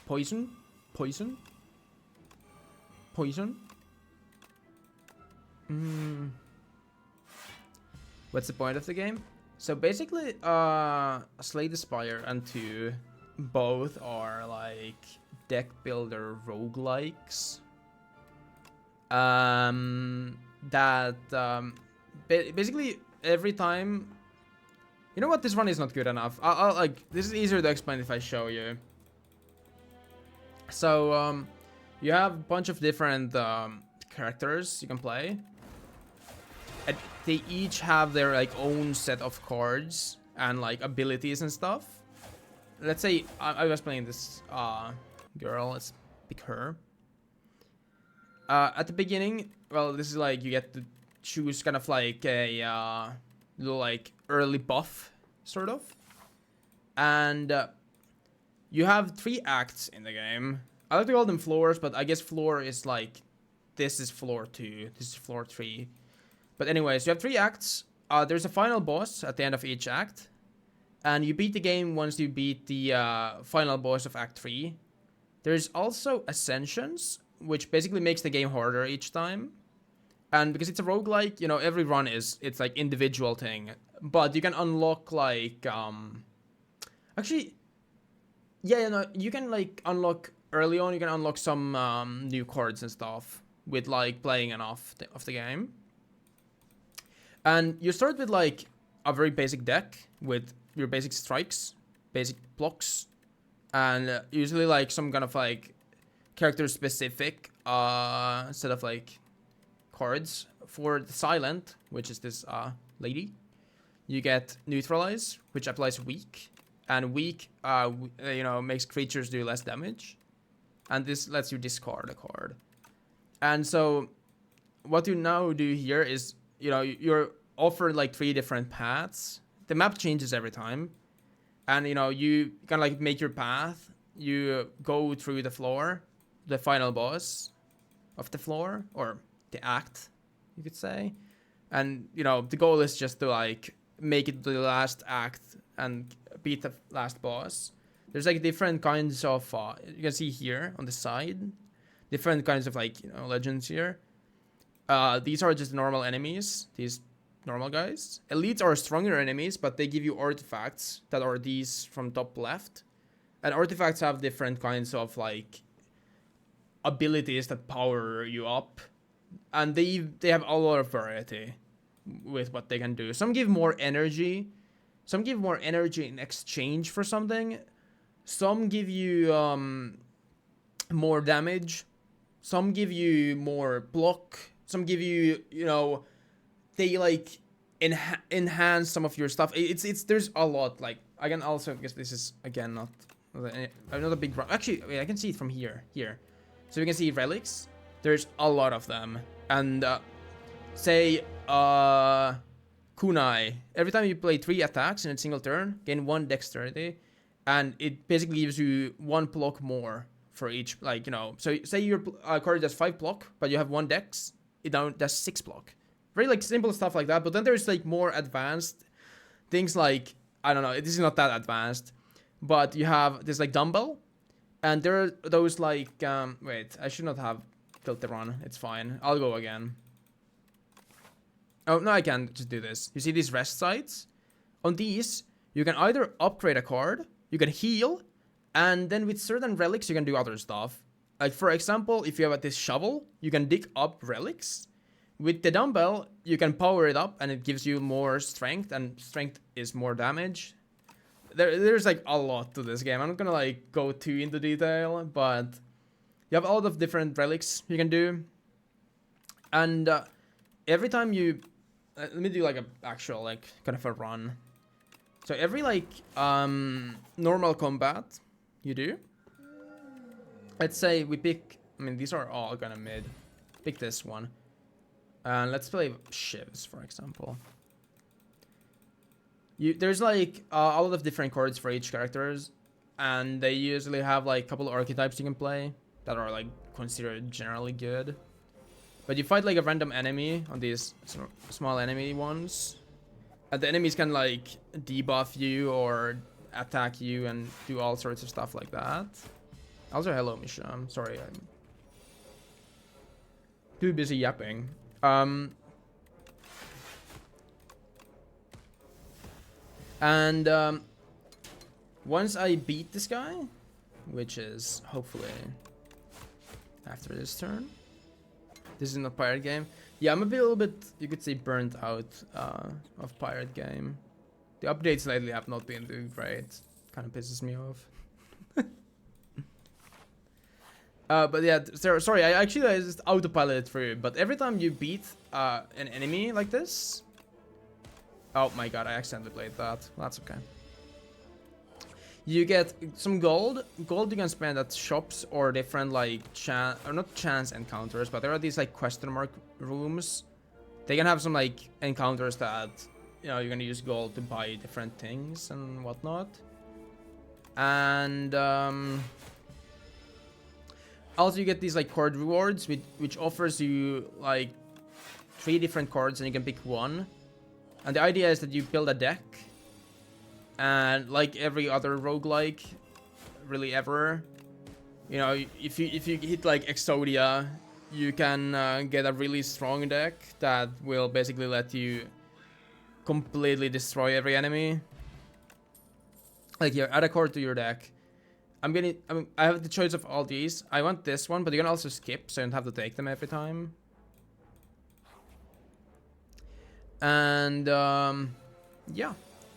poison? Poison? Poison? What's the point of the game? So basically, Slay the Spire and 2 both are like deck builder roguelikes. Basically every time, you know what, this one is not good enough. I'll like, this is easier to explain if I show you. So you have a bunch of different characters you can play. And they each have their like own set of cards and like abilities and stuff. Let's say I was playing this girl. Let's pick her. At the beginning, well, this is like you get to choose kind of like a little like early buff, sort of. And you have 3 acts in the game. I like to call them floors, but I guess floor is like, this is floor 2, this is floor 3. But anyways, you have 3 acts. There's a final boss at the end of each act. And you beat the game once you beat the final boss of Act 3. There's also Ascensions, which basically makes the game harder each time. And because it's a roguelike, you know, every run it's like individual thing. But you can unlock like, actually, yeah, you know, you can like unlock, early on you can unlock some new cards and stuff with like playing enough of the game. And you start with like a very basic deck with your basic strikes, basic blocks, and usually like some kind of like character specific set of like cards. For the silent, which is this lady, you get neutralize, which applies weak, and weak you know, makes creatures do less damage, and this lets you discard a card. And so what you now do here is, you know, you're offered like 3 different paths. The map changes every time, and you know, you kind of like make your path. You go through the floor, the final boss of the floor, or the act, you could say. And you know, the goal is just to like make it to the last act and beat the last boss. There's like different kinds of you can see here on the side, different kinds of like, you know, legends here. These are just normal enemies, these normal guys. Elites are stronger enemies, but they give you artifacts that are these from top left. And artifacts have different kinds of like abilities that power you up, and they have a lot of variety with what they can do. Some give more energy, some give more energy in exchange for something. Some give you more damage. Some give you more block. Some give you, you know, they like enhance some of your stuff. It's there's a lot. Like I can also, because this is again not a big, actually wait, I can see it from here. So we can see relics. There's a lot of them. And say kunai, every time you play 3 attacks in a single turn, gain 1 dexterity, and it basically gives you 1 block more for each, like, you know, so say your card does 5 block, but you have 1 dex, it now does 6 block. Very like simple stuff like that. But then there's like more advanced things, like, I don't know, this is not that advanced, but you have this like dumbbell, and there are those like wait, I should not have built the run, it's fine, I'll go again. Oh, no, I can just do this. You see these rest sites? On these, you can either upgrade a card, you can heal, and then with certain relics, you can do other stuff. Like, for example, if you have this shovel, you can dig up relics. With the dumbbell, you can power it up, and it gives you more strength, and strength is more damage. There's like a lot to this game. I'm not gonna like go too into detail, but you have a lot of different relics you can do. And every time you... let me do like a actual like kind of a run. So every like normal combat you do, let's say we pick... I mean, these are all kind of mid. Pick this one. And let's play Shivs, for example. There's like a lot of different cards for each characters, and they usually have like a couple of archetypes you can play that are like considered generally good. But you fight like a random enemy on these small enemy ones, and the enemies can like debuff you or attack you and do all sorts of stuff like that. Also, hello, Misha. I'm sorry, I'm too busy yapping. And once I beat this guy, which is hopefully after this turn. This is not pirate game. Yeah, I'm a little bit, you could say, burnt out of pirate game. The updates lately have not been doing great. Kind of pisses me off. But yeah, sorry, I just autopiloted through. But every time you beat an enemy like this... Oh my god, I accidentally played that. Well, that's okay. You get some gold. Gold you can spend at shops or different like not chance encounters, but there are these like question mark rooms. They can have some like encounters that, you know, you're gonna use gold to buy different things and whatnot. And also you get these like card rewards which offers you like 3 different cards and you can pick one. And the idea is that you build a deck. And like every other roguelike, really ever, you know, if you hit like Exodia, you can get a really strong deck that will basically let you completely destroy every enemy. Like, you add a card to your deck. I have the choice of all these. I want this one, but you can also skip, so you don't have to take them every time. And yeah.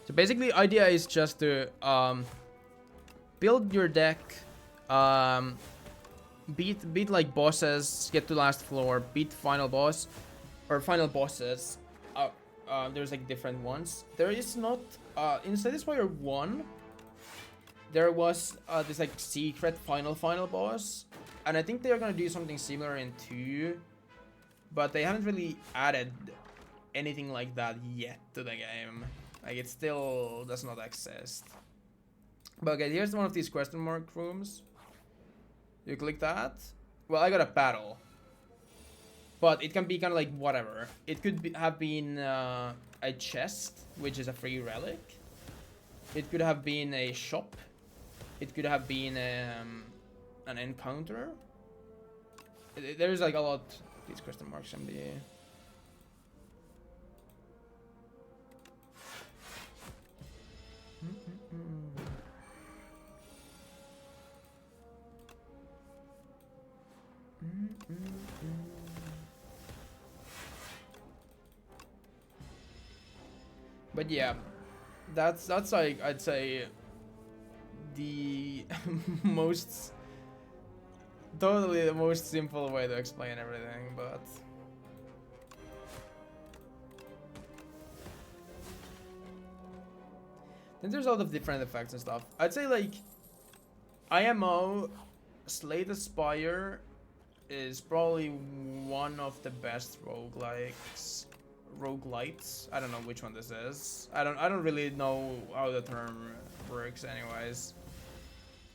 So basically, idea is just to build your deck, beat like bosses, get to last floor, beat final boss or final bosses. There's like different ones. There is not in Spire 1. There was this like secret final boss, and I think they are gonna do something similar in 2, but they haven't really added anything like that yet to the game. Like, it still does not exist. But okay, here's one of these question mark rooms. You click that. Well, I got a battle. But it can be kind of like whatever. It could have been a chest, which is a free relic. It could have been a shop. It could have been an encounter. There's like a lot of these question marks can be... But yeah, that's like, I'd say, the totally the most simple way to explain everything, but then there's a lot of different effects and stuff. I'd say like IMO Slay the Spire is probably one of the best roguelites. I don't know which one this is. I don't really know how the term works anyways.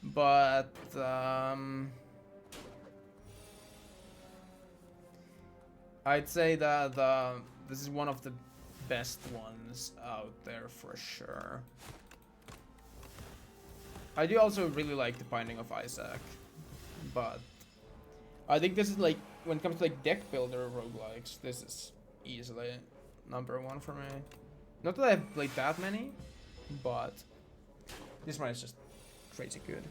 But I'd say that this is one of the best ones out there for sure. I do also really like the Binding of Isaac, but I think this is like, when it comes to like deck builder roguelikes, this is easily #1 for me. Not that I've played that many, but this one is just crazy good.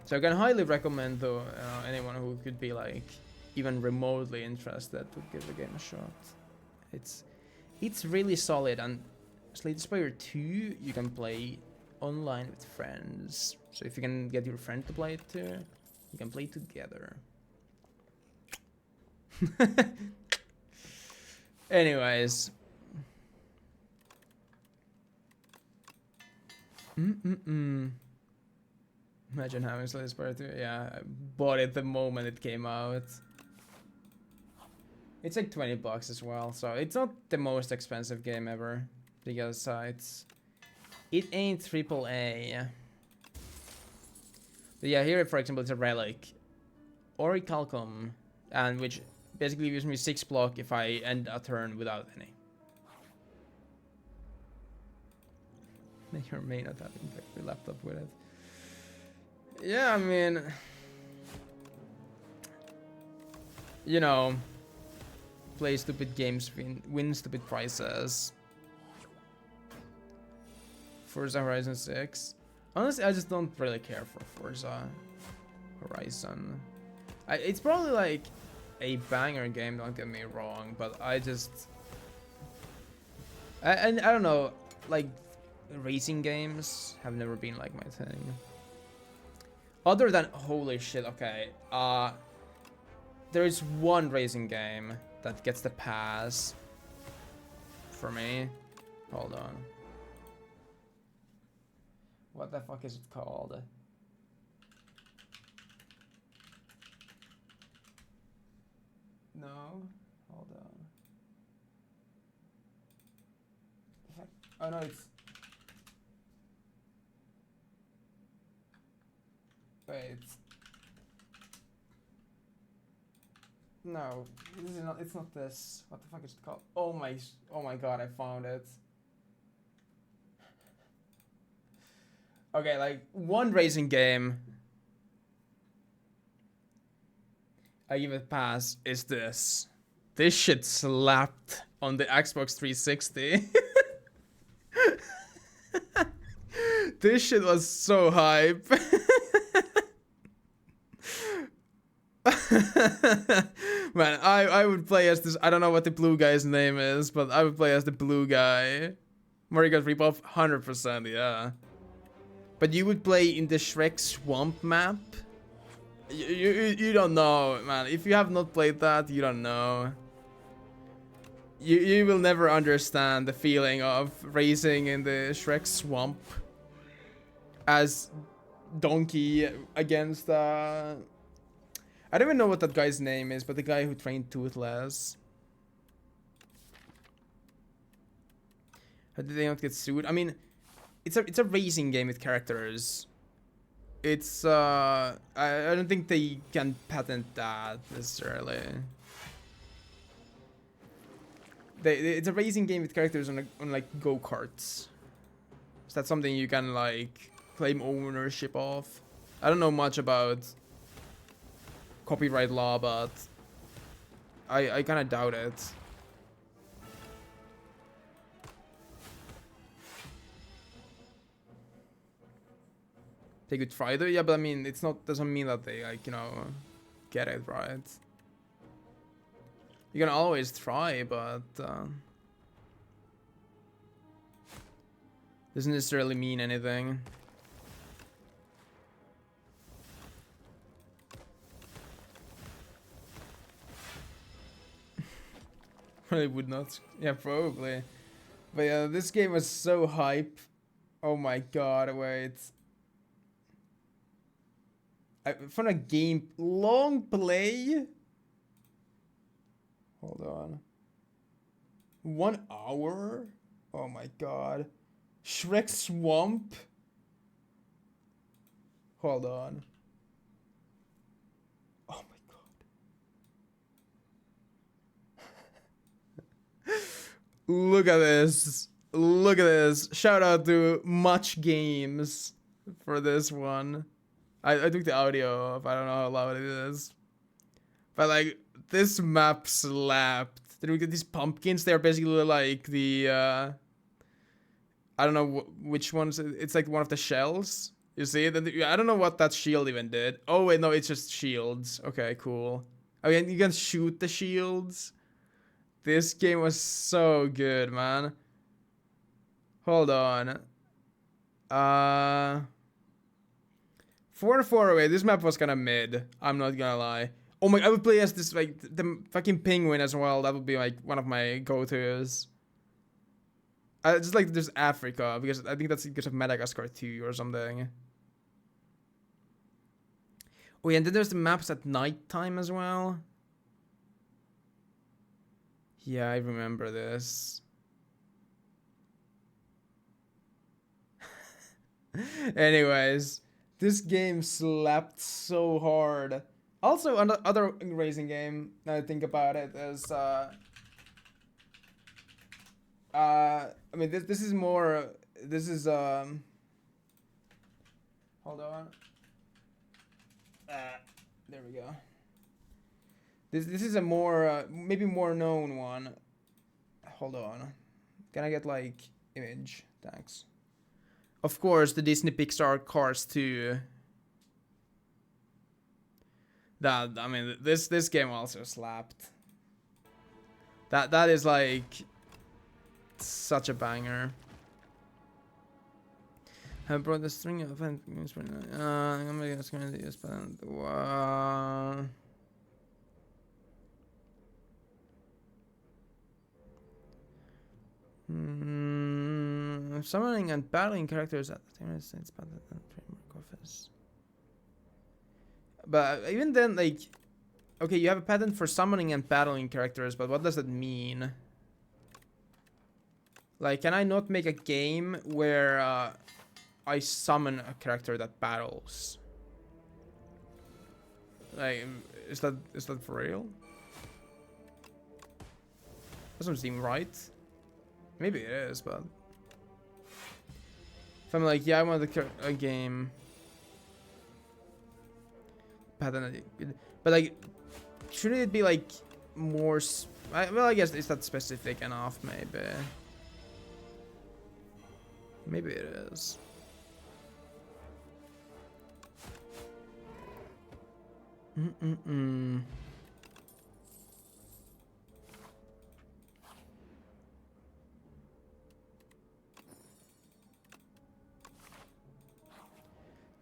So I can highly recommend though anyone who could be like even remotely interested to give the game a shot. It's really solid, and Spire 2 you can play online with friends. So if you can get your friend to play it too, you can play together. Anyways. Imagine having Spire 2. Yeah, I bought it the moment it came out. It's like $20 as well, so it's not the most expensive game ever, because it ain't AAA. But yeah, here for example it's a relic, Orichalcum, and which basically gives me 6 block if I end a turn without any. You may not have your laptop with it. Yeah, I mean, you know, play stupid games, win stupid prizes. Forza Horizon 6. Honestly, I just don't really care for Forza Horizon. It's probably like a banger game, don't get me wrong, but I just... I don't know, like, racing games have never been like my thing. Other than, holy shit, okay, there is one racing game that gets the pass for me. Hold on. What the fuck is it called? No, hold on. Oh no, it's... Wait. No, this is not. It's not this. What the fuck is it called? Oh my god! I found it. Okay, like one racing game I give it a pass is this. This shit slapped on the Xbox 360. This shit was so hype. Man, I would play as this. I don't know what the blue guy's name is, but I would play as the blue guy. Mario Kart Ripoff, 100%, yeah. But you would play in the Shrek Swamp map? You don't know, man. If you have not played that, you don't know. You will never understand the feeling of racing in the Shrek Swamp as Donkey against I don't even know what that guy's name is, but the guy who trained Toothless. How did they not get sued? I mean, it's a racing game with characters. It's I don't think they can patent that necessarily. It's a racing game with characters on like go-karts. Is that something you can like claim ownership of? I don't know much about copyright law, but I kind of doubt it. They could try though, yeah, but I mean, it's not, doesn't mean that they like, you know, get it right. You can always try, but doesn't necessarily mean anything. Probably would not. Yeah, probably. But yeah, this game was so hype. Oh my god, wait. I found a game long play. Hold on. 1 hour? Oh my god. Shrek Swamp? Hold on. Oh my god. Look at this. Look at this. Shout out to Much Games for this one. I took the audio off. I don't know how loud it is. But like, this map slapped. Then we get these pumpkins. They're basically like the, I don't know which ones. It's like one of the shells. You see it? I don't know what that shield even did. Oh wait, no, it's just shields. Okay, cool. I mean, you can shoot the shields. This game was so good, man. Hold on. 4 away. This map was kind of mid. I'm not gonna lie. Oh my! I would play as this like the fucking penguin as well. That would be like one of my go-tos. Just like there's Africa because I think that's because of Madagascar 2 or something. Oh yeah, and then there's the maps at nighttime as well. Yeah, I remember this. Anyways, this game slapped so hard. Also, another racing game, now I think about it, is I mean this is more, this is hold on. There we go. This is a more maybe more known one. Hold on. Can I get like image? Thanks. Of course, the Disney Pixar Cars 2. That, I mean, this game also slapped. That is like such a banger. I brought the string of I'm gonna use wow. Summoning and battling characters at the United States Patent and Trademark Office. But even then, like, okay, you have a patent for summoning and battling characters, but what does that mean? Like, can I not make a game where I summon a character that battles? Like, is that for real? Doesn't seem right. Maybe it is, but if I'm like, yeah, I want a game pattern, but like, shouldn't it be like more? Well, I guess it's not specific enough. Maybe it is.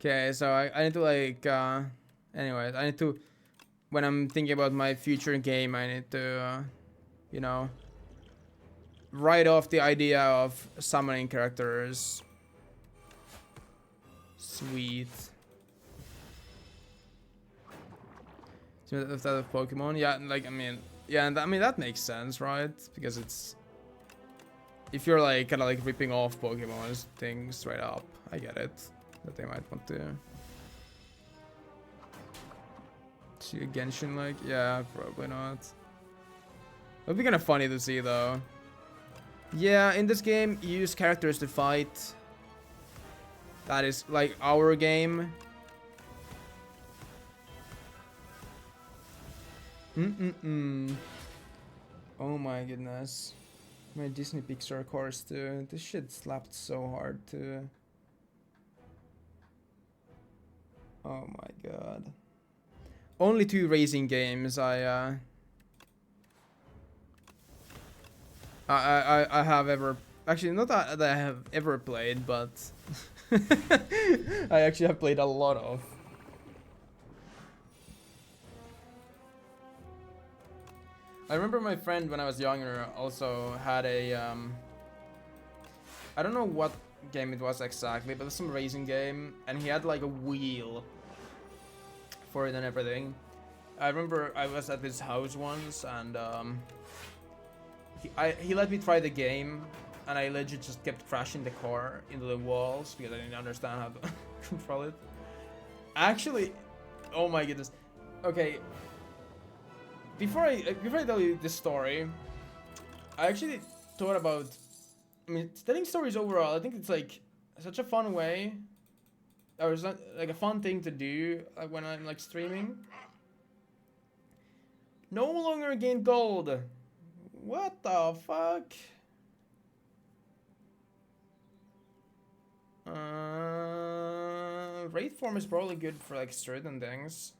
Okay, so I need to like, anyways, I need to, when I'm thinking about my future game, I need to, you know, write off the idea of summoning characters. Sweet. So if that of Pokemon, yeah, like, I mean, yeah, and I mean, that makes sense, right? Because it's, if you're like, kind of like ripping off Pokemon's things straight up, I get it. That they might want to see a Genshin, like, yeah, probably not. It'll be kind of funny to see though. Yeah, in this game you use characters to fight. That is like our game. Oh my goodness. My Disney Pixar Cars too. This shit slapped so hard too. Oh my god. Only 2 racing games I have ever, actually not that I have ever played, but I actually have played a lot of. I remember my friend when I was younger also had a I don't know what game it was exactly, but it was some racing game, and he had like a wheel for it and everything. I remember I was at his house once, and he let me try the game, and I legit just kept crashing the car into the walls because I didn't understand how to control it. Actually, oh my goodness. Okay, before I tell you this story, I actually thought about, I mean, telling stories overall, I think it's like such a fun way. or it's not, like a fun thing to do when I'm like streaming. No longer gain gold. What the fuck? Raid form is probably good for like certain things.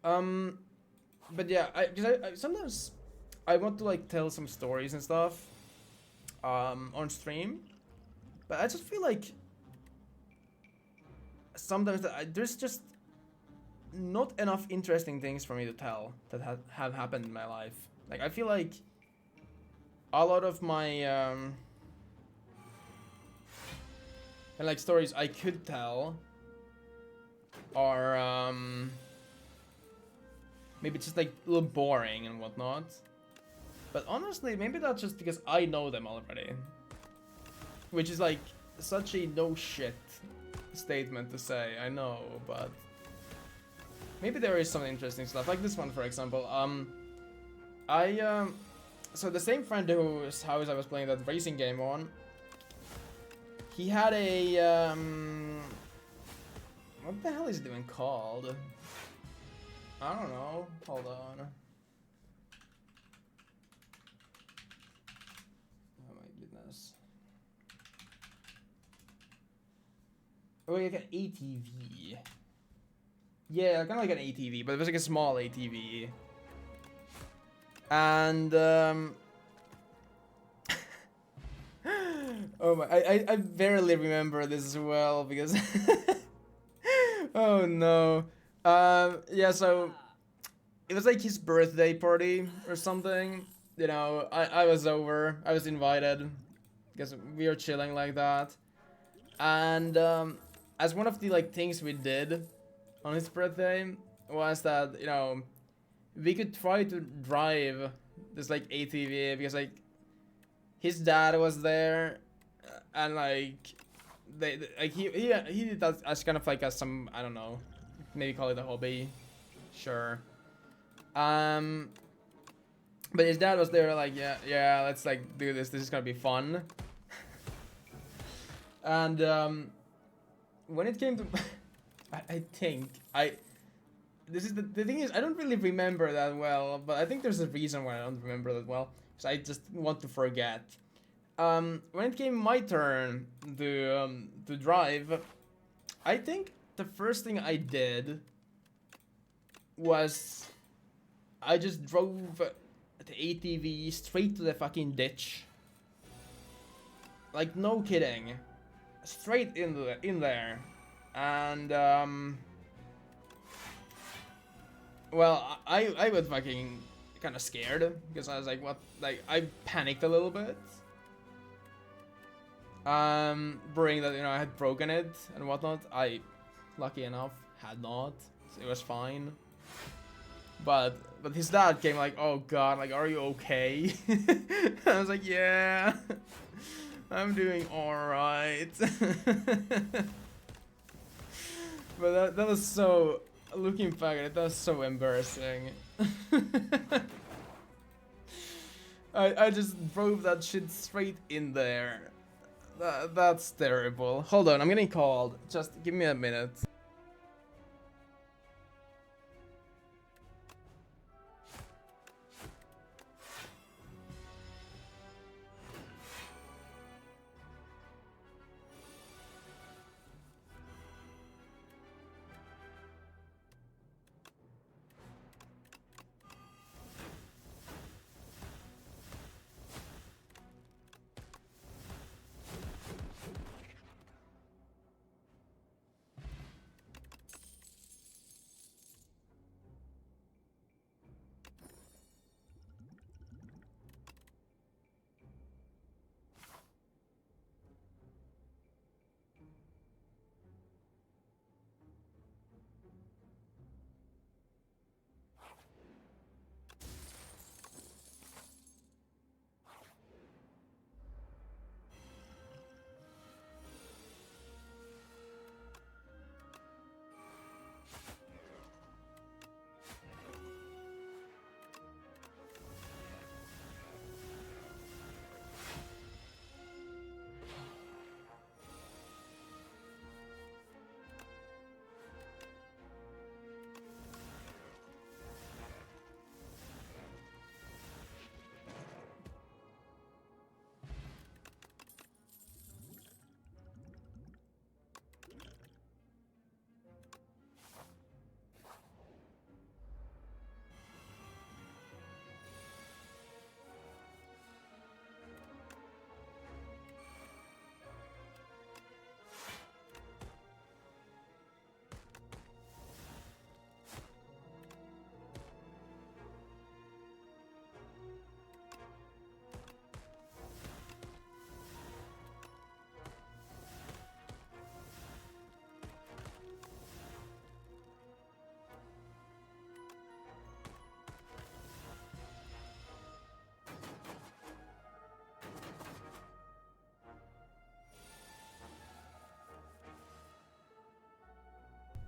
But yeah, I sometimes I want to like tell some stories and stuff on stream, but I just feel like sometimes there's just not enough interesting things for me to tell that have happened in my life. Like I feel like a lot of my and like stories I could tell are maybe just like a little boring and whatnot. But honestly, maybe that's just because I know them already. Which is like such a no shit statement to say, I know, but maybe there is some interesting stuff. Like this one, for example. So the same friend whose house I was playing that racing game on, he had a what the hell is it even called? I don't know. Hold on. Oh my goodness. Oh, like an ATV. Yeah, kind of like an ATV, but it was like a small ATV. And oh my, I barely remember this as well because oh no. Yeah, so it was like his birthday party or something. You know, I was over, I was invited because we were chilling like that. And as one of the like things we did on his birthday was that, you know, we could try to drive this like ATV because like his dad was there and like they like he did that as kind of like as some, I don't know, maybe call it a hobby, sure. But his dad was there like, yeah, let's like do this is gonna be fun. And when it came to I think this is the thing is I don't really remember that well, but I think there's a reason why I don't remember that well, because I just want to forget. When it came my turn to drive, I think the first thing I did was I just drove the ATV straight to the fucking ditch. Like no kidding, straight in there, and well, I was fucking kind of scared because I was like, what? Like I panicked a little bit. Worrying that, you know, I had broken it and whatnot. I, lucky enough, had not. So it was fine. But his dad came like, oh god, like, are you okay? I was like, yeah, I'm doing alright. But that was so, looking back at it, that was so embarrassing. I just drove that shit straight in there. That's terrible. Hold on, I'm getting called. Just give me a minute.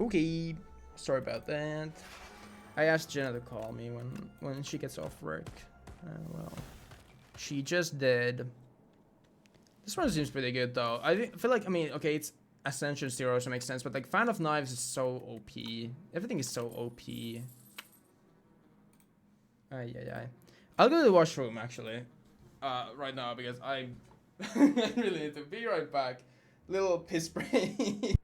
Okay, sorry about that. I asked Jenna to call me when she gets off work. Well, she just did. This one seems pretty good though. I feel like, I mean, okay, it's Ascension Zero, so it makes sense, but like Fan of Knives is so OP. Everything is so OP. Ay. I'll go to the washroom actually, right now because I really need to be right back. Little piss break.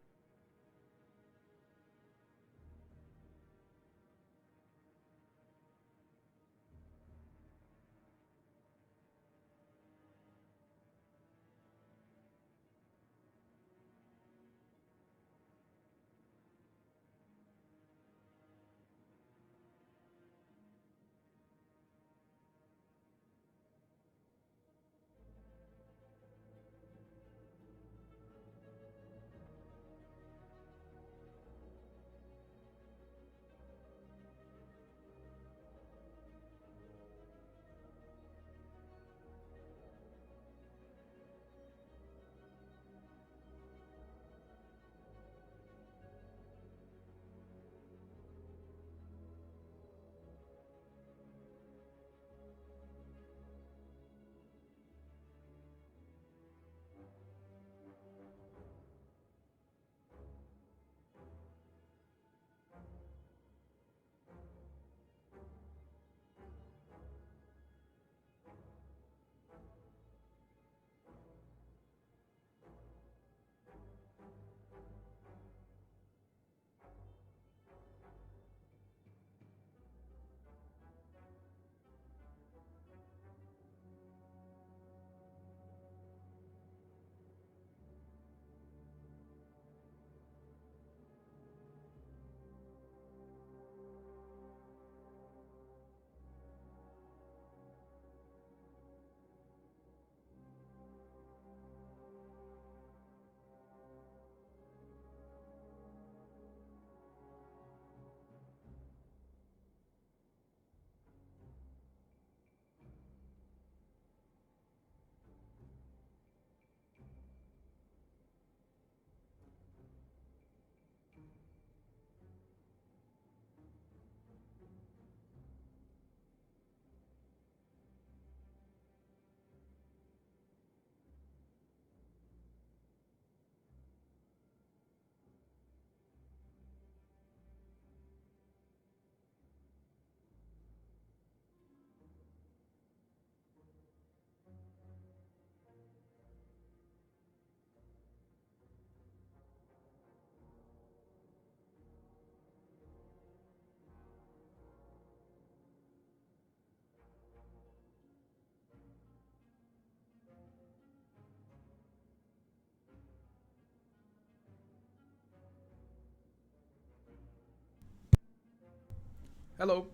Hello.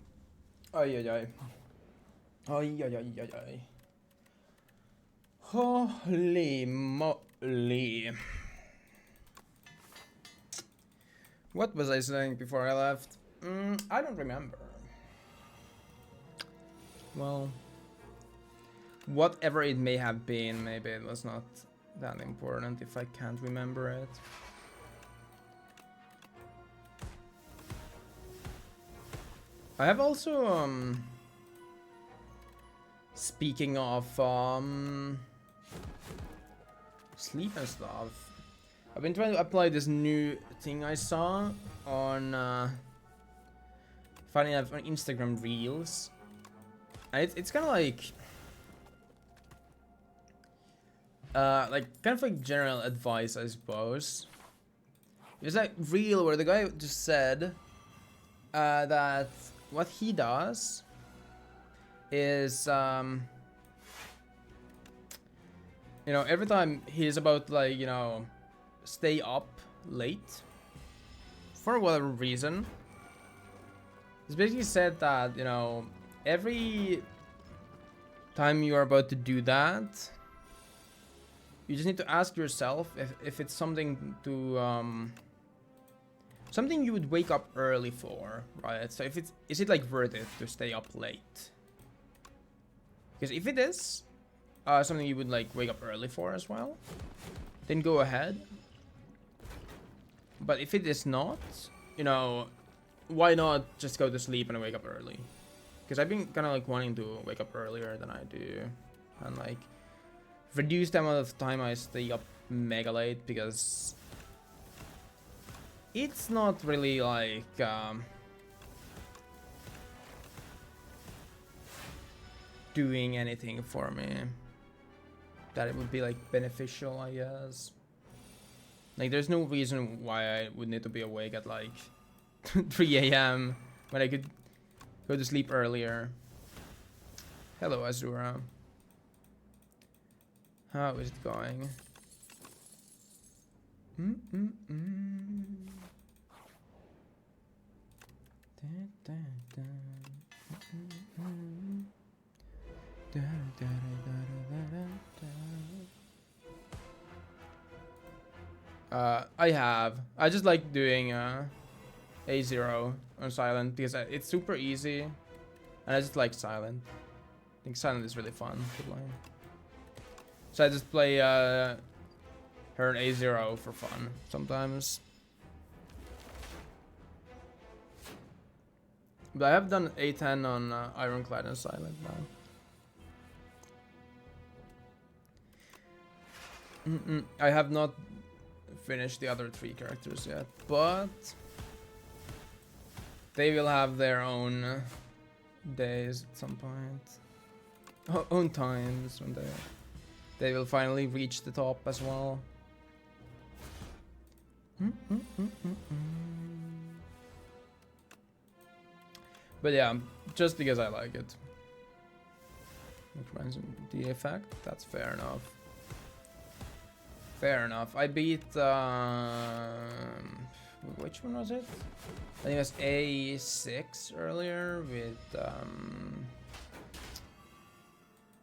Ay. Ay. Holy moly. What was I saying before I left? I don't remember. Well, whatever it may have been, maybe it was not that important if I can't remember it. I have also, speaking of, sleep and stuff, I've been trying to apply this new thing I saw on, funny enough, on Instagram Reels. And it's kind of kind of like general advice, I suppose. It's like reel where the guy just said, that what he does is, you know, every time he's about to, like, you know, stay up late for whatever reason, he's basically said that, you know, every time you are about to do that, you just need to ask yourself if it's something to, something you would wake up early for, right? So if is it like worth it to stay up late? Because if it is something you would like wake up early for as well, then go ahead. But if it is not, you know, why not just go to sleep and wake up early? Because I've been kind of like wanting to wake up earlier than I do, and like reduce the amount of time I stay up mega late, because it's not really like doing anything for me that it would be like beneficial, I guess. Like there's no reason why I would need to be awake at like 3 a.m. when I could go to sleep earlier. Hello, Azura. How is it going? I just like doing A0 on silent because it's super easy, and I just like silent. I think silent is really fun to play. So I just play her in A0 for fun sometimes. But I have done A10 on Ironclad and silent now. I have not finished the other 3 characters yet, but they will have their own days at some point. Own times when they will finally reach the top as well. But yeah, just because I like it. The effect, that's fair enough. Fair enough. I beat which one was it? I think it was A6 earlier with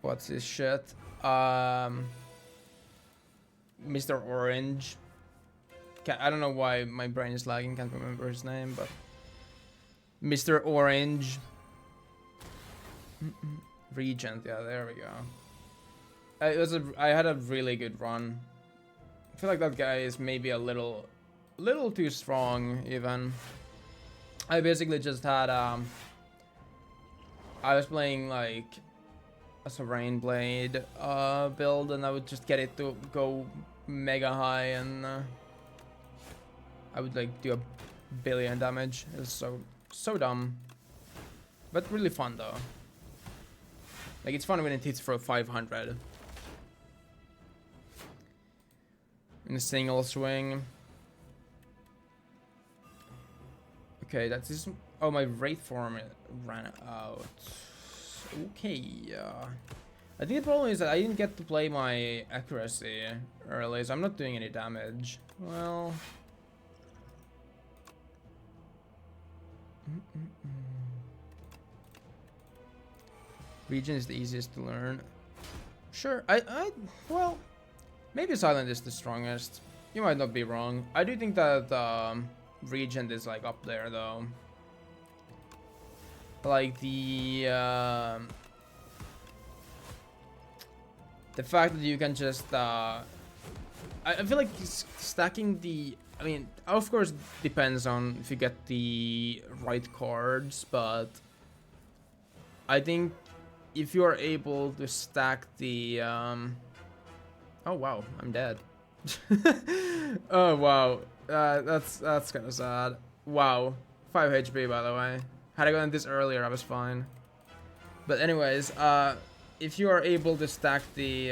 what's his shit? Mr. Orange. I don't know why my brain is lagging, can't remember his name, but Mr. Orange. Regent, yeah, there we go. I had a really good run. I feel like that guy is maybe a little too strong even. I basically just had I was playing like a Serene Blade build, and I would just get it to go mega high, and I would like do 1 billion damage. It's so dumb, but really fun though. Like it's fun when it hits for 500 in a single swing. Okay, that's this. Oh, my Wraith form ran out. Okay, I think the problem is that I didn't get to play my accuracy early, so I'm not doing any damage. Well, Region is the easiest to learn. Sure, well, maybe Silent is the strongest. You might not be wrong. I do think that Regent is like up there though. Like the fact that you can just I feel like stacking the, I mean, of course depends on if you get the right cards, but I think if you are able to stack the oh wow, I'm dead. Oh wow, that's kind of sad. Wow, 5 HP by the way. Had I gotten this earlier, I was fine. But anyways, if you are able to stack the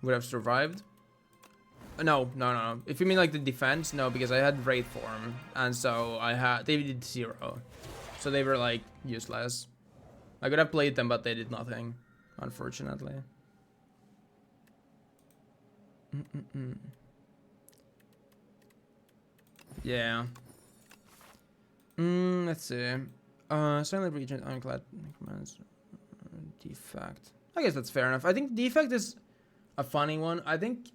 would have survived. No. If you mean like the defense, no, because I had Wraith form, and so they did 0, so they were like useless. I could have played them, but they did nothing, unfortunately. Yeah. Let's see. Silent Regent, Ironclad commands defect. I guess that's fair enough. I think defect is a funny one. I think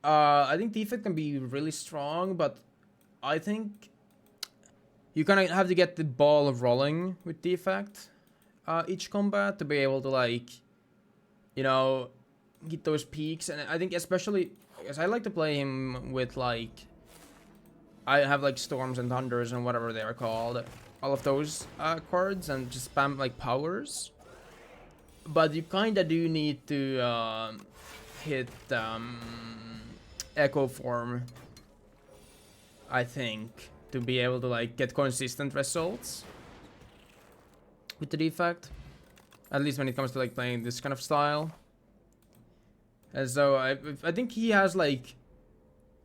defect can be really strong, but I think you kind of have to get the ball rolling with defect. each combat to be able to like, you know, get those peaks. And I think especially because I like to play him with like, I have like storms and thunders and whatever they are called, all of those cards, and just spam like powers. But you kinda do need to hit echo form, I think, to be able to like get consistent results with the defect. At least when it comes to like playing this kind of style. And so I think he has like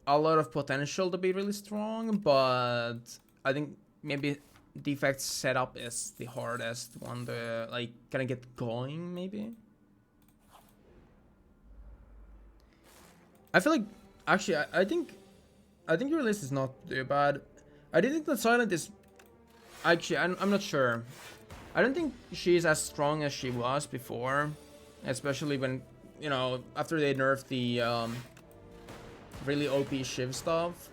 a lot of potential to be really strong, but I think maybe defect setup is the hardest one to like kind of get going. Maybe I feel like actually I think your list is not too bad. I didn't think that Silent is actually I'm not sure. I don't think she's as strong as she was before, especially when, you know, after they nerfed the really OP Shiv stuff.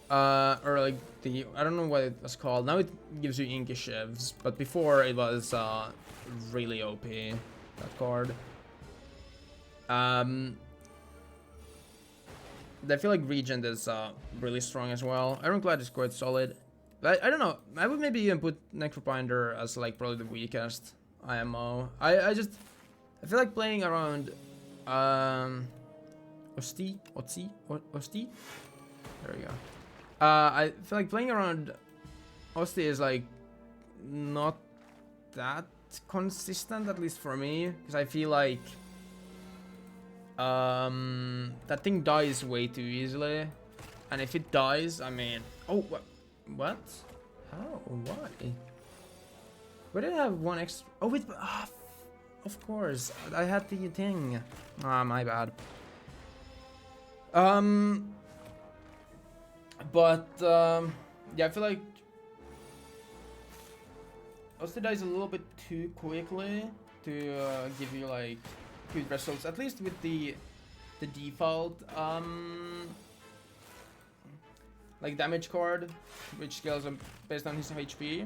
Or like the, I don't know what it was called. Now it gives you Inky Shivs, but before it was really OP, that card. I feel like Regent is really strong as well. Ironclad is quite solid. But I don't know, I would maybe even put Necrobinder as like probably the weakest IMO. I feel like playing around Osti? There we go. I feel like playing around Osti is like not that consistent, at least for me, because I feel like that thing dies way too easily, and if it dies, I mean, oh, what? How? Why? Why did I have one extra? Oh wait, of course, I had the thing. Ah, my bad. But yeah, I feel like Osti dies a little bit too quickly to give you like good results, at least with the default like damage card, which scales based on his HP.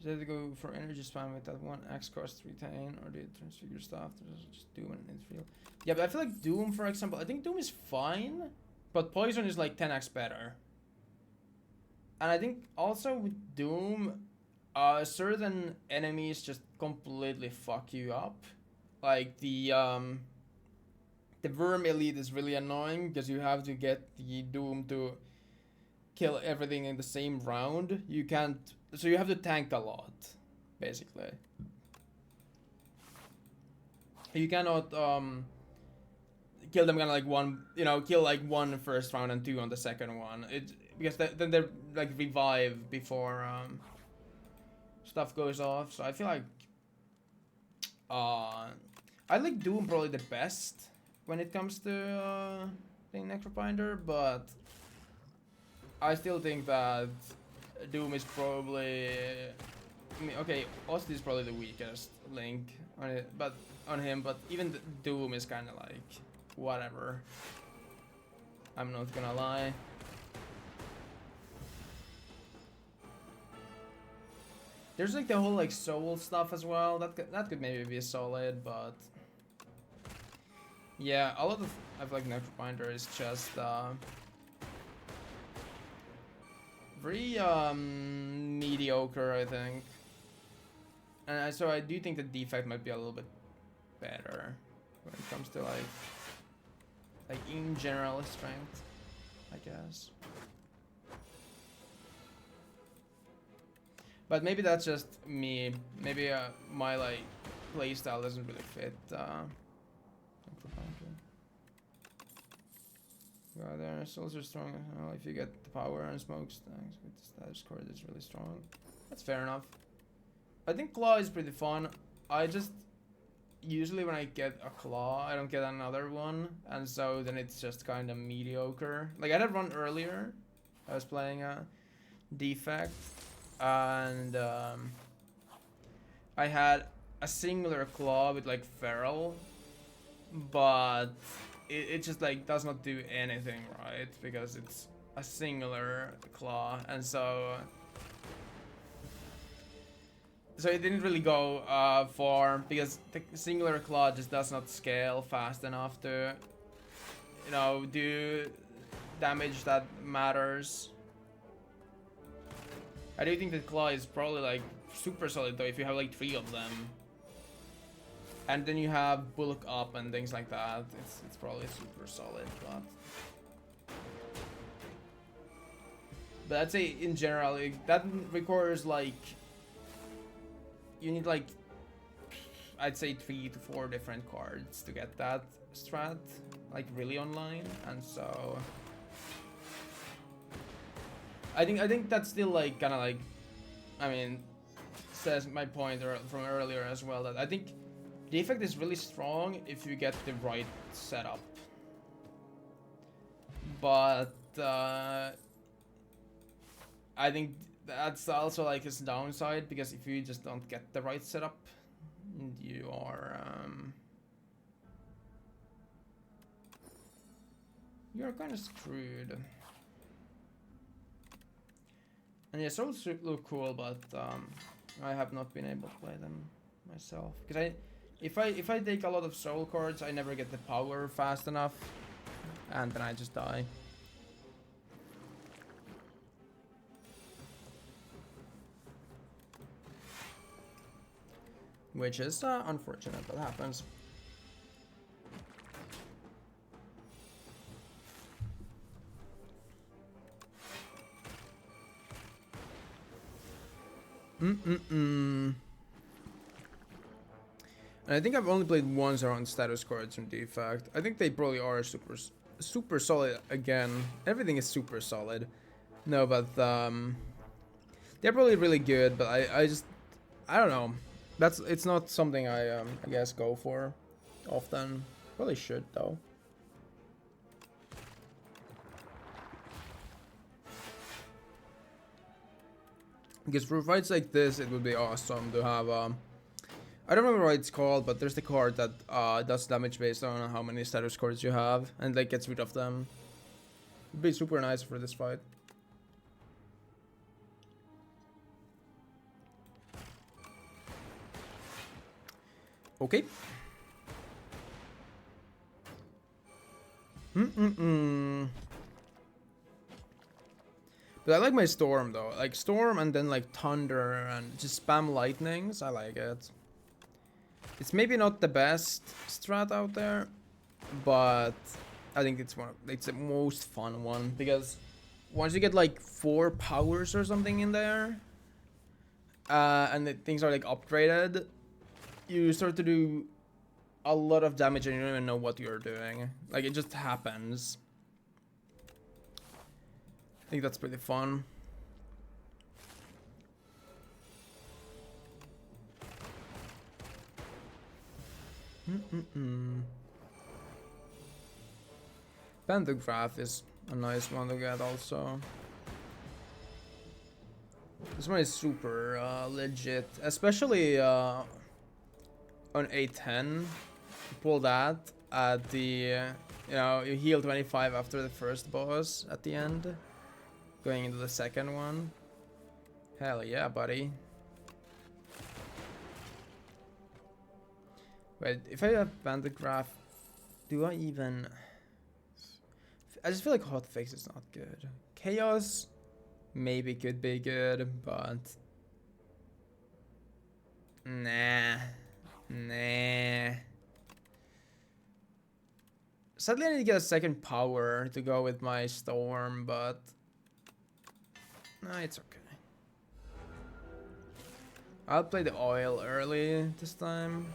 Is it to go for energy spam with that one X cost retain, or do you transfigure stuff? Just Doom and Infield. Yeah, but I feel like Doom, for example, I think Doom is fine, but Poison is like 10x better. And I think also with Doom, certain enemies just completely fuck you up. Like the Worm Elite is really annoying because you have to get the Doom to kill everything in the same round. You can't, so you have to tank a lot, basically. You cannot kill them kind of like one, you know, kill like one first round and two on the second one. It because then they're like revive before stuff goes off. So I feel like I like Doom probably the best when it comes to playing Necrobinder, but I still think that Doom is probably, I mean, okay, Osti is probably the weakest link on it, but on him, but even Doom is kind of like whatever. I'm not gonna lie. There's like the whole like soul stuff as well. That could maybe be solid, but yeah, a lot of I feel like Necrobinder is just very mediocre, I think. And so I do think the defect might be a little bit better when it comes to like in general strength, I guess. But maybe that's just me. Maybe my like playstyle doesn't really fit. Yeah, their souls are strong. Well, if you get the power and smokestacks with the status card, it's really strong. That's fair enough. I think claw is pretty fun. I just usually when I get a claw, I don't get another one, and so then it's just kind of mediocre. Like I had one earlier. I was playing a defect, and I had a singular claw with like feral, but it just like does not do anything right because it's a singular claw, and so it didn't really go far because the singular claw just does not scale fast enough to, you know, do damage that matters. I do think the claw is probably like super solid though if you have like 3 of them. And then you have bulk up and things like that. It's probably super solid, but I'd say in general that requires like, you need like, I'd say 3 to 4 different cards to get that strat like really online, and so I think that's still like kind of like, I mean, says my point from earlier as well, that I think the effect is really strong if you get the right setup, but I think that's also like its downside, because if you just don't get the right setup, you are you're kind of screwed. And yeah, souls look cool, but I have not been able to play them myself, because if I take a lot of soul cards, I never get the power fast enough, and then I just die. Which is unfortunate, but happens. And I think I've only played once around status cards from Defect. I think they probably are super solid again. Everything is super solid. No, but they're probably really good, but I don't know. It's not something I guess go for often. Probably should though. Because for fights like this, it would be awesome to have I don't remember what it's called, but there's the card that does damage based on how many status cards you have, and like gets rid of them. It'd be super nice for this fight. Okay. But I like my Storm though. Like Storm and then like Thunder and just spam lightnings. I like it. It's maybe not the best strat out there, but I think it's the most fun one, because once you get like 4 powers or something in there, and things are like upgraded, you start to do a lot of damage and you don't even know what you're doing. Like it just happens. I think that's pretty fun. Pantograph is a nice one to get also. This one is super legit, especially on A10. You pull that at the, you know, you heal 25 after the first boss at the end, going into the second one. Hell yeah, buddy. Wait, if I have Pantograph, do I even... I just feel like Hotfix is not good. Chaos maybe could be good, but... Nah. Sadly, I need to get a second power to go with my Storm, but... Nah, it's okay. I'll play the oil early this time.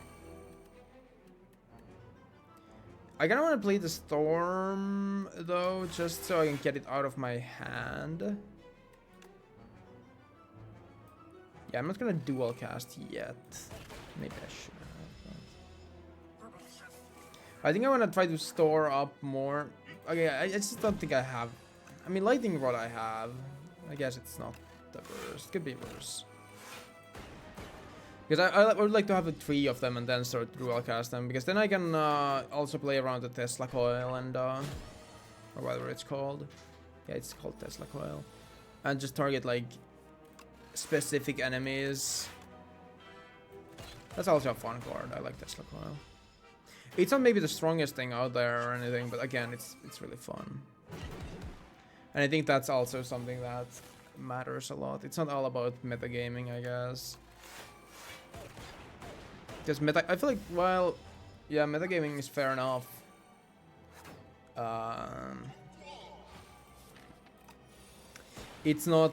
I kinda wanna play the Storm though, just so I can get it out of my hand. Yeah, I'm not gonna dual cast yet. Maybe I should have. I think I wanna try to store up more. Okay, I just don't think I have. I mean, Lightning Rod I have. I guess it's not the worst. Could be worse. Because I would like to have 3 of them and then start to dual cast them, because then I can also play around the Tesla coil and or whatever it's called. Yeah, it's called Tesla Coil. And just target like specific enemies. That's also a fun card. I like Tesla Coil. It's not maybe the strongest thing out there or anything, but again, it's really fun. And I think that's also something that matters a lot. It's not all about metagaming, I guess. Because I feel like, well, yeah, metagaming is fair enough. It's not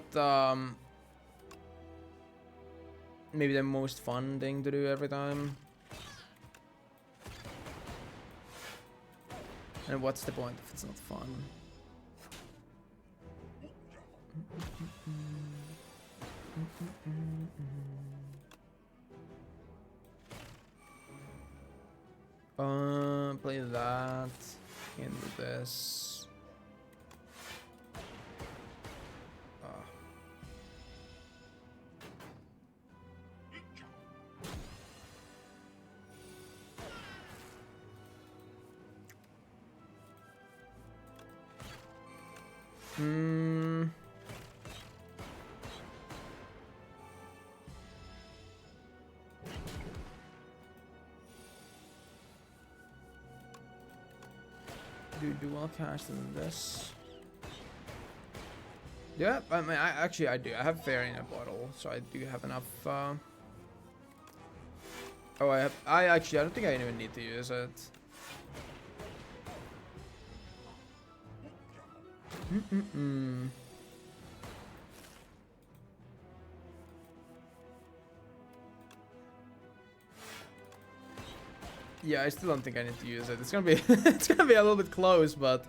maybe the most fun thing to do every time. And what's the point if it's not fun? Play that into this. Do dual cast in this. Yeah, I mean, I do. I have Fairy in a bottle, so I do have enough. Oh, I actually, I don't think I even need to use it. Yeah, I still don't think I need to use it. It's gonna be it's gonna be a little bit close, but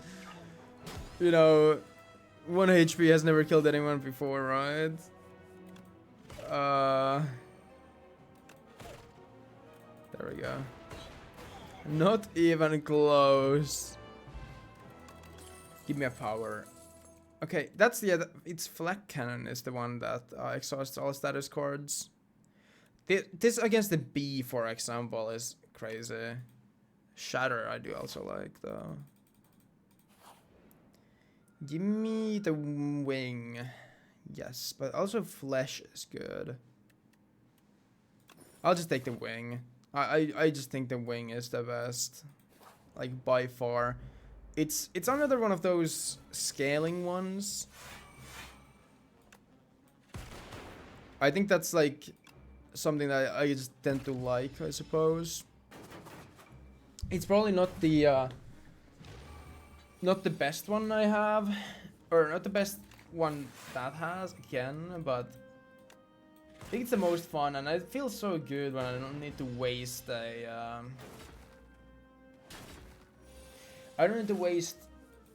you know, 1 HP has never killed anyone before, right? There we go. Not even close. Give me a power. Okay, that's the it's Flak Cannon is the one that exhausts all status cards. This against the B, for example, is crazy. Shatter I do also like though. Give me the wing. Yes, but also flesh is good. I'll just take the wing. I just think the wing is the best. Like by far. It's another one of those scaling ones. I think that's like something that I just tend to like, I suppose. It's probably not the best one I have, or not the best one that has again, but I think it's the most fun, and it feels so good when I don't need to waste a I don't need to waste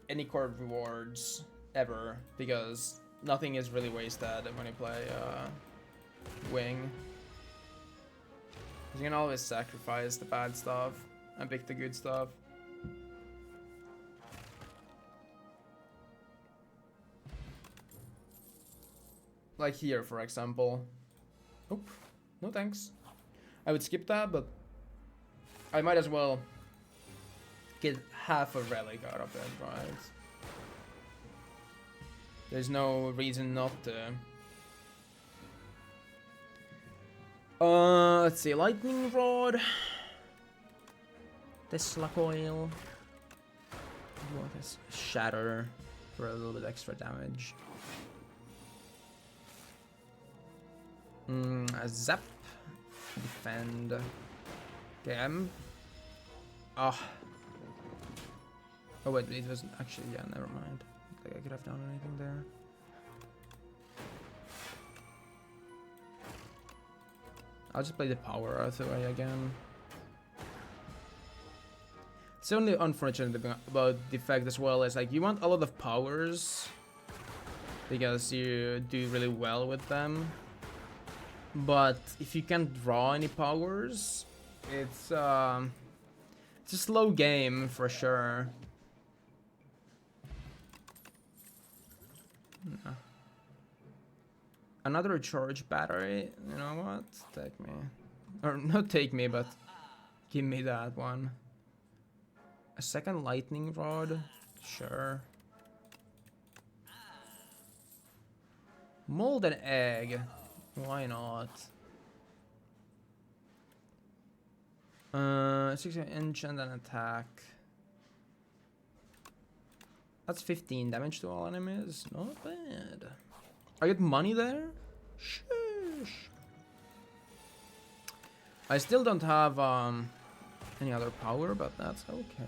any card rewards ever, because nothing is really wasted when you play wing. You can always sacrifice the bad stuff and pick the good stuff. Like here, for example. Oop, no thanks. I would skip that, but I might as well get half a relic out of it, right? There's no reason not to. Let's see, lightning rod, Tesla coil. What is shatter for a little bit extra damage? Zap, defend. Okay, oh wait, it was actually, yeah, never mind. I think I could have done anything there. I'll just play the power out away again. It's the only unfortunate thing about Defect as well is like you want a lot of powers because you do really well with them. But if you can't draw any powers, it's a slow game for sure. No. Another charge battery, you know what? Take me. Or not take me, but give me that one. A second lightning rod? Sure. Mold an egg. Why not? 6 enchant and attack. That's 15 damage to all enemies. Not bad. I get money there? Shush. I still don't have any other power, but that's okay.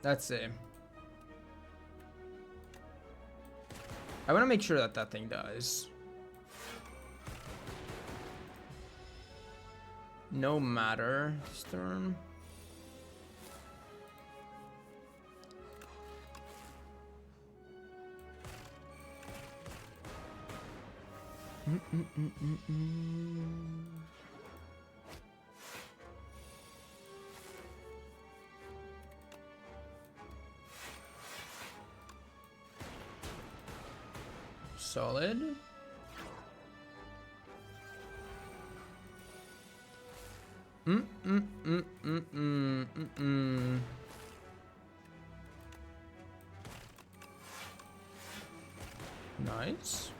Let's see. I want to make sure that that thing dies. No matter this turn. Solid. Nice.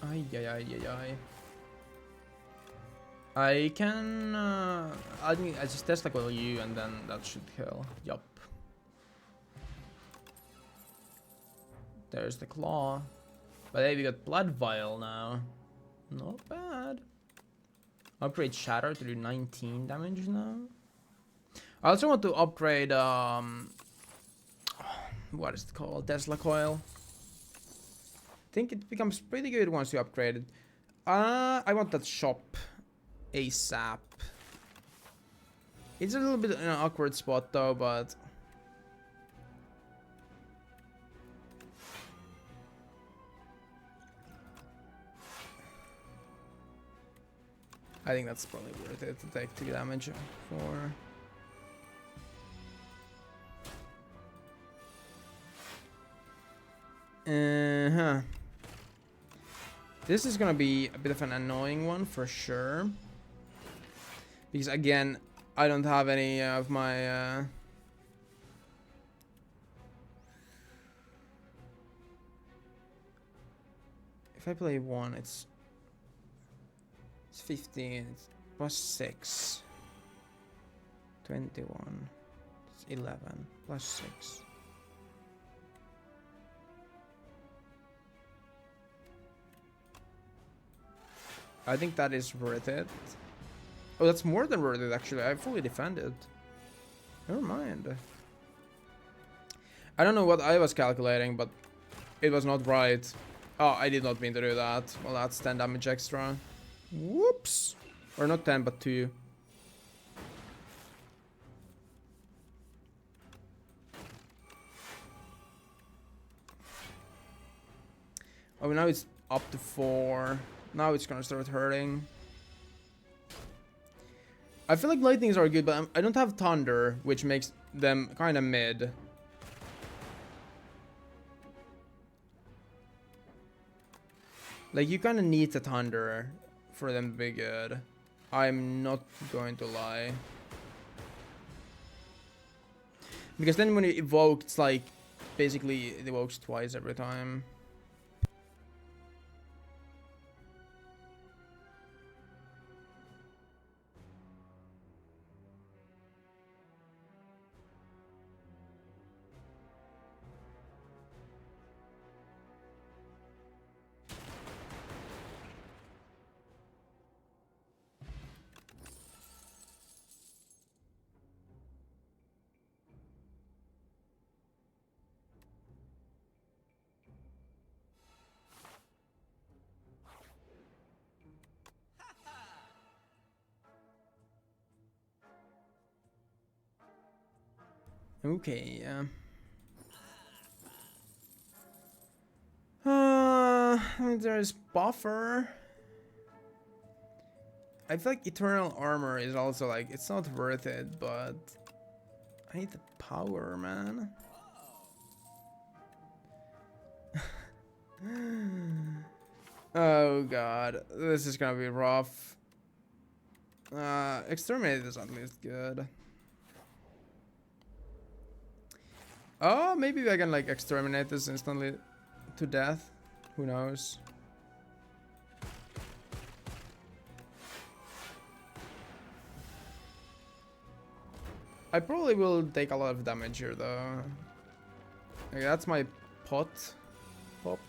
Ay, ay, ay, ay, ay. I can, I think I just test like all you and then that should kill. Yup. There's the claw. But hey, we got blood vial now. Not bad. Upgrade shatter to do 19 damage now. I also want to upgrade, what is it called? Tesla coil. I think it becomes pretty good once you upgrade it. I want that shop ASAP. It's a little bit in an awkward spot though, but I think that's probably worth it to take 2 damage for. This is gonna be a bit of an annoying one for sure. Because again, I don't have any of my if I play 1, it's 15, it's plus 6. 21. It's 11 plus 6. I think that is worth it. Oh, that's more than worth it actually. I fully defended. Never mind. I don't know what I was calculating, but it was not right. Oh, I did not mean to do that. Well, that's 10 damage extra. Whoops. Or not 10, but 2. Oh, now it's up to 4. Now it's gonna start hurting. I feel like lightnings are good, but I don't have thunder, which makes them kind of mid. Like, you kind of need the thunder for them to be good. I'm not going to lie. Because then when it evokes, it's like, basically it evokes twice every time. Okay, I mean, there's buffer. I feel like eternal armor is also like, it's not worth it, but I need the power, man. Oh god, this is gonna be rough. Exterminate is at least good. Oh, maybe I can like exterminate this instantly to death. Who knows? I probably will take a lot of damage here though. Okay, that's my pot popped.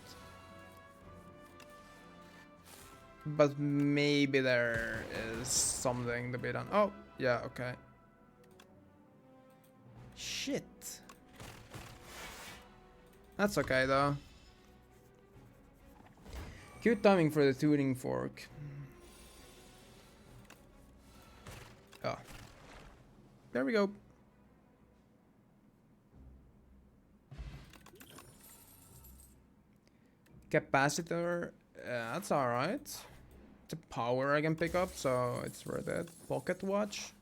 But maybe there is something to be done. Oh, yeah, okay. Shit. That's okay though. Cute timing for the tuning fork. Oh. There we go. Capacitor. That's alright. It's a power I can pick up, so it's worth it. Pocket watch.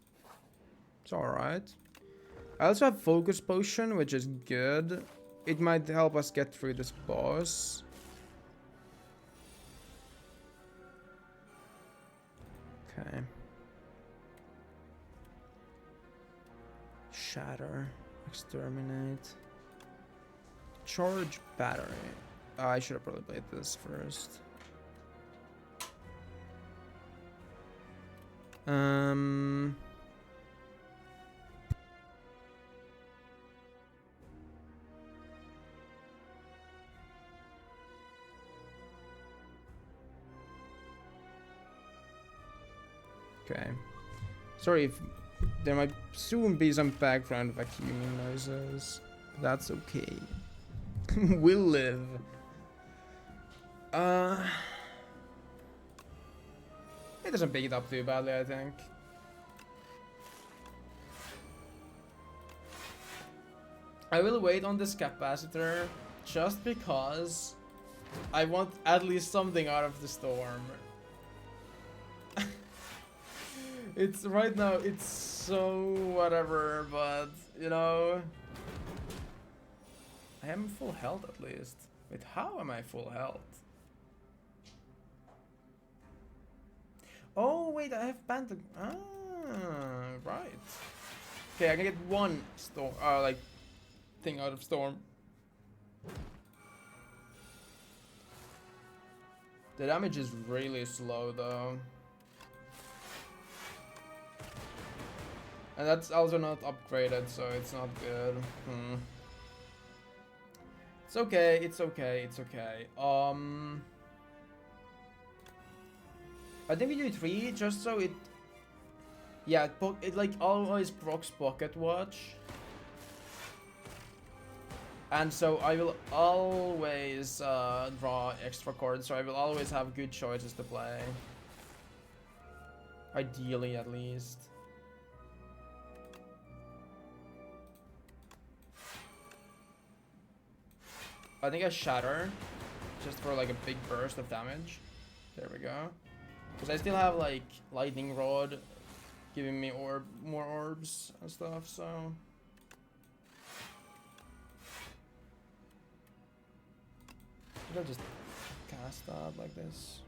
It's alright. I also have focus potion, which is good. It might help us get through this boss. Okay. Shatter. Exterminate. Charge battery. Oh, I should have probably played this first. Okay. Sorry if there might soon be some background vacuuming noises. That's okay. We'll live. It doesn't pick it up too badly, I think. I will wait on this capacitor just because I want at least something out of the storm. It's right now, it's so whatever, but you know, I am full health at least. Wait, how am I full health? Oh wait, I have banned the right. Okay, I can get one storm like thing out of storm. The damage is really slow though. And that's also not upgraded, so it's not good. It's okay, it's okay, it's okay. I think we do 3 just so it... Yeah, it like always procs pocket watch. And so I will always draw extra cards, so I will always have good choices to play. Ideally, at least. I think I shatter, just for like a big burst of damage. There we go. Because I still have like lightning rod, giving me more orbs and stuff. So I'll just cast that like this.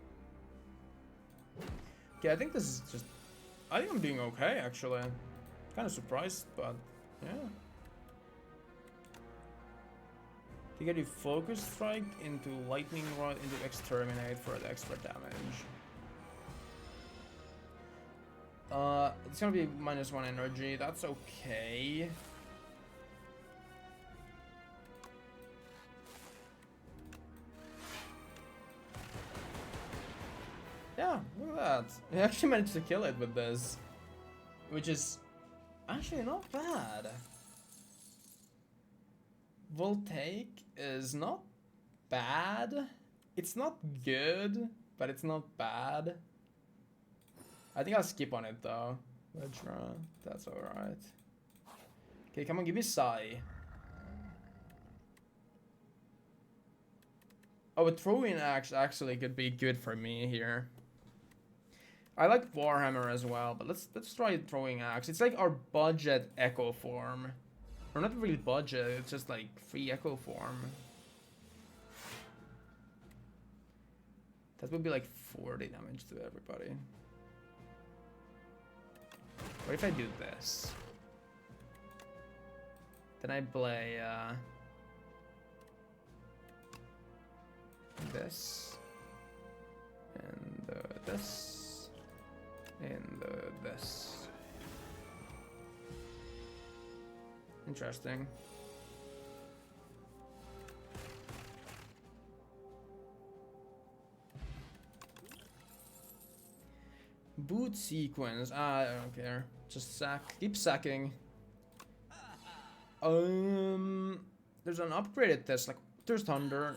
Okay, I think this is just. I think I'm doing okay actually. Kind of surprised, but yeah. To get you focus strike into lightning rod into exterminate for the extra damage. It's gonna be -1 energy. That's okay. Yeah, look at that. We actually managed to kill it with this, which is actually not bad. Voltaic is not bad. It's not good, but it's not bad. I think I'll skip on it though. That's alright. Okay, come on, give me Psy. Oh, a throwing axe actually could be good for me here. I like Warhammer as well, but let's try throwing axe. It's like our budget echo form. Or not really budget, it's just like free echo form. That would be like 40 damage to everybody. What if I do this? Then I play this and this and this. Interesting. Boot sequence. I don't care. Just sack. Keep sacking. There's an upgraded test. Like there's thunder.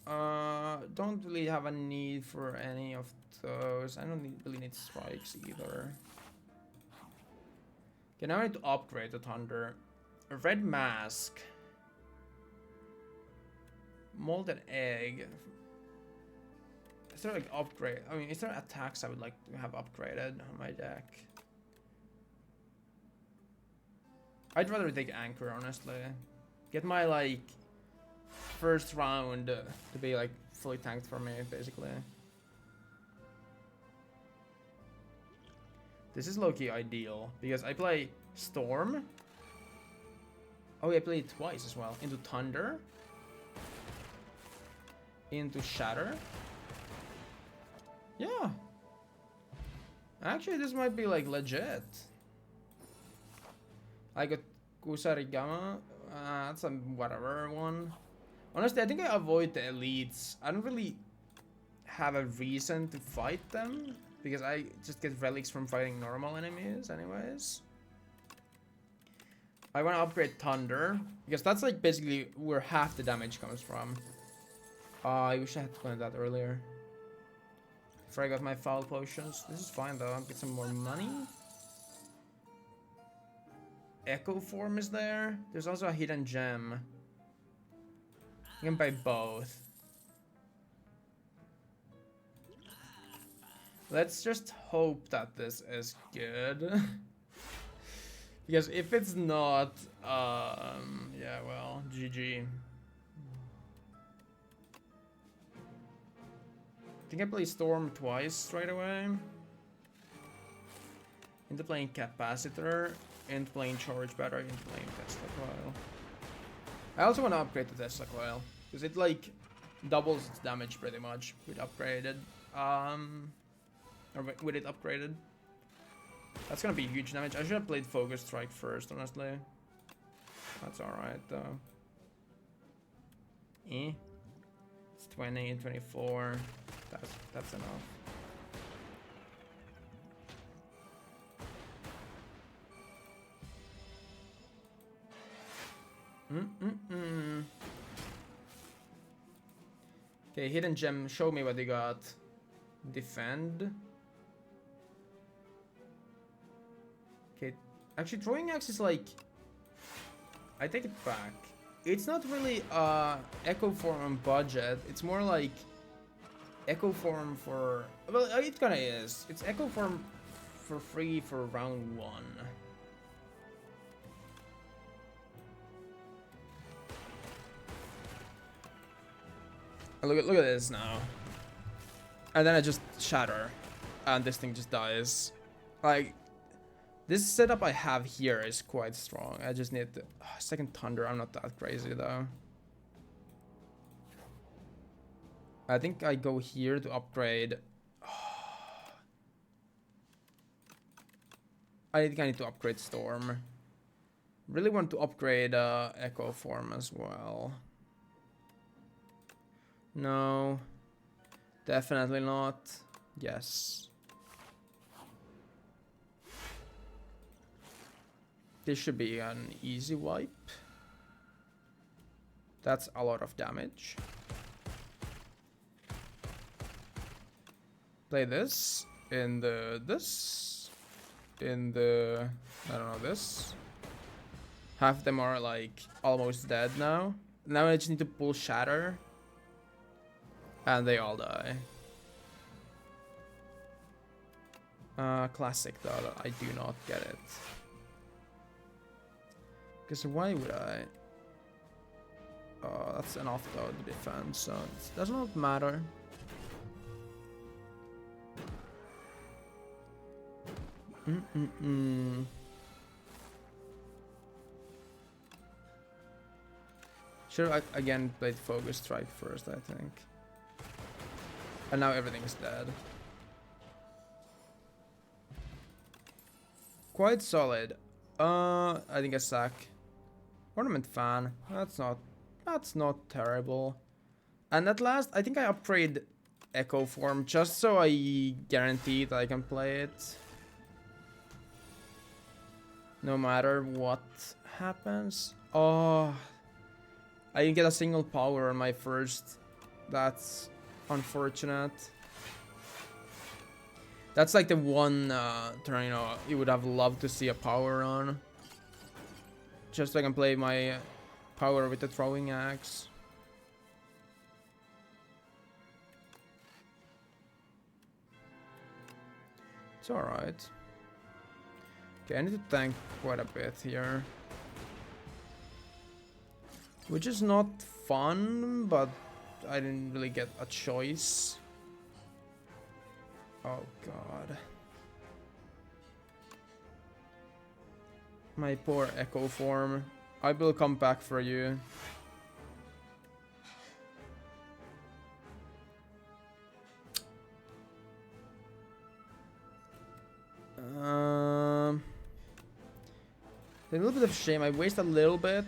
Don't really have a need for any of those. I don't really need strikes either. Okay, now I need to upgrade the thunder. A red mask. Molded egg. Is there like upgrade? I mean, is there attacks I would like to have upgraded on my deck? I'd rather take anchor, honestly. Get my like first round to be like fully tanked for me, basically. This is low-key ideal because I play Storm. Oh, I played it twice as well. Into Thunder. Into Shatter. Yeah. Actually, this might be like legit. I got Kusarigama. That's a whatever one. Honestly, I think I avoid the elites. I don't really have a reason to fight them because I just get relics from fighting normal enemies anyways. I want to upgrade Thunder because that's like basically where half the damage comes from. I wish I had planned that earlier. Before I got my foul potions. This is fine though. I'll get some more money. Echo form is there. There's also a hidden gem. You can buy both. Let's just hope that this is good. Because if it's not, yeah, well, GG. I think I play Storm twice straight away. Into playing Capacitor, into playing Charge Battery, into playing Tesla Coil. I also want to upgrade the Tesla Coil, because it like doubles its damage pretty much with upgraded. Or with it upgraded. That's gonna be huge damage. I should have played Focus Strike first, honestly. That's alright though. It's 20, 24. That's enough. Okay, hidden gem. Show me what they got. Defend. Okay, actually, throwing axe is like. I take it back. It's not really echo form on budget. It's more like echo form for. Well, it kinda is. It's echo form for free for round 1. Look at this now. And then I just shatter. And this thing just dies. Like, this setup I have here is quite strong. I just need the second Thunder. I'm not that crazy though. I think I go here to upgrade. I think I need to upgrade Storm. Really want to upgrade Echo Form as well. No. Definitely not. Yes. This should be an easy wipe. That's a lot of damage. Play this in the I don't know, this. Half of them are like almost dead now. Now I just need to pull Shatter. And they all die. Classic though, I do not get it. Because why would I? That's enough though to defend, so it does not matter. Should I again played Focus Strike first, I think. And now everything is dead. Quite solid. I think a sack. Ornament fan. That's not terrible. And at last, I think I upgrade Echo Form just so I guarantee that I can play it. No matter what happens. Oh, I didn't get a single power on my first. That's unfortunate. That's like the one turn, you know, you would have loved to see a power on. Just so I can play my power with the throwing axe. It's alright. Okay, I need to tank quite a bit here. Which is not fun, but I didn't really get a choice. Oh god. My poor Echo Form. I will come back for you. A little bit of shame. I waste a little bit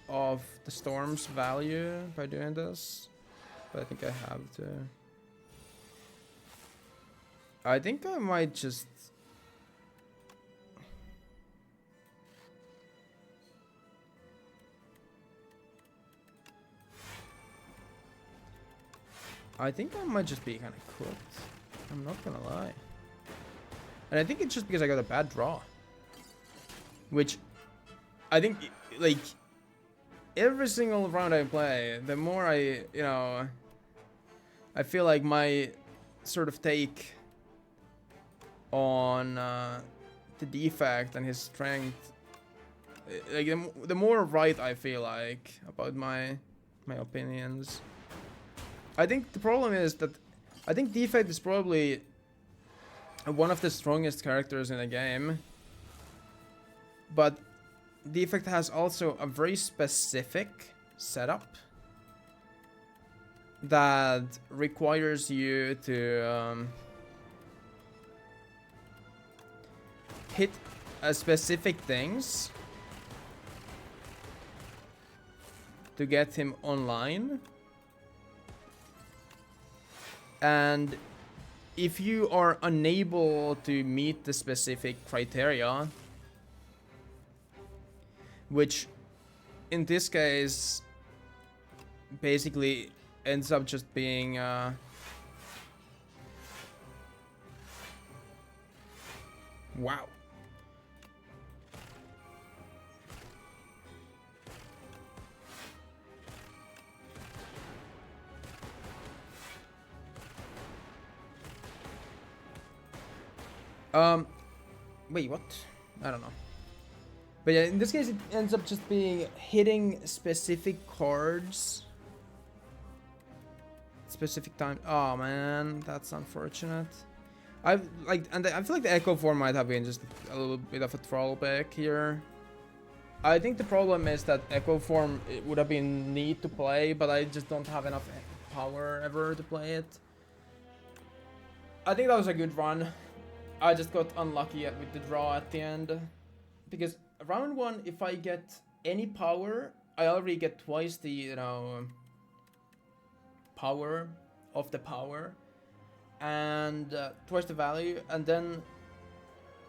of the storm's value by doing this, but I think I have to. I think I might just. I think I might just be kind of cooked. I'm not gonna lie. And I think it's just because I got a bad draw. Which, I think, like, every single round I play, the more I, you know, I feel like my sort of take on the defect and his strength, like, the more right I feel like about my opinions. I think the problem is that I think defect is probably one of the strongest characters in the game, but defect has also a very specific setup that requires you to hit specific things to get him online. And if you are unable to meet the specific criteria, which in this case basically ends up just being wow. Wait, what? I don't know. But yeah, in this case, it ends up just being hitting specific cards. Specific time. Oh man, that's unfortunate. I feel like the Echo Form might have been just a little bit of a throwback here. I think the problem is that Echo Form, it would have been neat to play, but I just don't have enough power ever to play it. I think that was a good run. I just got unlucky with the draw at the end. Because round one, if I get any power, I already get twice the, you know, power of the power. And twice the value. And then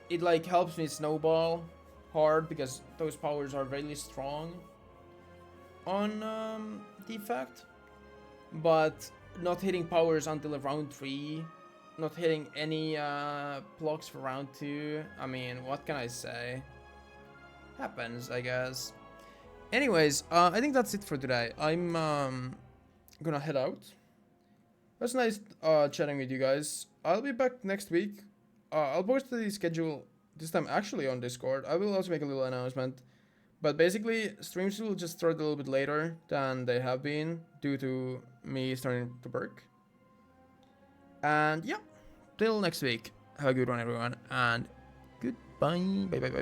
it like helps me snowball hard because those powers are really strong on defect. But not hitting powers until round 3. Not hitting any blocks for round 2. I mean, what can I say? Happens, I guess. Anyways, I think that's it for today. I'm gonna head out. It was nice chatting with you guys. I'll be back next week. I'll post the schedule this time actually on Discord. I will also make a little announcement. But basically, streams will just start a little bit later than they have been due to me starting to work. And yeah, till next week. Have a good one, everyone, and goodbye. Bye. Bye. Bye. Bye. Bye.